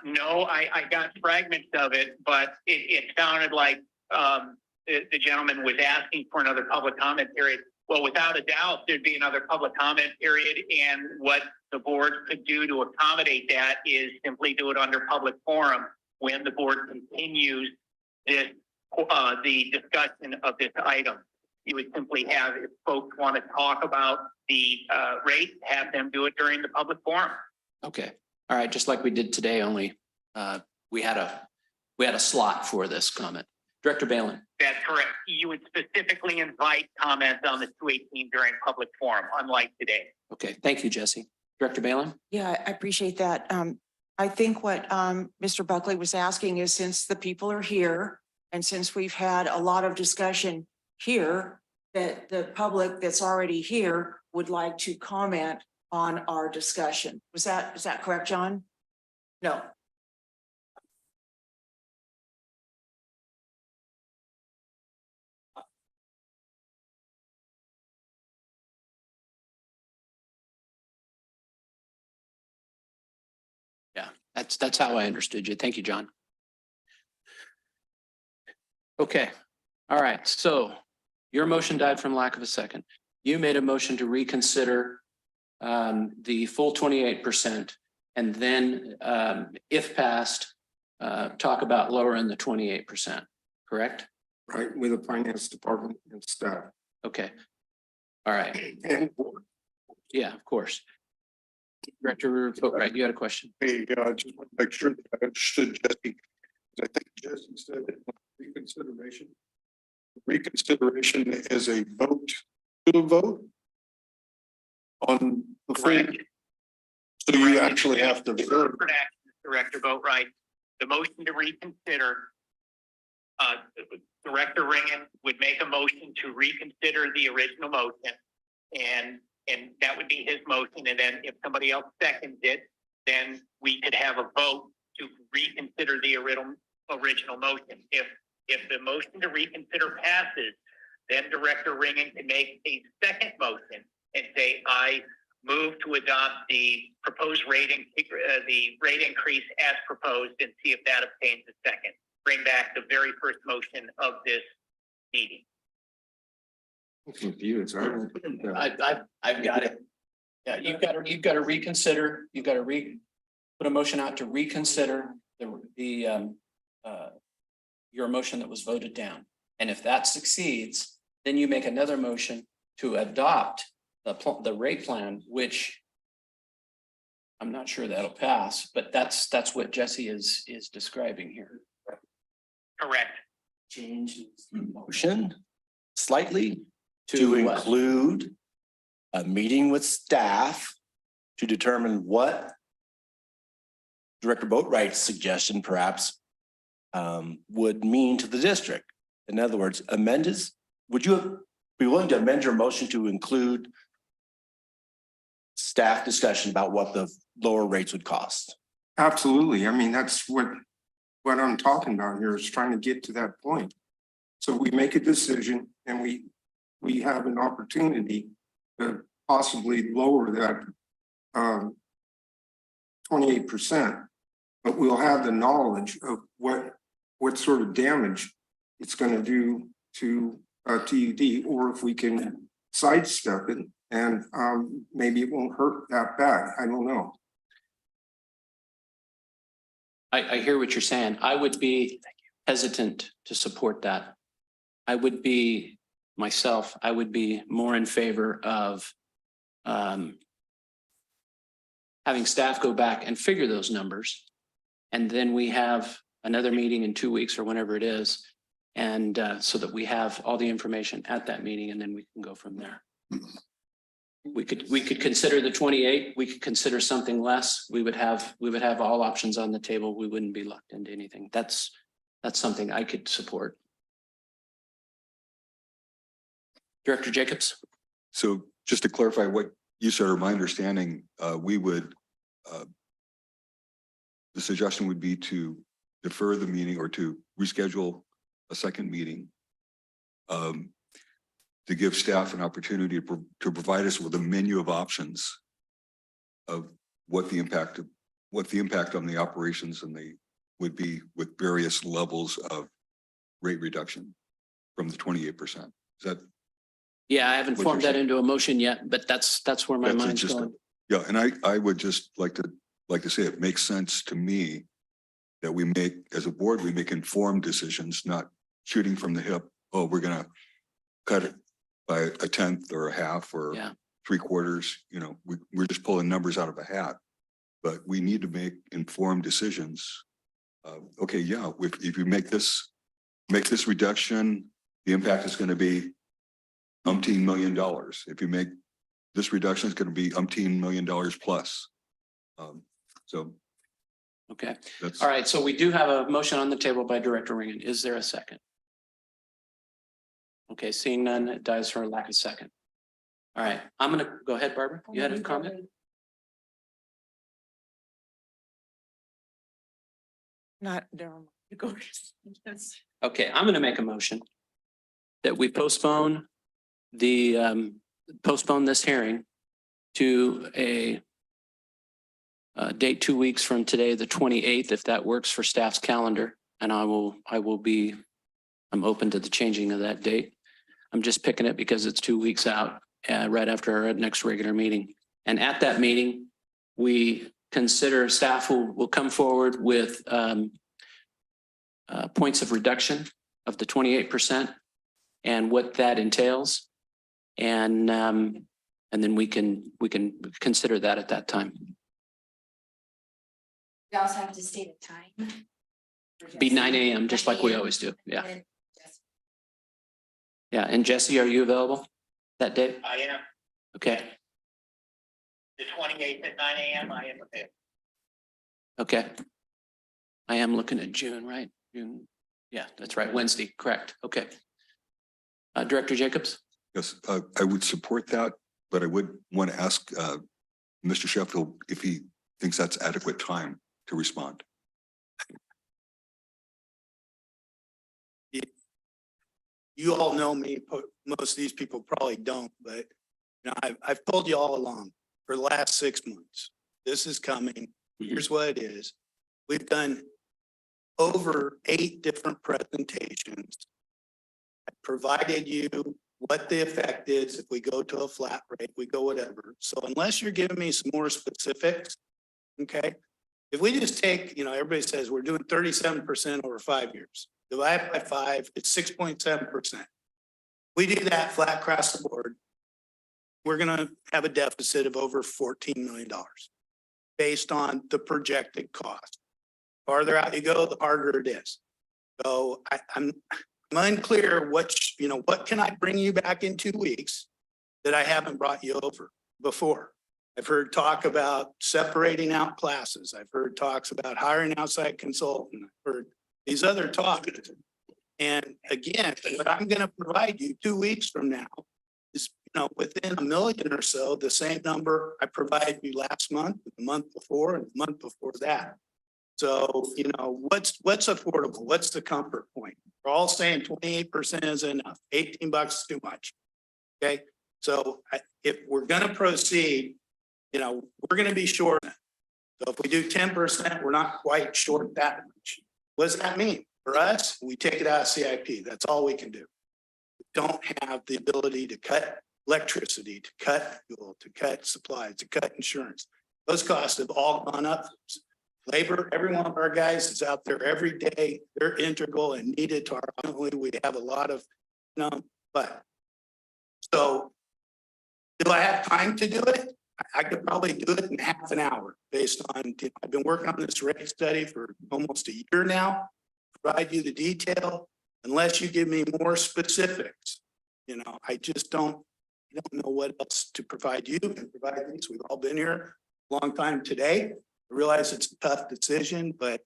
Q: No, I got fragments of it, but it sounded like the gentleman was asking for another public comment period. Well, without a doubt, there'd be another public comment period, and what the board could do to accommodate that is simply do it under public forum when the board continues this the discussion of this item. You would simply have, if folks want to talk about the rate, have them do it during the public forum.
A: Okay. All right. Just like we did today, only we had a slot for this comment. Director Balin.
Q: That's correct. You would specifically invite comments on the 218 during public forum, unlike today.
A: Okay. Thank you, Jesse. Director Balin.
F: Yeah, I appreciate that. I think what Mr. Buckley was asking is, since the people are here and since we've had a lot of discussion here, that the public that's already here would like to comment on our discussion. Is that correct, John? No.
A: Yeah, that's how I understood you. Thank you, John. Okay. All right. So your motion died from lack of a second. You made a motion to reconsider the full 28%, and then if passed, talk about lowering the 28%, correct?
K: Right, with the finance department and staff.
A: Okay. All right.
K: And
A: Yeah, of course. Director Boatright, you had a question?
K: hey, I just want to make sure that I understood Jesse. I think Jesse said that reconsideration. Reconsideration is a vote to vote on the full.
Q: Correct.
K: So you actually have to vote.
Q: Correct, Director Boatright. The motion to reconsider, Director Ringen would make a motion to reconsider the original motion, and that would be his motion. And then if somebody else seconds it, then we could have a vote to reconsider the original motion. If the motion to reconsider passes, then Director Ringen can make a second motion and say, I move to adopt the proposed the rate increase as proposed, and see if that obtains a second. Bring back the very first motion of this meeting.
K: Confused.
A: I've got it. Yeah, you've got to reconsider. You've got to put a motion out to reconsider your motion that was voted down. And if that succeeds, then you make another motion to adopt the rate plan, which I'm not sure that'll pass, but that's what Jesse is describing here.
Q: Correct.
L: Change the motion slightly to include a meeting with staff to determine what Director Boatright's suggestion perhaps would mean to the district. In other words, would you be willing to amend your motion to include staff discussion about what the lower rates would cost?
K: Absolutely. I mean, that's what I'm talking about here, is trying to get to that point. So we make a decision and we have an opportunity to possibly lower that 28%, but we'll have the knowledge of what sort of damage it's going to do to TUD, or if we can sidestep it and maybe it won't hurt that bad. I don't know.
A: I hear what you're saying. I would be hesitant to support that. I would be more in favor of having staff go back and figure those numbers. And then we have another meeting in 2 weeks or whenever it is. And so that we have all the information at that meeting, and then we can go from there. We could consider the 28. We could consider something less. We would have all options on the table. We wouldn't be locked into anything. That's something I could support. Director Jacobs.
M: So just to clarify what you said, or my understanding, we would, the suggestion would be to defer the meeting or to reschedule a second meeting to give staff an opportunity to provide us with a menu of options of what the impact on the operations and the would be with various levels of rate reduction from the 28%. Is that?
A: Yeah, I haven't
M: what
A: formed
M: you're
A: that
M: saying?
A: into a motion yet, but that's where my
M: That's
A: mind's
M: just
A: going.
M: Yeah, and I would just like to say it makes sense to me that we make, as a board, we make informed decisions, not shooting from the hip. Oh, we're gonna cut it by a tenth or a half or
A: Yeah.
M: 3/4. You know, we're just pulling numbers out of a hat. But we need to make informed decisions. Okay, yeah, if you make this reduction, the impact is going to be umpteen $1 million. If you make this reduction, it's going to be umpteen $1 million plus. So.
A: Okay.
M: That's.
A: All right. So we do have a motion on the table by Director Ringen. Is there a second? Okay, seeing none, it dies for lack of second. All right, I'm going to go ahead, Barbara. You had a comment?
F: Not, never mind. You go. Yes.
A: Okay, I'm going to make a motion that we postpone this hearing to a date 2 weeks from today, the 28th, if that works for staff's calendar. And I'm open to the changing of that date. I'm just picking it because it's 2 weeks out, right after our next regular meeting. And at that meeting, we consider staff will come forward with points of reduction of the 28% and what that entails. And then we can consider that at that time.
O: We also have to state a time.
A: Be 9 a.m. just like we always do. Yeah.
O: And
A: Yeah. And Jesse, are you available that day?
Q: I am.
A: Okay.
Q: The 28th at 9 a.m. I am okay.
A: Okay. I am looking at June, right? June. Yeah, that's right. Wednesday. Correct. Okay. Director Jacobs.
M: Yes, I would support that, but I would want to ask Mr. Sheffield if he thinks that's adequate time to respond.
E: You all know me, but most of these people probably don't, but you know, I've told you all along for the last 6 months, this is coming. Here's what it is. We've done over 8 different presentations. I provided you what the effect is if we go to a flat rate, we go whatever. So unless you're giving me some more specifics, okay? If we just take, you know, everybody says we're doing 37% over 5 years. Divide by 5, it's 6.7%. We do that flat across the board. We're gonna have a deficit of over $14 million based on the projected cost. Farther out you go, the harder it is. So I'm unclear what can I bring you back in 2 weeks that I haven't brought you over before. I've heard talk about separating out classes. I've heard talks about hiring outside consultant. I've heard these other talks. And again, what I'm going to provide you 2 weeks from now is, you know, within $1 million or so, the same number I provided you last month, the month before, and the month before that. So, you know, what's affordable? What's the comfort point? We're all saying 28% is enough. $18 is too much. Okay. So if we're going to proceed, you know, we're going to be short. So if we do 10%, we're not quite short that much. What does that mean? For us, we take it out of CIP. That's all we can do. We don't have the ability to cut electricity, to cut fuel, to cut supplies, to cut insurance. Those costs have all gone up. Labor, every one of our guys is out there every day. They're integral and needed to our family. We have a lot of, you know, but so do I have time to do it? I could probably do it in half an hour based on, I've been working on this rate study for almost a year now. Provide you the detail unless you give me more specifics. You know, I just don't You don't know what else to provide you and provide these. We've all been here a long time today. I realize it's a tough decision, but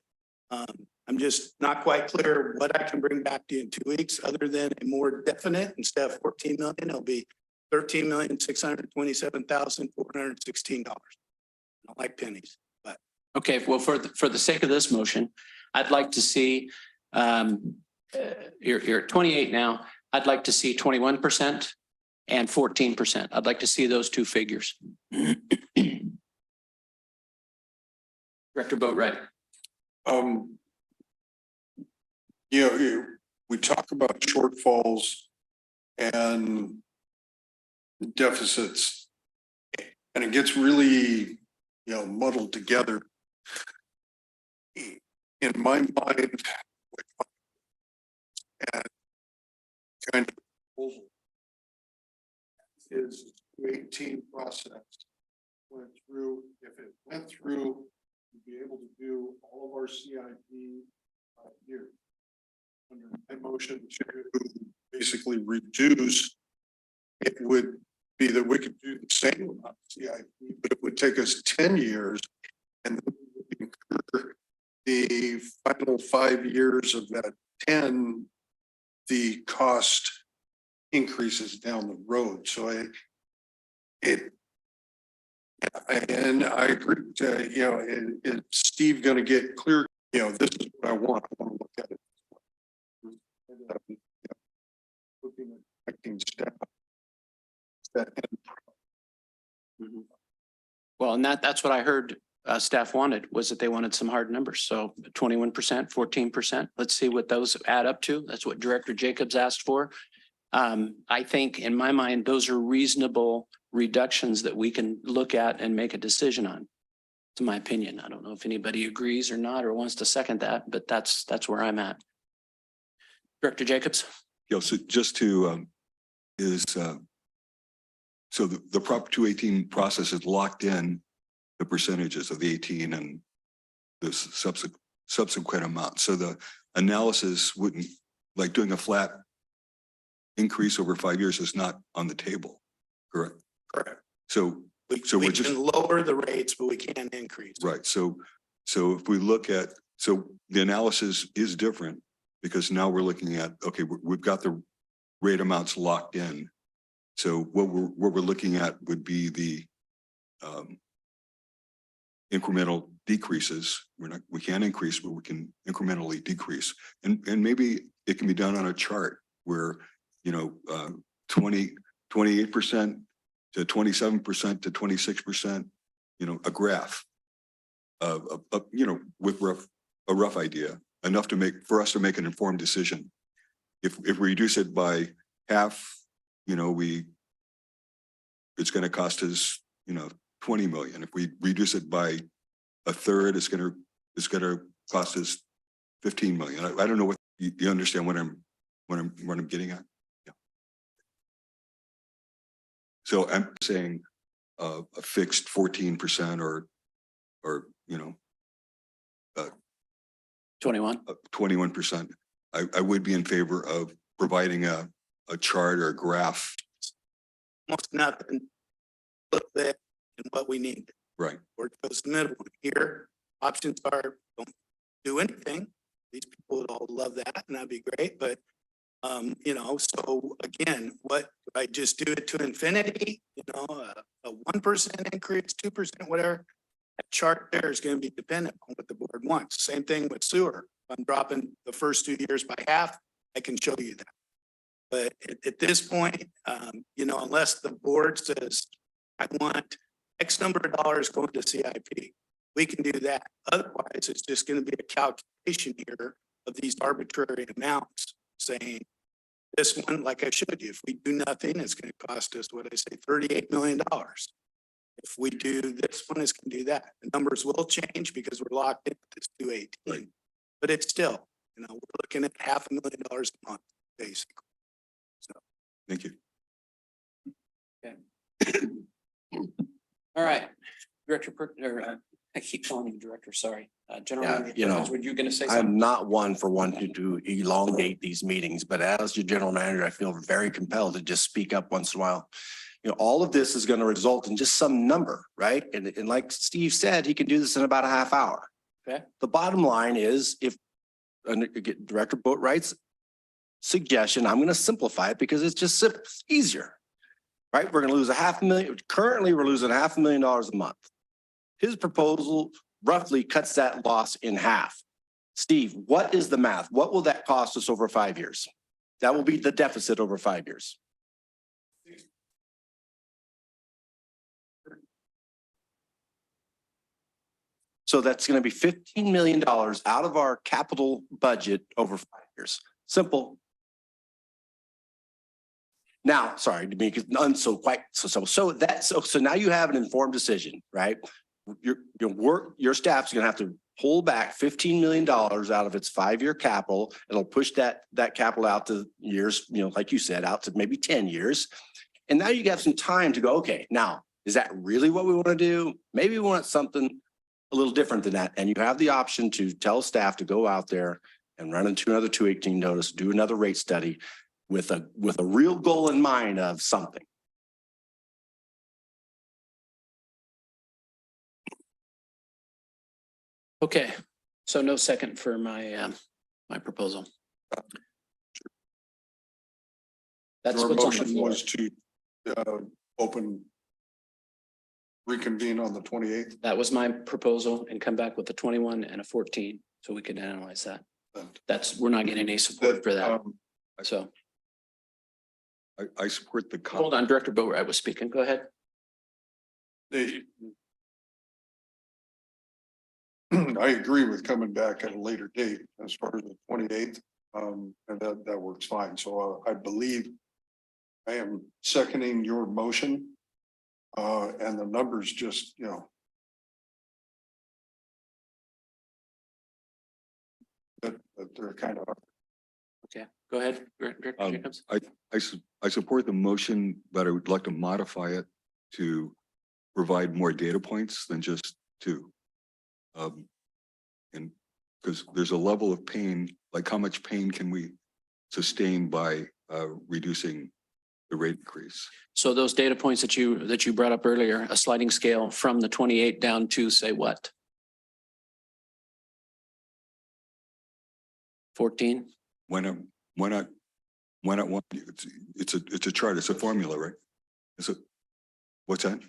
E: I'm just not quite clear what I can bring back to you in 2 weeks, other than a more definite, instead of 14 million, it'll be $13,627,416. I don't like pennies, but.
A: Okay, well, for the sake of this motion, I'd like to see, you're at 28 now. I'd like to see 21% and 14%. I'd like to see those two figures. Director Boatright.
H: We talk about shortfalls and deficits, and it gets really, muddled together. In my mind, and kind of proposal is 18 process went through. If it went through, we'd be able to do all of our CIP here. Under my motion to basically reduce, it would be that we could do the same amount of CIP, but it would take us 10 years, and then we would incur the final 5 years of that 10, the cost increases down the road. So I agree to, is Steve going to get clear? This is what I want. I want to look at it. Looking at acting staff.
A: Well, and that's what I heard staff wanted, was that they wanted some hard numbers. So 21%, 14%. Let's see what those add up to. That's what Director Jacobs asked for. I think in my mind, those are reasonable reductions that we can look at and make a decision on. To my opinion, I don't know if anybody agrees or not, or wants to second that, but that's where I'm at. Director Jacobs.
M: So just to, so the Prop 218 process is locked in the percentages of the 18 and the subsequent amount. So the analysis wouldn't, like doing a flat increase over 5 years is not on the table, correct?
E: Correct.
M: So
E: we
M: we're just
E: can lower the rates, but we can't increase.
M: right. So if we look at, so the analysis is different because now we're looking at, okay, we've got the rate amounts locked in. So what we're looking at would be the incremental decreases. We can't increase, but we can incrementally decrease. And maybe it can be done on a chart where, 28% to 27% to 26%, a graph with a rough idea, enough for us to make an informed decision. If we reduce it by half, it's going to cost us, 20 million. If we reduce it by a third, it's going to cost us 15 million. I don't know what you understand what I'm getting at. Yeah. So I'm saying a fixed 14% or 21%. I would be in favor of providing a chart or a graph.
E: Almost nothing. Look at and what we need.
M: Right.
E: Or it goes the middle one. Here, options are don't do anything. These people would all love that, and that'd be great. But so again, what do I just do it to infinity? A 1% increase, 2%, whatever. That chart there is going to be dependent on what the board wants. Same thing with sewer. If I'm dropping the first 2 years by half, I can show you that. But at this point, unless the board says, I want X number of dollars going to CIP, we can do that. Otherwise, it's just going to be a calculation here of these arbitrary amounts saying this one, like I showed you, if we do nothing, it's going to cost us, what I say, $38 million. If we do this one, it's going to do that. The numbers will change because we're locked in at this 218, but it's still, we're looking at $500,000 a month, basically. So,
M: thank you.
A: Okay. All right, Director, I keep calling you Director, sorry. General Manager, were you going to say something?
L: I'm not one for wanting to elongate these meetings, but as your general manager, I feel very compelled to just speak up once in a while. You know, all of this is going to result in just some number, right? And like Steve said, he can do this in about a half hour.
A: Okay.
L: The bottom line is if Director Boatwright's suggestion, I'm going to simplify it because it's just simple, it's easier, right? We're going to lose $500,000. Currently, we're losing $500,000 a month. His proposal roughly cuts that loss in half. Steve, what is the math? What will that cost us over 5 years? That will be the deficit over 5 years. So that's going to be $15 million out of our capital budget over 5 years. Simple. Now, sorry to make it so now you have an informed decision, right? Your staff's gonna have to pull back $15 million out of its 5-year capital. It'll push that capital out to years, like you said, out to maybe 10 years. And now you have some time to go, okay, now, is that really what we want to do? Maybe we want something a little different than that. And you have the option to tell staff to go out there and run into another 218 notice, do another rate study with a real goal in mind of something.
A: Okay, so no second for my proposal. That's
H: Your
A: what's on the
H: motion
A: floor.
H: was to reconvene on the 28th.
A: That was my proposal and come back with a 21 and a 14, so we can analyze that. We're not getting any support for that, so.
M: I support the.
A: Hold on, Director Boatwright was speaking. Go ahead.
H: I agree with coming back at a later date as far as the 28th. And that works fine. So I believe I am seconding your motion. And the numbers just, that they're kind of.
A: Okay, go ahead, Director Jacobs.
M: I support the motion, but I would like to modify it to provide more data points than just 2. And because there's a level of pain, like how much pain can we sustain by reducing the rate increase?
A: So those data points that you brought up earlier, a sliding scale from the 28 down to say what? 14?
M: Why not one? It's a chart, it's a formula, right? What's that?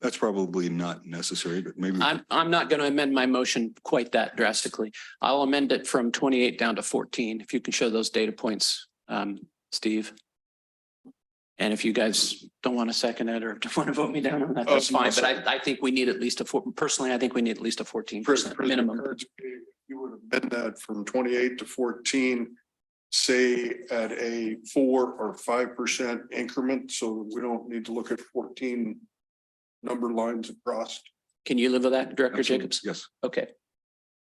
M: That's probably not necessary, but maybe.
A: I'm not going to amend my motion quite that drastically. I'll amend it from 28 down to 14. If you can show those data points, Steve. And if you guys don't want to second it or don't want to vote me down on that, that's fine. But I think we need at least personally, I think we need at least a 14% minimum.
H: You would have been that from 28 to 14, say at a 4 or 5% increment. So we don't need to look at 14 number lines across.
A: Can you live with that, Director Jacobs?
M: Yes.
A: Okay.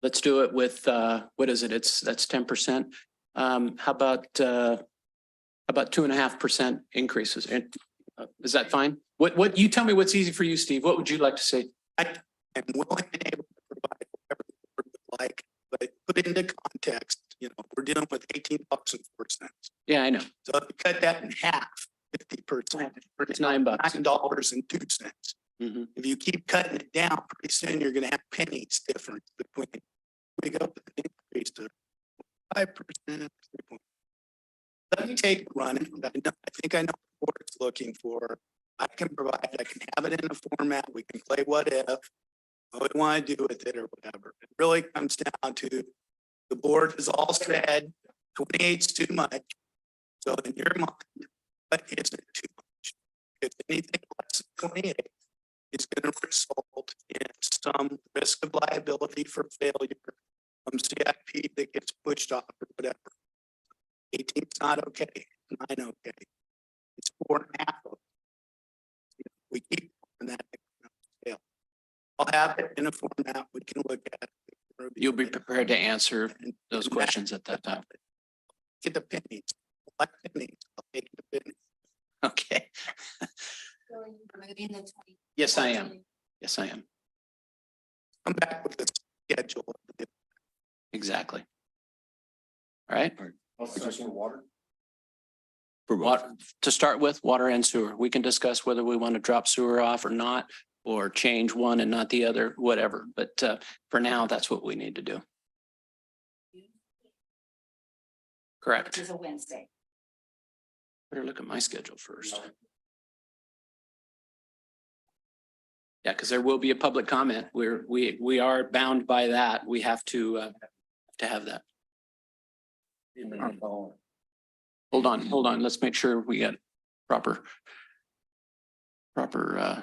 A: Let's do it with, what is it? That's 10%. How about 2.5% increases? And is that fine? What you tell me what's easy for you, Steve? What would you like to say?
E: I'm willing and able to provide whatever the board would like, but put it into context, we're dealing with $18.04.
A: Yeah, I know.
E: So if you cut that in half, 50%,
A: It's $9.
E: $9.02.
A: Mm-hmm.
E: If you keep cutting it down, pretty soon you're gonna have pennies difference between, we go with an increase to 5%. Let me take it running. I think I know what it's looking for. I can have it in a format. We can play what if, what we want to do with it or whatever. It really comes down to the board has all said 28 is too much. So in your mind, what isn't too much? If anything less than 28 is going to result in some risk of liability for failure from CIP that gets pushed off or whatever. 18 is not okay. 9 okay. It's 4.5. We keep on that scale. I'll have it in a format we can look at.
A: You'll be prepared to answer those questions at that time.
E: Get the pennies. Like pennies. I'll take the pennies.
A: Okay. Yes, I am. Yes, I am.
E: Come back with the schedule.
A: Exactly. All right.
H: I'll second water.
M: For both.
A: Water, to start with, water and sewer. We can discuss whether we want to drop sewer off or not, or change one and not the other, whatever. But for now, that's what we need to do. Correct.
O: It's a Wednesday.
A: Better look at my schedule first. Yeah, because there will be a public comment. We are bound by that. We have to have that. Hold on. Let's make sure we get proper continuity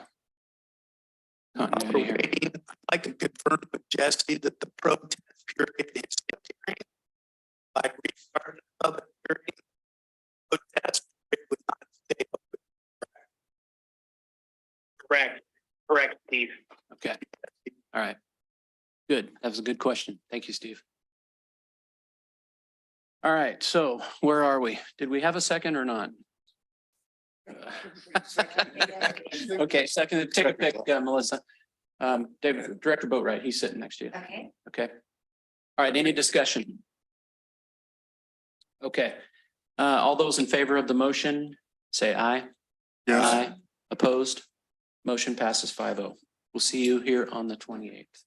A: here.
E: I can confirm with Jesse that the protest period is continuing. Like we started a public hearing. Protest period would not stay open.
Q: Correct, Steve.
A: Okay. All right. Good. That was a good question. Thank you, Steve. All right. So where are we? Did we have a second or not? Okay, second. Take a pick, Melissa. David, Director Boatright, he's sitting next to you.
O: Okay.
A: Okay. All right. Any discussion? Okay. All those in favor of the motion, say aye.
U: Yes.
A: Aye. Opposed? Motion passes 5-0. We'll see you here on the 28th.